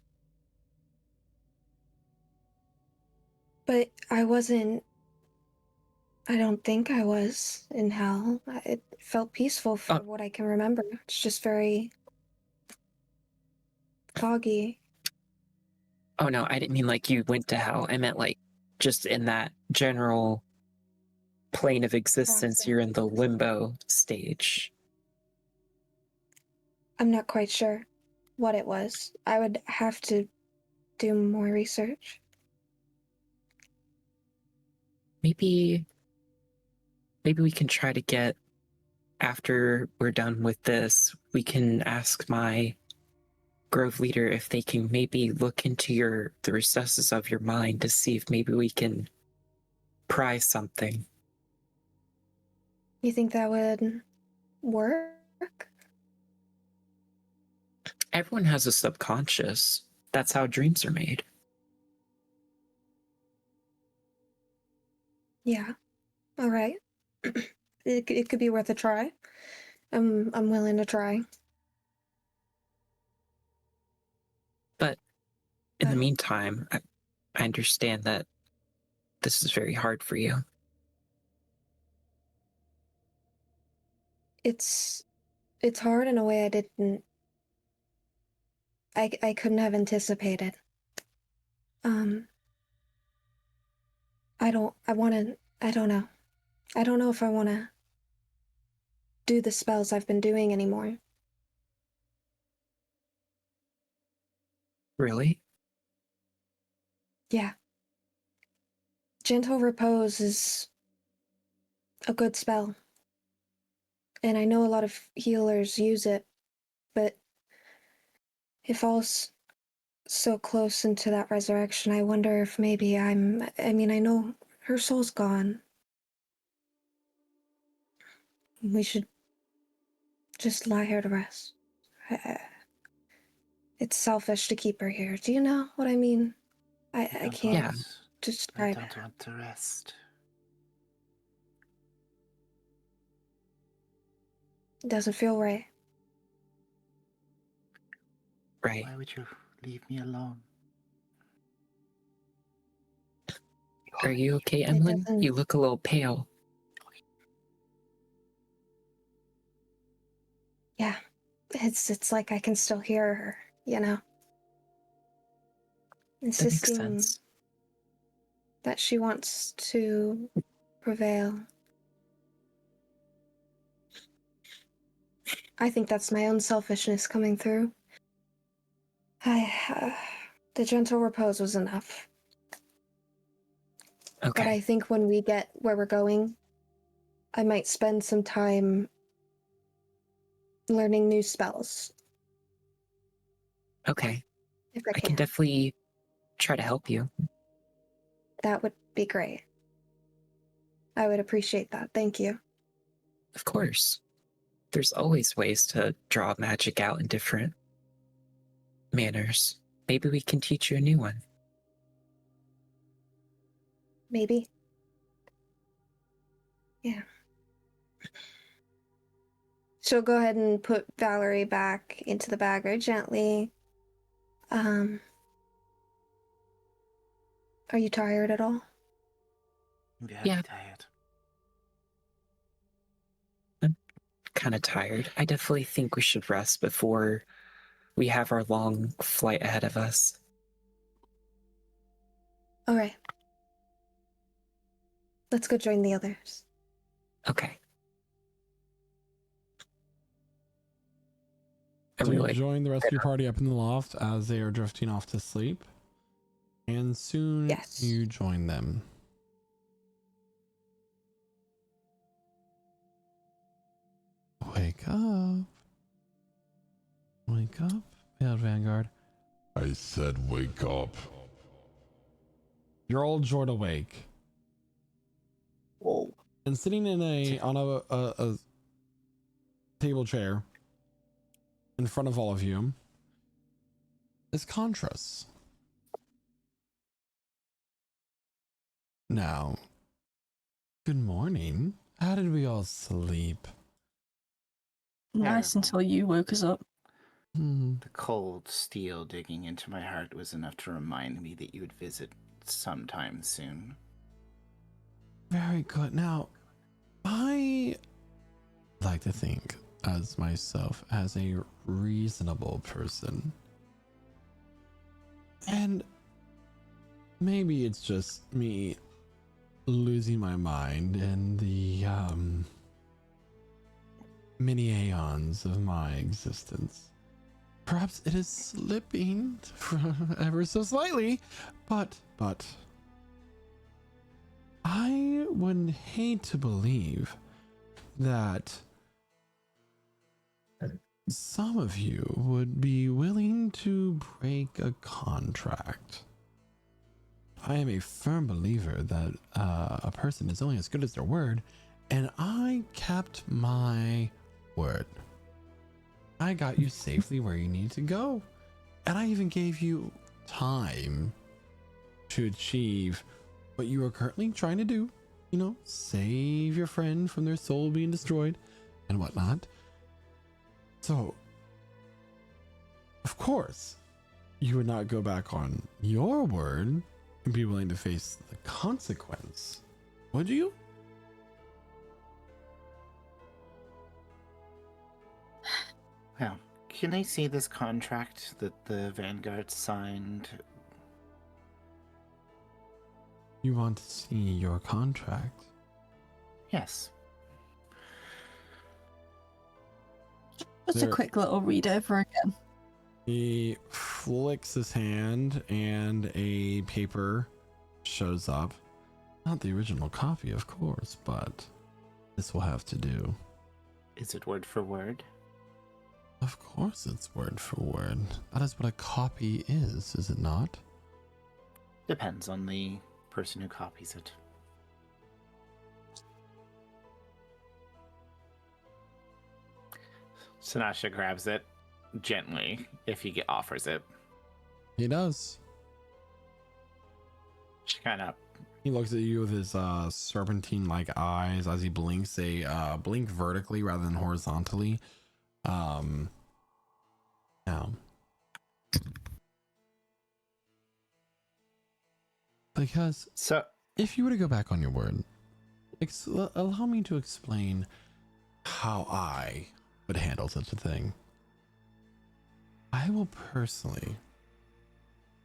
But I wasn't. I don't think I was in hell. It felt peaceful for what I can remember. It's just very foggy. Oh no, I didn't mean like you went to hell. I meant like just in that general plane of existence, you're in the limbo stage. I'm not quite sure what it was. I would have to do more research. maybe we can try to get, after we're done with this, we can ask my Grove leader if they can maybe look into the recesses of your mind to see if maybe we can pry something. You think that would work? Everyone has a subconscious. That's how dreams are made. Yeah. All right. It could be worth a try. I'm willing to try. But in the meantime, I understand that this is very hard for you. It's hard in a way I couldn't have anticipated. I don't know. I don't know if I want to do the spells I've been doing anymore. Really? Yeah. Gentle Repose is a good spell. And I know a lot of healers use it, but it falls so close into that resurrection. I wonder if maybe I know her soul's gone. We should just lie here to rest. It's selfish to keep her here. Do you know what I mean? I can't describe it. I don't want to rest. It doesn't feel right. Right. Why would you leave me alone? Are you okay, Emelyne? doesn't- You look a little pale. Yeah. It's like I can still hear her, you know? That makes Insisting sense. that she wants to prevail. I think that's my own selfishness coming through. The Gentle Repose was enough. Okay. But I think when we get where we're going, I might spend some time learning new spells. Okay. If I can definitely try to help you. That would be great. I would appreciate that. Thank you. Of course. There's always ways to draw magic out in different manners. Maybe we can teach you a new one. Maybe. Yeah. She'll go ahead and put Valerie back into the bag very gently. Are you tired at all? Very Yeah. tired. I'm kind of tired. I definitely think we should rest before we have our long flight ahead of us. All right. Let's go join the others. Okay. So you Really? join the rest of your party up in the loft as they are drifting off to sleep. And soon Yes. you join them. Wake up. Wake up, Pale Vanguard. I said wake up. You're all joyed awake. Whoa. And sitting on a table chair in front of all of you is Contras. Now, good morning. How did we all sleep? Nice until you woke us up. The cold steel digging into my heart was enough to remind me that you would visit sometime soon. Very good. Now, I like to think as myself as a reasonable person. And maybe it's just me losing my mind in the many aeons of my existence. Perhaps it is slipping ever so slightly, but I would hate to believe that some of you would be willing to break a contract. I am a firm believer that a person is only as good as their word, and I kept my word. I got you safely where you need to go, and I even gave you time to achieve what you are currently trying to do. You know, save your friend from their soul being destroyed and whatnot. So, of course, you would not go back on your word and be willing to face the consequence, would you? Well, can I see this contract that the Vanguard signed? You want to see your contract? Yes. Just a quick little read over again. He flicks his hand and a paper shows up. Not the original copy, of course, but this will have to do. Is it word for word? Of course it's word for word. That is what a copy is it not? Depends on the person who copies it. Sinasha grabs it gently if he offers it. He does. She kind of... He looks at you with his serpentine-like eyes as he blinks. They blink vertically rather than horizontally. Now, because So, if you were to go back on your word, allow me to explain how I would handle such a thing. I will personally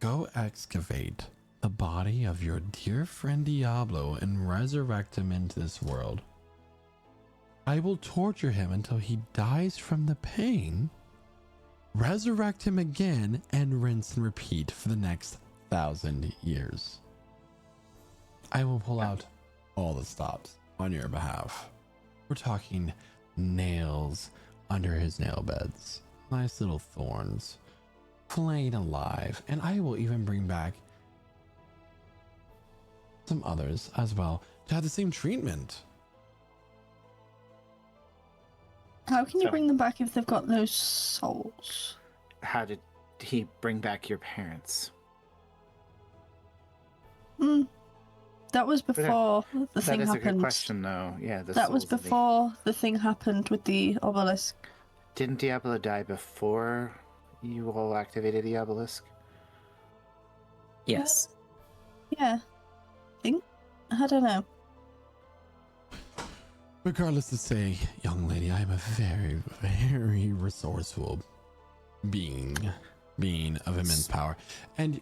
go excavate the body of your dear friend Diablo and resurrect him into this world. I will torture him until he dies from the pain, resurrect him again, and rinse and repeat for the next 1,000 years. I will pull out all the stops on your behalf. We're talking nails under his nail beds, nice little thorns, flayed alive, and I will even bring back some others as well to have the same treatment. How can you So- bring them back if they've got those souls? how did he bring back your parents? That was before the thing That is a happened. good question, though. Yeah, That was souls of the- before the thing happened with the obelisk. Didn't Diablo die before you all activated the obelisk? Yes. Yeah. I don't know. Regardless to say, young lady, I am a very, very resourceful being of immense power. And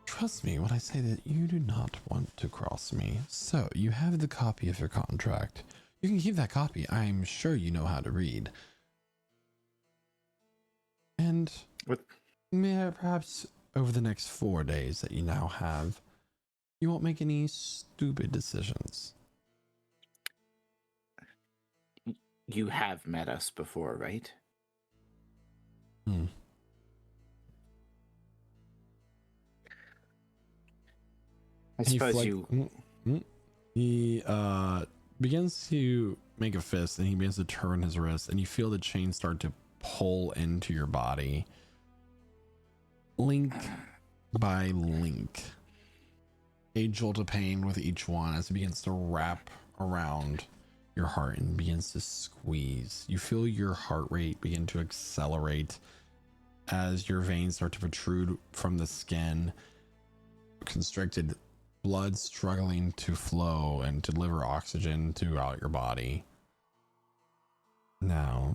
trust me when I say that you do not want to cross me. So you have the copy of your contract. You can keep that copy. I'm sure you know how to read. And perhaps over the next 4 days that you now have, you won't make any stupid decisions. You have met us before, right? I suppose you... He begins to make a fist, and he begins to turn his wrist, and you feel the chain start to pull into your body, link by link. A jolt of pain with each one as it begins to wrap around your heart and begins to squeeze. You feel your heart rate begin to accelerate as your veins start to protrude from the skin, constricted, blood struggling to flow and to deliver oxygen throughout your body. Now,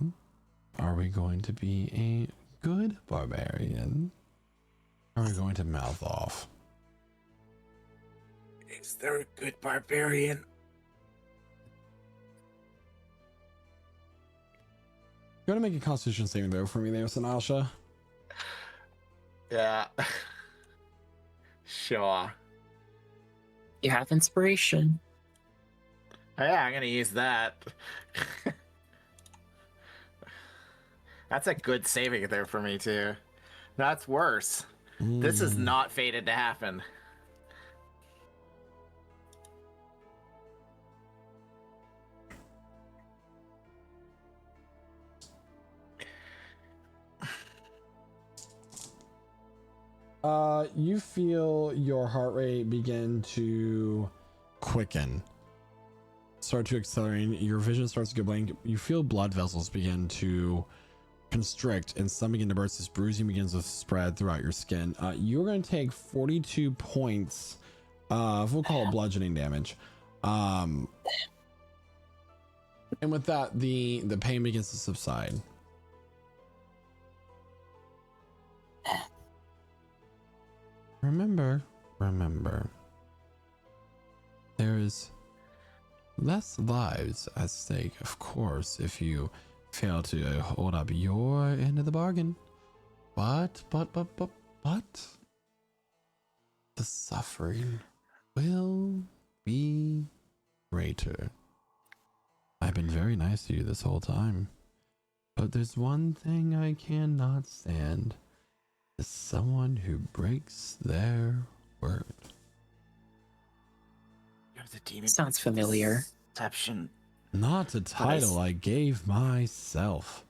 are we going to be a good barbarian? Or are we going to mouth off? Is there a good barbarian? You want to make a constitution saving throw for me there, Sinasha? Yeah. Sure. You have inspiration. Oh, yeah, I'm gonna use that. That's a good saving there for me too. That's worse. This is not fated to happen. You feel your heart rate begin to quicken, start to accelerate. Your vision starts to go blank. You feel blood vessels begin to constrict, and some begin to burst. This bruising begins to spread throughout your skin. You're going to take 42 points of, we'll call it bludgeoning damage. And with that, the pain begins to subside. Remember, there is less lives at stake, of course, if you fail to hold up your end of the bargain. But the suffering will be greater. I've been very nice to you this whole time, but there's one thing I cannot stand. Is someone who breaks their word. You're the demon. Sounds familiar. Deception. Not a title I gave myself.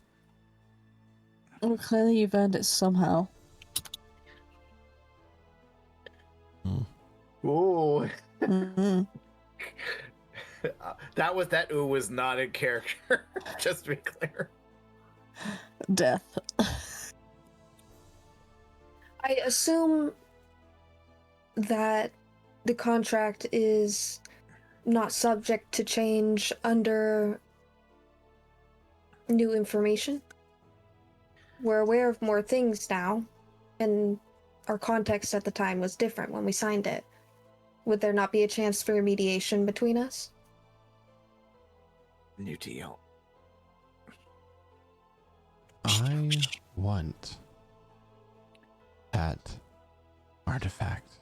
Well, clearly you've earned it somehow. Ooh. Mm-hmm. that ooh was not in character. Just to be clear. Death. I assume that the contract is not subject to change under new information. We're aware of more things now, and our context at the time was different when we signed it. Would there not be a chance for mediation between us? New deal. I want that artifact.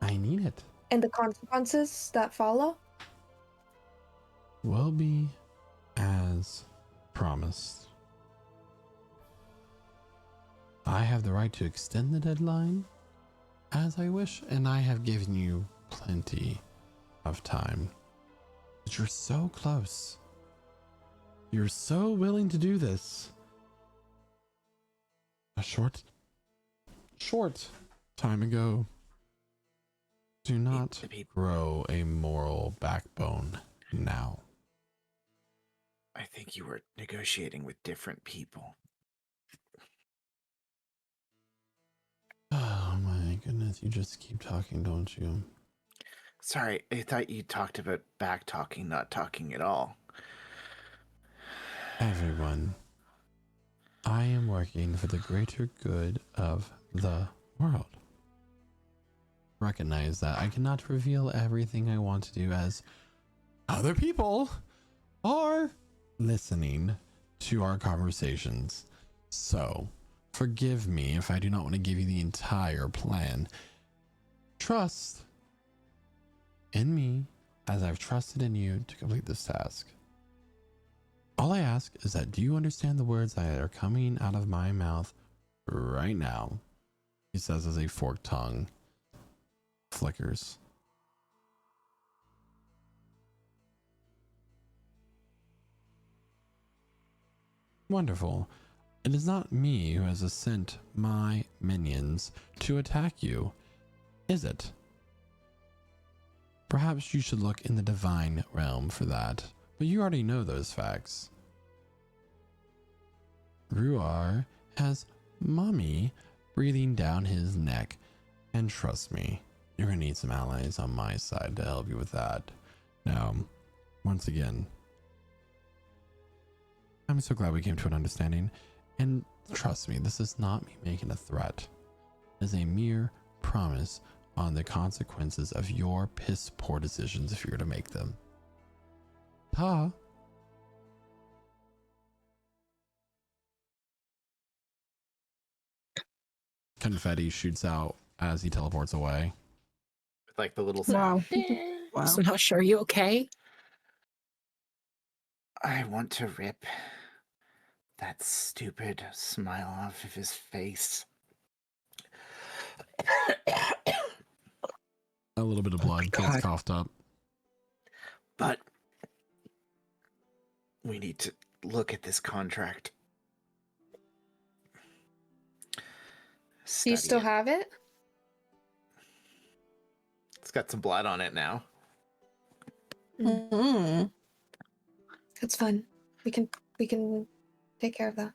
I need it. And the consequences that follow? Will be as promised. I have the right to extend the deadline as I wish, and I have given you plenty of time. But you're so close. You're so willing to do this. A short time ago. Do not grow a moral backbone now. I think you were negotiating with different people. Oh my goodness, you just keep talking, don't you? Sorry, I thought you talked about back talking, not talking at all. Everyone, I am working for the greater good of the world. Recognize that I cannot reveal everything I want to do, as other people are listening to our conversations. So, forgive me if I do not want to give you the entire plan. Trust in me as I've trusted in you to complete this task. All I ask is that, do you understand the words that are coming out of my mouth right now? He says as a forked tongue flickers. Wonderful. It is not me who has sent my minions to attack you, is it? Perhaps you should look in the divine realm for that, but you already know those facts. Ruar has mommy breathing down his neck, and trust me, you're gonna need some allies on my side to help you with that. Now, once again, I'm so glad we came to an understanding, and trust me, this is not me making a threat. It is a mere promise on the consequences of your piss poor decisions if you were to make them. Ta. Confetti shoots out as he teleports away. like the little Wow. sound. Wow. So not sure. Are you okay? I want to rip that stupid smile off of his face. A little bit of blood gets God. coughed up. But we need to look at this contract. Do you Study still it. have it? It's got some blood on it now. Mm. That's fine. We can take care of that.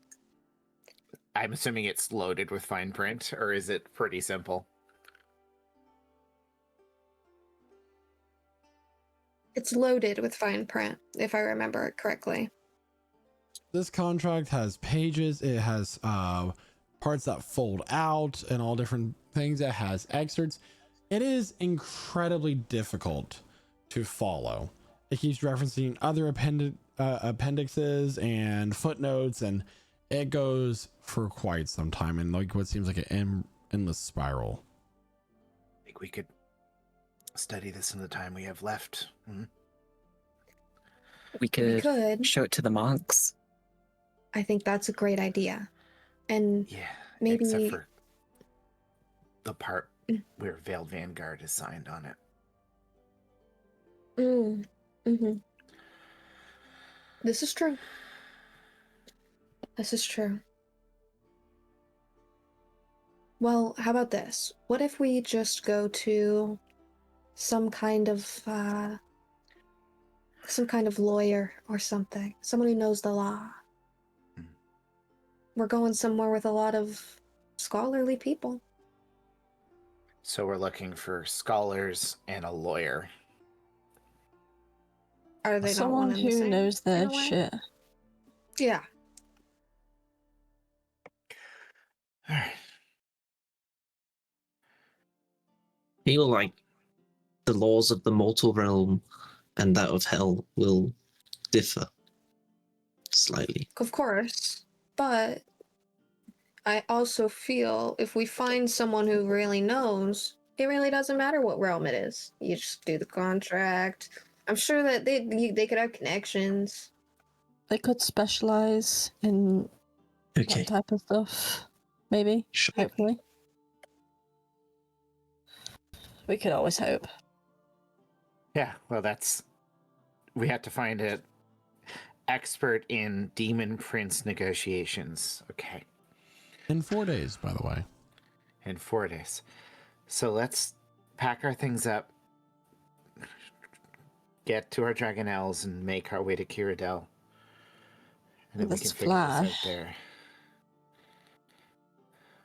I'm assuming it's loaded with fine print, or is it pretty simple? It's loaded with fine print, if I remember it correctly. This contract has pages. It has parts that fold out and all different things. It has excerpts. It is incredibly difficult to follow. It keeps referencing other appendixes and footnotes, and it goes for quite some time in like what seems like an endless spiral. I think we could study this in the time we have left. Hmm? We We could could. show it to the monks. I think that's a great idea. And Yeah, maybe except for the part where Veiled Vanguard is signed on it. mm-hmm. This is true. This is true. Well, how about this? What if we just go to some kind of lawyer or something? Someone who knows the law. We're going somewhere with a lot of scholarly people. So we're looking for scholars and a lawyer. Are they not Someone one and the who same, knows in their a way? shit. Yeah. All right. Feel like the laws of the mortal realm and that of hell will differ slightly. Of course, but I also feel if we find someone who really knows, it really doesn't matter what realm it is. You just do the contract. I'm sure that they could have connections. They could specialize in Okay, that type of stuff. Maybe. sure. Hopefully. We could always hope. Yeah, well, we had to find an expert in Demon Prince negotiations. Okay. In 4 days, by the way. In 4 days. So let's pack our things up, get to our Dragonelles, and make our way to Qurydell. And then we Let's can figure this out fly. there.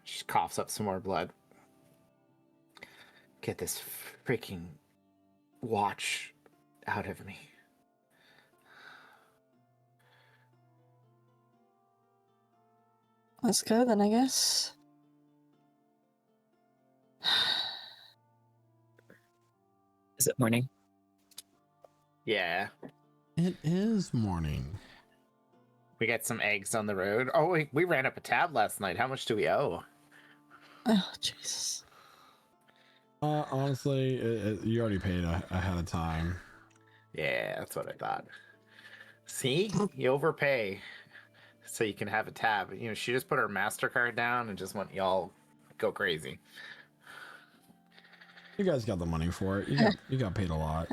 She coughs up some more blood. Get this freaking watch out of me. Let's go then, I guess. Is it morning? Yeah. It is morning. We got some eggs on the road. Oh, we ran up a tab last night. How much do we owe? Oh, Jesus. Honestly, you already paid ahead of time. Yeah, that's what I thought. See? You overpay so you can have a tab. You know, she just put her MasterCard down and just want y'all go crazy. You guys got the money for it. You got paid a lot.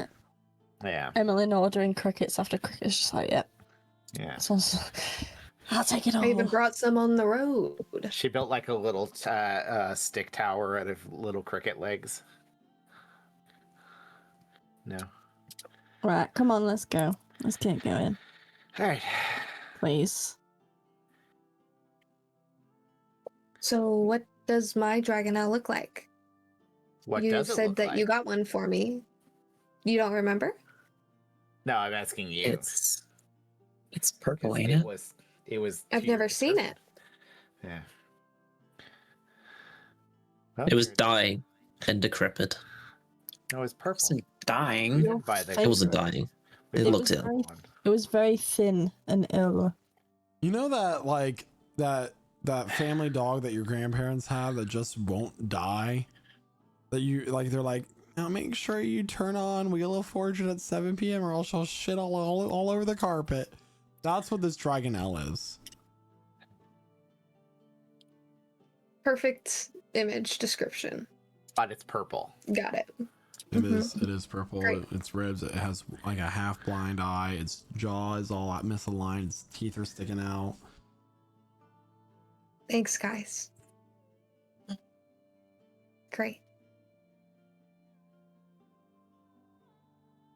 Yeah. Emelyne ordering crickets after crickets, just like, yep. Yeah. Sounds... I'll take it all. I even brought some on the road. She built like a little stick tower out of little cricket legs. No. Right, come on, let's go. Let's get going. All right. Please. So what does my Dragonelle look like? What you does it said look that like? you got one for me. You don't remember? No, I'm asking you. It's purple, 'Cause ain't it? It was. I've never seen it. Yeah. It was dying and decrepit. No, it was purple. Wasn't dying. Your By the- face- It wasn't dying. We It both looked got ill. very- one. It was very thin and ill. You know that like that family dog that your grandparents have that just won't die? That you like they're like, Now make sure you turn on Wheel of Fortune at 7 p.m. or else I'll shit all over the carpet. That's what this Dragonelle is. Perfect image description. But it's purple. Got it. It is purple. Great. Its ribs, it has like a half blind eye. Its jaw is all misaligned. Its teeth are sticking out. Thanks, guys. Great.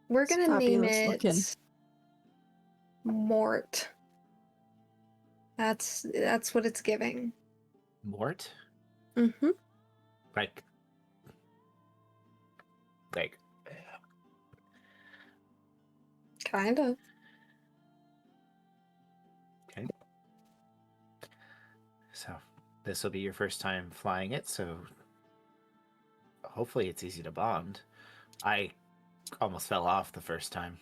We're It's gonna name fabulous it looking. Mort. That's what it's giving. Mort? Mm-hmm. Like Kind of. okay. So this will be your first time flying it, so hopefully it's easy to bond. I almost fell off the first time.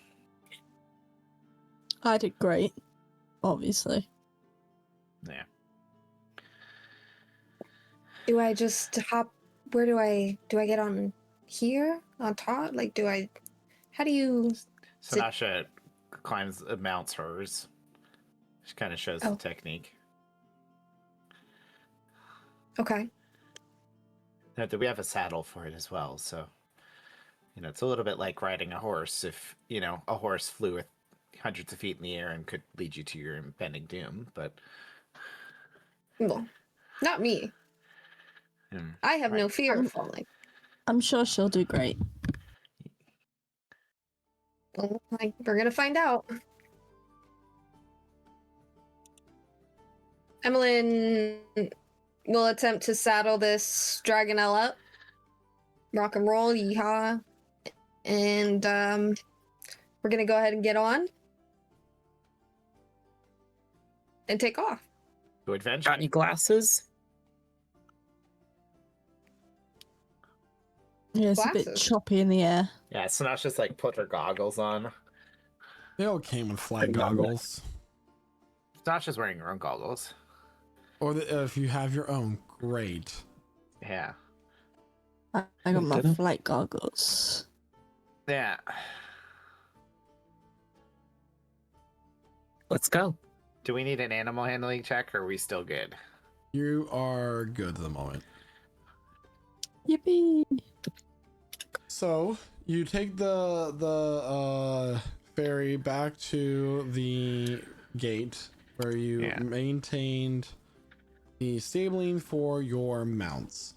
I did great, obviously. Yeah. Do I just hop? Where do I get on here on top? Like, how do you? So Nasha mounts hers. She kind of shows the technique. Okay. Now, we have a saddle for it as well, so it's a little bit like riding a horse. If a horse flew with hundreds of feet in the air and could lead you to your impending doom, but Well, not me. I have no fear of falling. I'm sure she'll do great. Well, we're gonna find out. Emelyne will attempt to saddle this Dragonelle up. Rock and roll, yeehaw. And we're gonna go ahead and get on. And take off. to adventure. Got any glasses? Yeah, it's a bit Glasses. choppy in the air. Yeah, so now just like put her goggles on. They all came with flight goggles. Sasha's wearing her own goggles. Or if you have your own, great. Yeah. I got my Didn't- flight goggles. Yeah. Let's go. Do we need an animal handling check, or are we still good? You are good at the moment. Yippee! So you take the ferry back to the gate where you maintained the stabling for your mounts.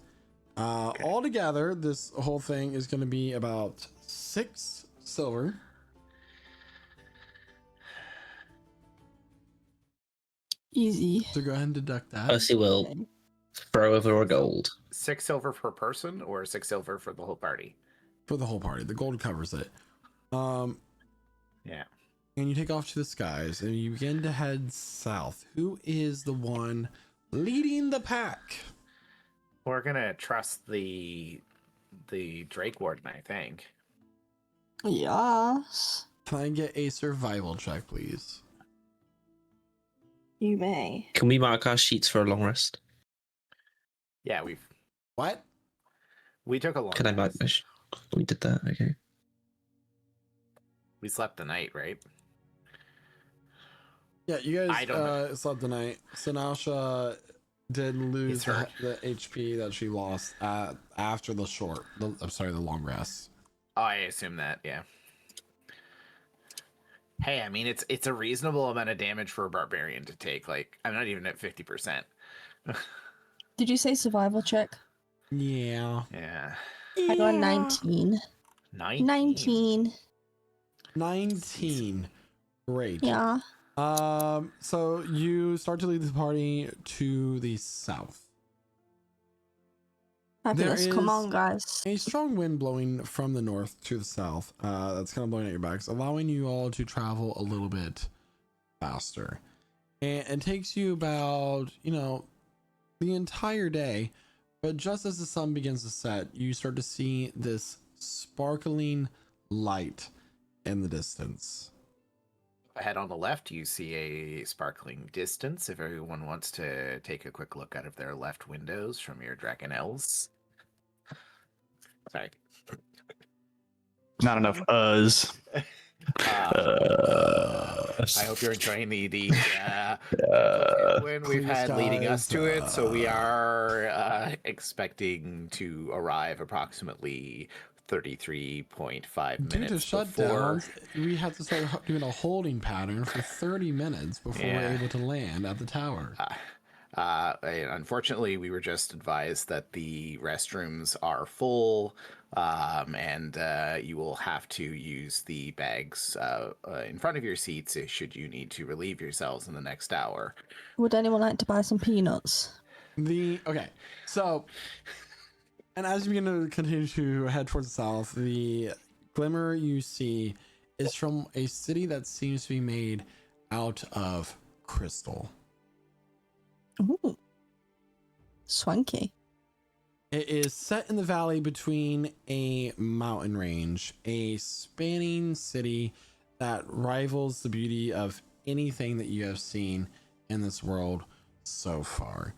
Altogether, this whole thing is going to be about 6 silver. Easy. So go ahead and deduct that. Percy will throw over a gold. 6 silver per person, or 6 silver for the whole party? For the whole party. The gold covers it. Yeah. And you take off to the skies and you begin to head south. Who is the one leading the pack? We're gonna trust the Drake Warden, I think. Yes. Can I get a survival check, please? You may. Can we mark our sheets for a long rest? Yeah, What? we took a long Can I mark rest. my We did that, okay. We slept the night, right? Yeah, you I don't know. guys slept the night. Sanasha did lose hurt. the HP that she lost after the long rest. Oh, I assume that, yeah. Hey, I mean, it's a reasonable amount of damage for a barbarian to take. Like, I'm not even at 50%. Did you say survival check? Yeah. Yeah. I got a 19. 19. 19. Great. Yeah. So you start to lead the party to the south. Fabulous. There Come is on, guys. a strong wind blowing from the north to the south. That's kind of blowing at your backs, allowing you all to travel a little bit faster. And it takes you about, the entire day. But just as the sun begins to set, you start to see this sparkling light in the distance. Ahead on the left, you see a sparkling distance. If everyone wants to take a quick look out of their left windows from your Dragonelles. Sorry. Not enough uhs. I hope you're enjoying when we've Clear had leading us skies, to it. So we are expecting to arrive approximately 33.5 Due to minutes before. shutdowns, we have to start doing a holding pattern for 30 minutes before we're Yeah. able to land at the tower. And unfortunately, we were just advised that the restrooms are full, and you will have to use the bags in front of your seats should you need to relieve yourselves in the next hour. Would anyone like to buy some peanuts? Okay, so, and as you begin to continue to head towards the south, the glimmer you see is from a city that seems to be made out of crystal. Ooh. Swanky. It is set in the valley between a mountain range, a spanning city that rivals the beauty of anything that you have seen in this world so far.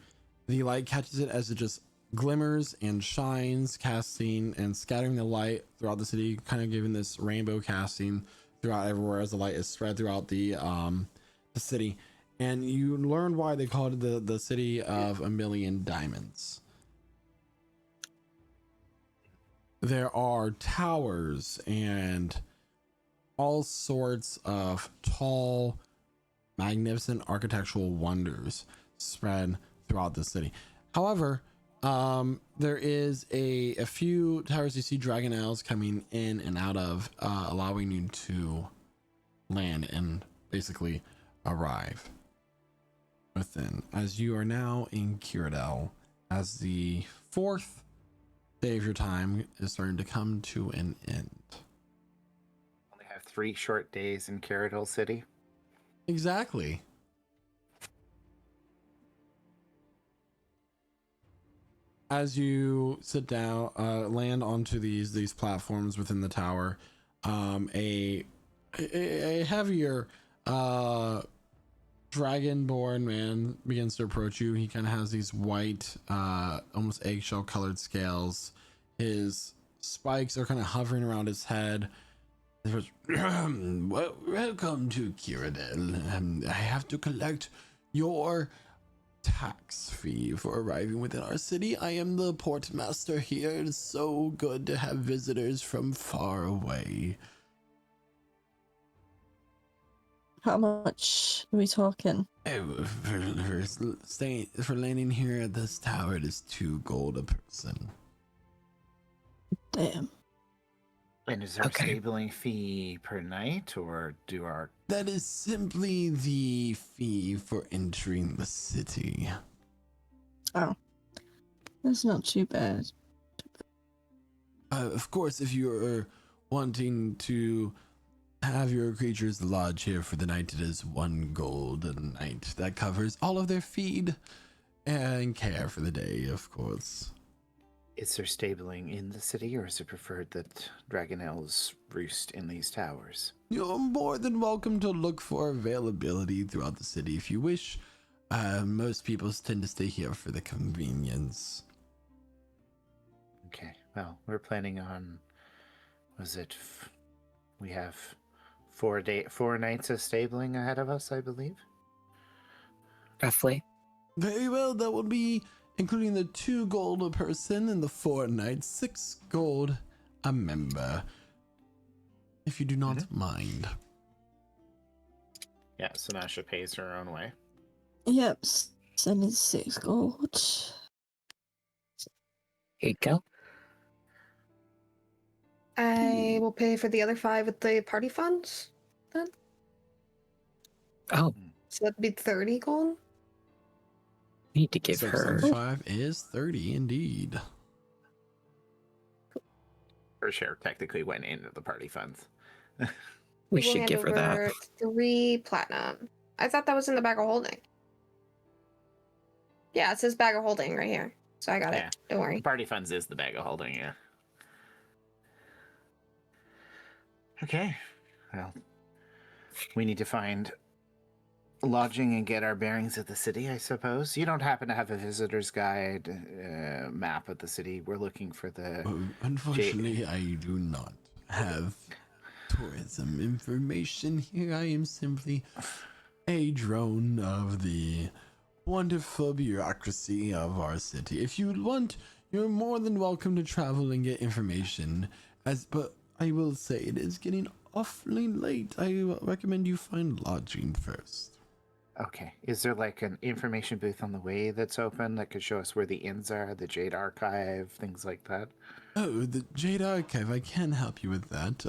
The light catches it as it just glimmers and shines, casting and scattering the light throughout the city, kind of giving this rainbow casting throughout everywhere as the light is spread throughout the city. And you learn why they called it the city of a million diamonds. There are towers and all sorts of tall, magnificent architectural wonders spread throughout the city. However, there is a few towers you see dragonelles coming in and out of, allowing you to land and basically arrive within, as you are now in Qurydell, as the fourth day of your time is starting to come to an end. Only have 3 short days in Qurydell City. Exactly. As you sit down, land onto these platforms within the tower, a heavier dragonborn man begins to approach you. He kind of has these white, almost eggshell colored scales. His spikes are kind of hovering around his head. Welcome to Qurydell. I have to collect your tax fee for arriving within our city. I am the port master here. It is so good to have visitors from far away. How much are we talking? For landing here at this tower, it is 2 gold a person. Damn. And is there Okay. a stabling fee per night, or do our... That is simply the fee for entering the city. Oh. That's not too bad. Of course, if you're wanting to have your creatures lodge here for the night, it is 1 gold a night. That covers all of their feed and care for the day, of course. Is there stabling in the city, or is it preferred that dragonelles roost in these towers? You're more than welcome to look for availability throughout the city if you wish. Most people tend to stay here for the convenience. Okay, well, we're planning on... we have 4 nights of stabling ahead of us, I believe? Roughly. Very well, that will be including the 2 gold a person and the 4 nights, 6 gold a member, if you do not mind. Yeah, Sinasha pays her own way. Yep. Send me 6 gold. Here you go. I will pay for the other 5 with the party funds then. Oh, So that'd be 30 gold. need to give 6 her. and 5 is 30 indeed. Her share technically went into the party funds. We We'll should hand give her that. over 3 platinum. I thought that was in the bag of holding. Yeah, it says bag of holding right here. So I got Yeah. it. Don't worry. The party funds is the bag of holding, yeah. Okay, well, we need to find lodging and get our bearings of the city, I suppose. You don't happen to have a visitor's guide map of the city? We're looking for the... Unfortunately, I do not. have tourism information here. I am simply a drone of the wonderful bureaucracy of our city. If you want, you're more than welcome to travel and get information. But I will say it is getting awfully late. I recommend you find lodging first. Okay. Is there like an information booth on the way that's open that could show us where the inns are, the Jade Archive, things like that? Oh, the Jade Archive. I can help you with that.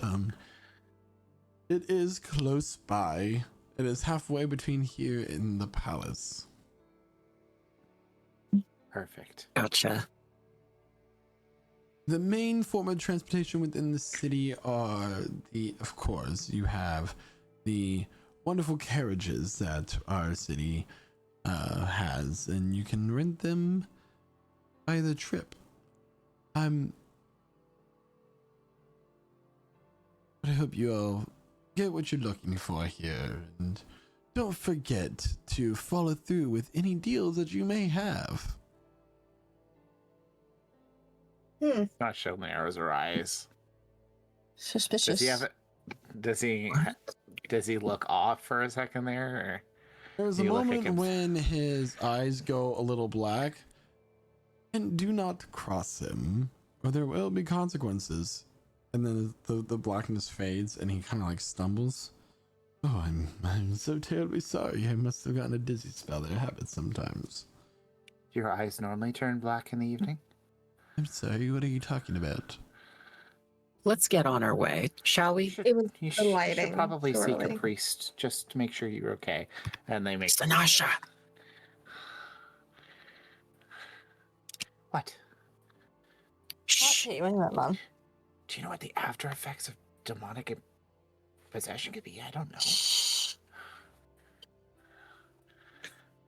It is close by. It is halfway between here and the palace. Perfect. Gotcha. The main form of transportation within the city are of course, you have the wonderful carriages that our city has, and you can rent them by the trip. But I hope you all get what you're looking for here, and don't forget to follow through with any deals that you may have. Not showing the arrows or eyes. Suspicious. Does he look off for a second there? Or There's a moment when his eyes go a little black, and do not cross him, or there will be consequences. And then the blackness fades, and he kind of like stumbles. Oh, I'm so terribly sorry. I must have gotten a dizzy spell. That happens sometimes. Your eyes normally turn black in the evening? I'm sorry. What are you talking about? Let's get on our way, shall we? It was You the lighting. should probably seek a surely. priest just to make sure you're okay. And they make Sanasha! What? Shh. Hey, ring that man. Do you know what the after effects of demonic possession could be? I don't know.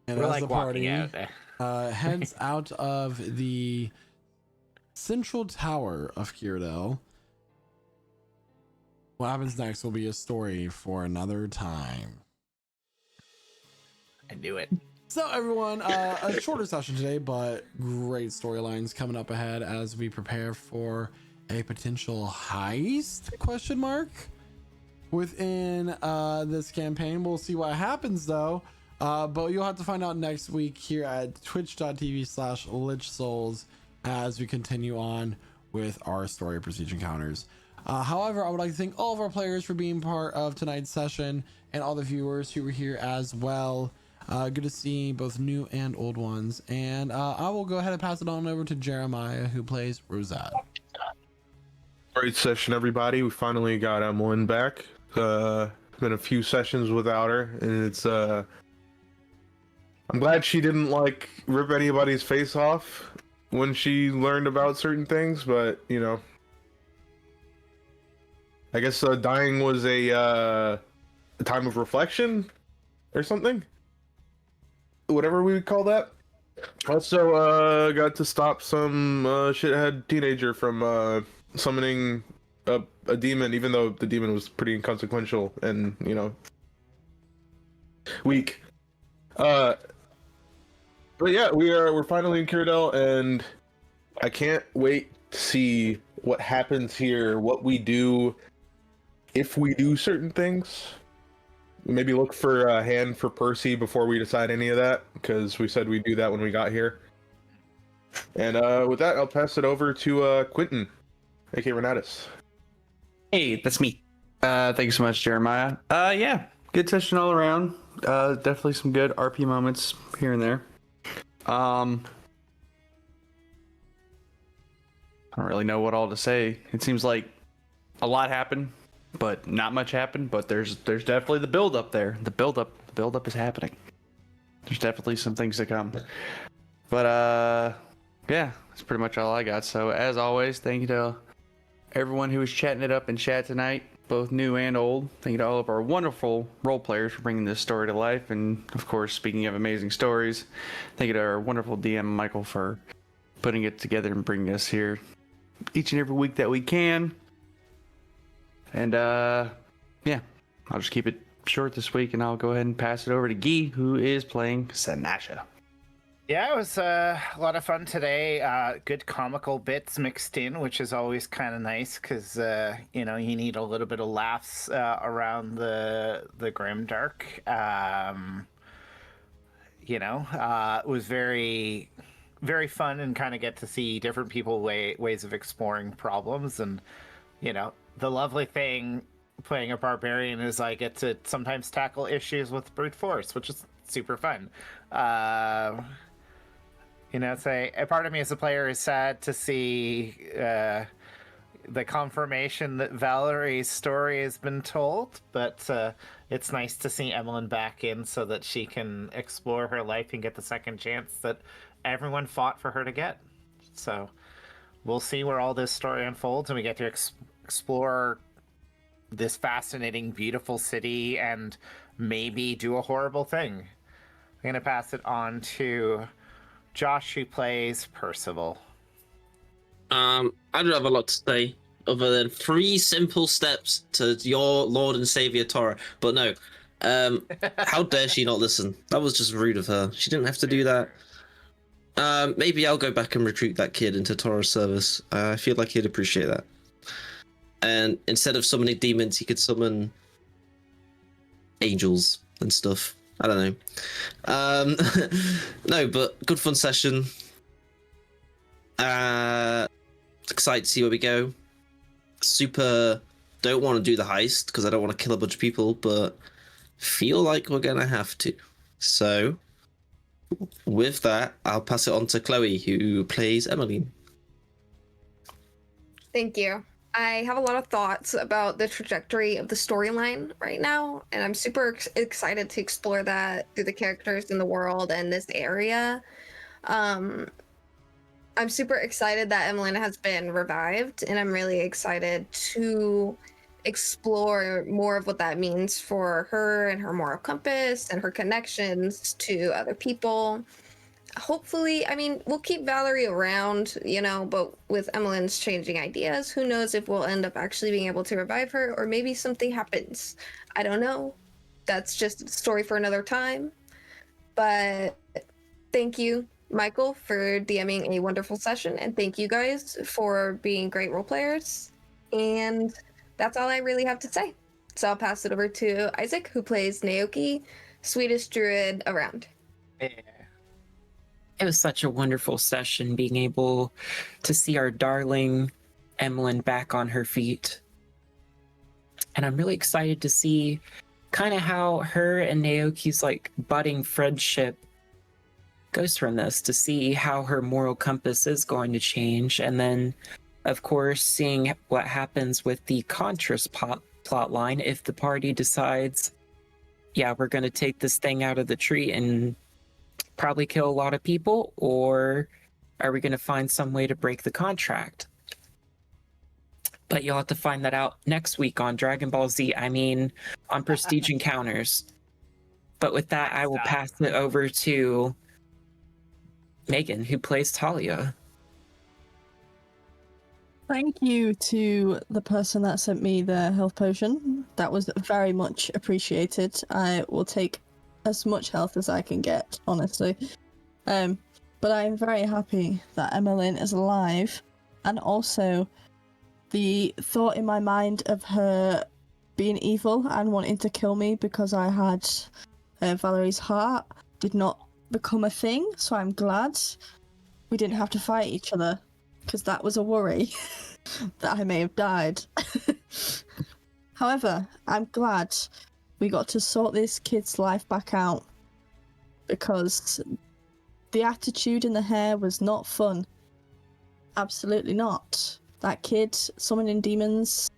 And We're as like the walking party out. heads out of the central tower of Qurydell, what happens next will be a story for another time. I knew it. So everyone, a shorter session today, but great storylines coming up ahead as we prepare for a potential heist, question mark, within this campaign. We'll see what happens though, but you'll have to find out next week here at twitch.tv/lichsouls as we continue on with our story prestige encounters. However, I would like to thank all of our players for being part of tonight's session, and all the viewers who were here as well. Good to see both new and old ones. And I will go ahead and pass it on over to Jeremiah, who plays Rosette. Great session, everybody. We finally got Emelyne back. Been a few sessions without her, and it's I'm glad she didn't like rip anybody's face off when she learned about certain things, but you know, I guess dying was a time of reflection or something, whatever we would call that. Also got to stop some shithead teenager from summoning a demon, even though the demon was pretty inconsequential and, you know, weak. But yeah, we're finally in Qurydell, and I can't wait to see what happens here, what we do if we do certain things. Maybe look for a hand for Percy before we decide any of that, because we said we'd do that when we got here. And with that, I'll pass it over to Quentin, aka Renatus. Hey, that's me. Thanks so much, Jeremiah. Yeah, good session all around. Definitely some good RP moments here and there. I don't really know what all to say. It seems like a lot happened, but not much happened. But there's definitely the build up there. The build up is happening. There's definitely some things to come. But yeah, that's pretty much all I got. So as always, thank you to everyone who was chatting it up in chat tonight, both new and old. Thank you to all of our wonderful role players for bringing this story to life. And of course, speaking of amazing stories, thank you to our wonderful DM Michael for putting it together and bringing us here each and every week that we can. And yeah, I'll just keep it short this week, and I'll go ahead and pass it over to Guy, who is playing Sanasha. Yeah, it was a lot of fun today. Good comical bits mixed in, which is always kind of nice because you know, you need a little bit of laughs around the grimdark. You know, it was very fun and kind of get to see different people ways of exploring problems. And you know, the lovely thing playing a barbarian is I get to sometimes tackle issues with brute force, which is super fun. You know, say a part of me as a player is sad to see the confirmation that Valerie's story has been told, but it's nice to see Emelyne back in so that she can explore her life and get the second chance that everyone fought for her to get. So we'll see where all this story unfolds, and we get to explore this fascinating, beautiful city and maybe do a horrible thing. I'm going to pass it on to Josh, who plays Percival. I don't have a lot to say other than 3 simple steps to your Lord and Savior Tora. But no, how dare she not listen? That was just rude of her. She didn't have to do that. Maybe I'll go back and recruit that kid into Tora's service. I feel like he'd appreciate that. And instead of summoning demons, he could summon angels and stuff. I don't know. No, but good fun session. Excited to see where we go. Super don't want to do the heist because I don't want to kill a bunch of people, but feel like we're gonna have to. So with that, I'll pass it on to Chloe, who plays Emelyne. Thank you. I have a lot of thoughts about the trajectory of the storyline right now, and I'm super excited to explore that through the characters in the world and this area. I'm super excited that Emelyne has been revived, and I'm really excited to explore more of what that means for her and her moral compass and her connections to other people. Hopefully, I mean, we'll keep Valerie around, you know, but with Emelyne's changing ideas, who knows if we'll end up actually being able to revive her, or maybe something happens. I don't know. That's just a story for another time. But thank you, Michael, for DMing a wonderful session, and thank you guys for being great role players. And that's all I really have to say. So I'll pass it over to Isaac, who plays Naoki, Swedish druid around. Yeah. It was such a wonderful session, being able to see our darling Emelyne back on her feet. And I'm really excited to see kind of how her and Naoki's like budding friendship goes from this, to see how her moral compass is going to change. And then, of course, seeing what happens with the Contras plot line if the party decides, yeah, we're going to take this thing out of the tree and probably kill a lot of people, or are we going to find some way to break the contract? But you'll have to find that out next week on Dragon Ball Z. I mean, on Prestige Encounters. But with that, I will pass it over to Megan, who plays Talia. Thank you to the person that sent me the health potion. That was very much appreciated. I will take as much health as I can get, honestly. But I'm very happy that Emelyne is alive, and also the thought in my mind of her being evil and wanting to kill me because I had Valerie's heart did not become a thing, so I'm glad we didn't have to fight each other, because that was a worry that I may have died. However, I'm glad we got to sort this kid's life back out, because the attitude in the hair was not fun. Absolutely not. That kid summoning demons,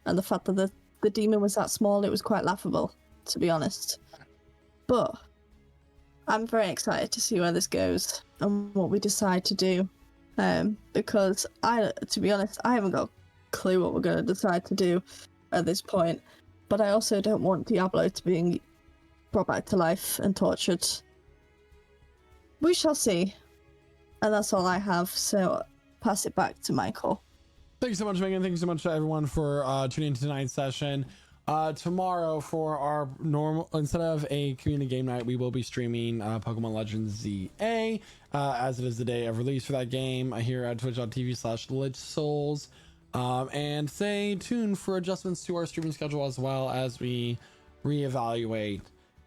and the fact that the demon was that small, it was quite laughable, to be honest. But I'm very excited to see where this goes and what we decide to do. Because to be honest, I haven't got a clue what we're going to decide to do at this point. But I also don't want Diablo to be brought back to life and tortured. We shall see. And that's all I have, so pass it back to Michael. Thank you so much, Megan. Thank you so much to everyone for tuning into tonight's session. Tomorrow for our normal, instead of a community game night, we will be streaming Pokemon Legends ZA, as it is the day of release for that game here at twitch.tv/LichSouls. And stay tuned for adjustments to our streaming schedule as well as we reevaluate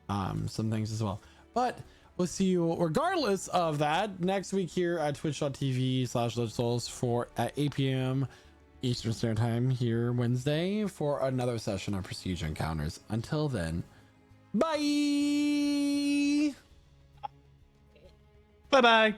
some things as well. But we'll see you regardless of that next week here at twitch.tv/LichSouls for at 8 p.m. Eastern Standard Time here Wednesday for another session of Prestige Encounters. Until then, bye! Bye bye.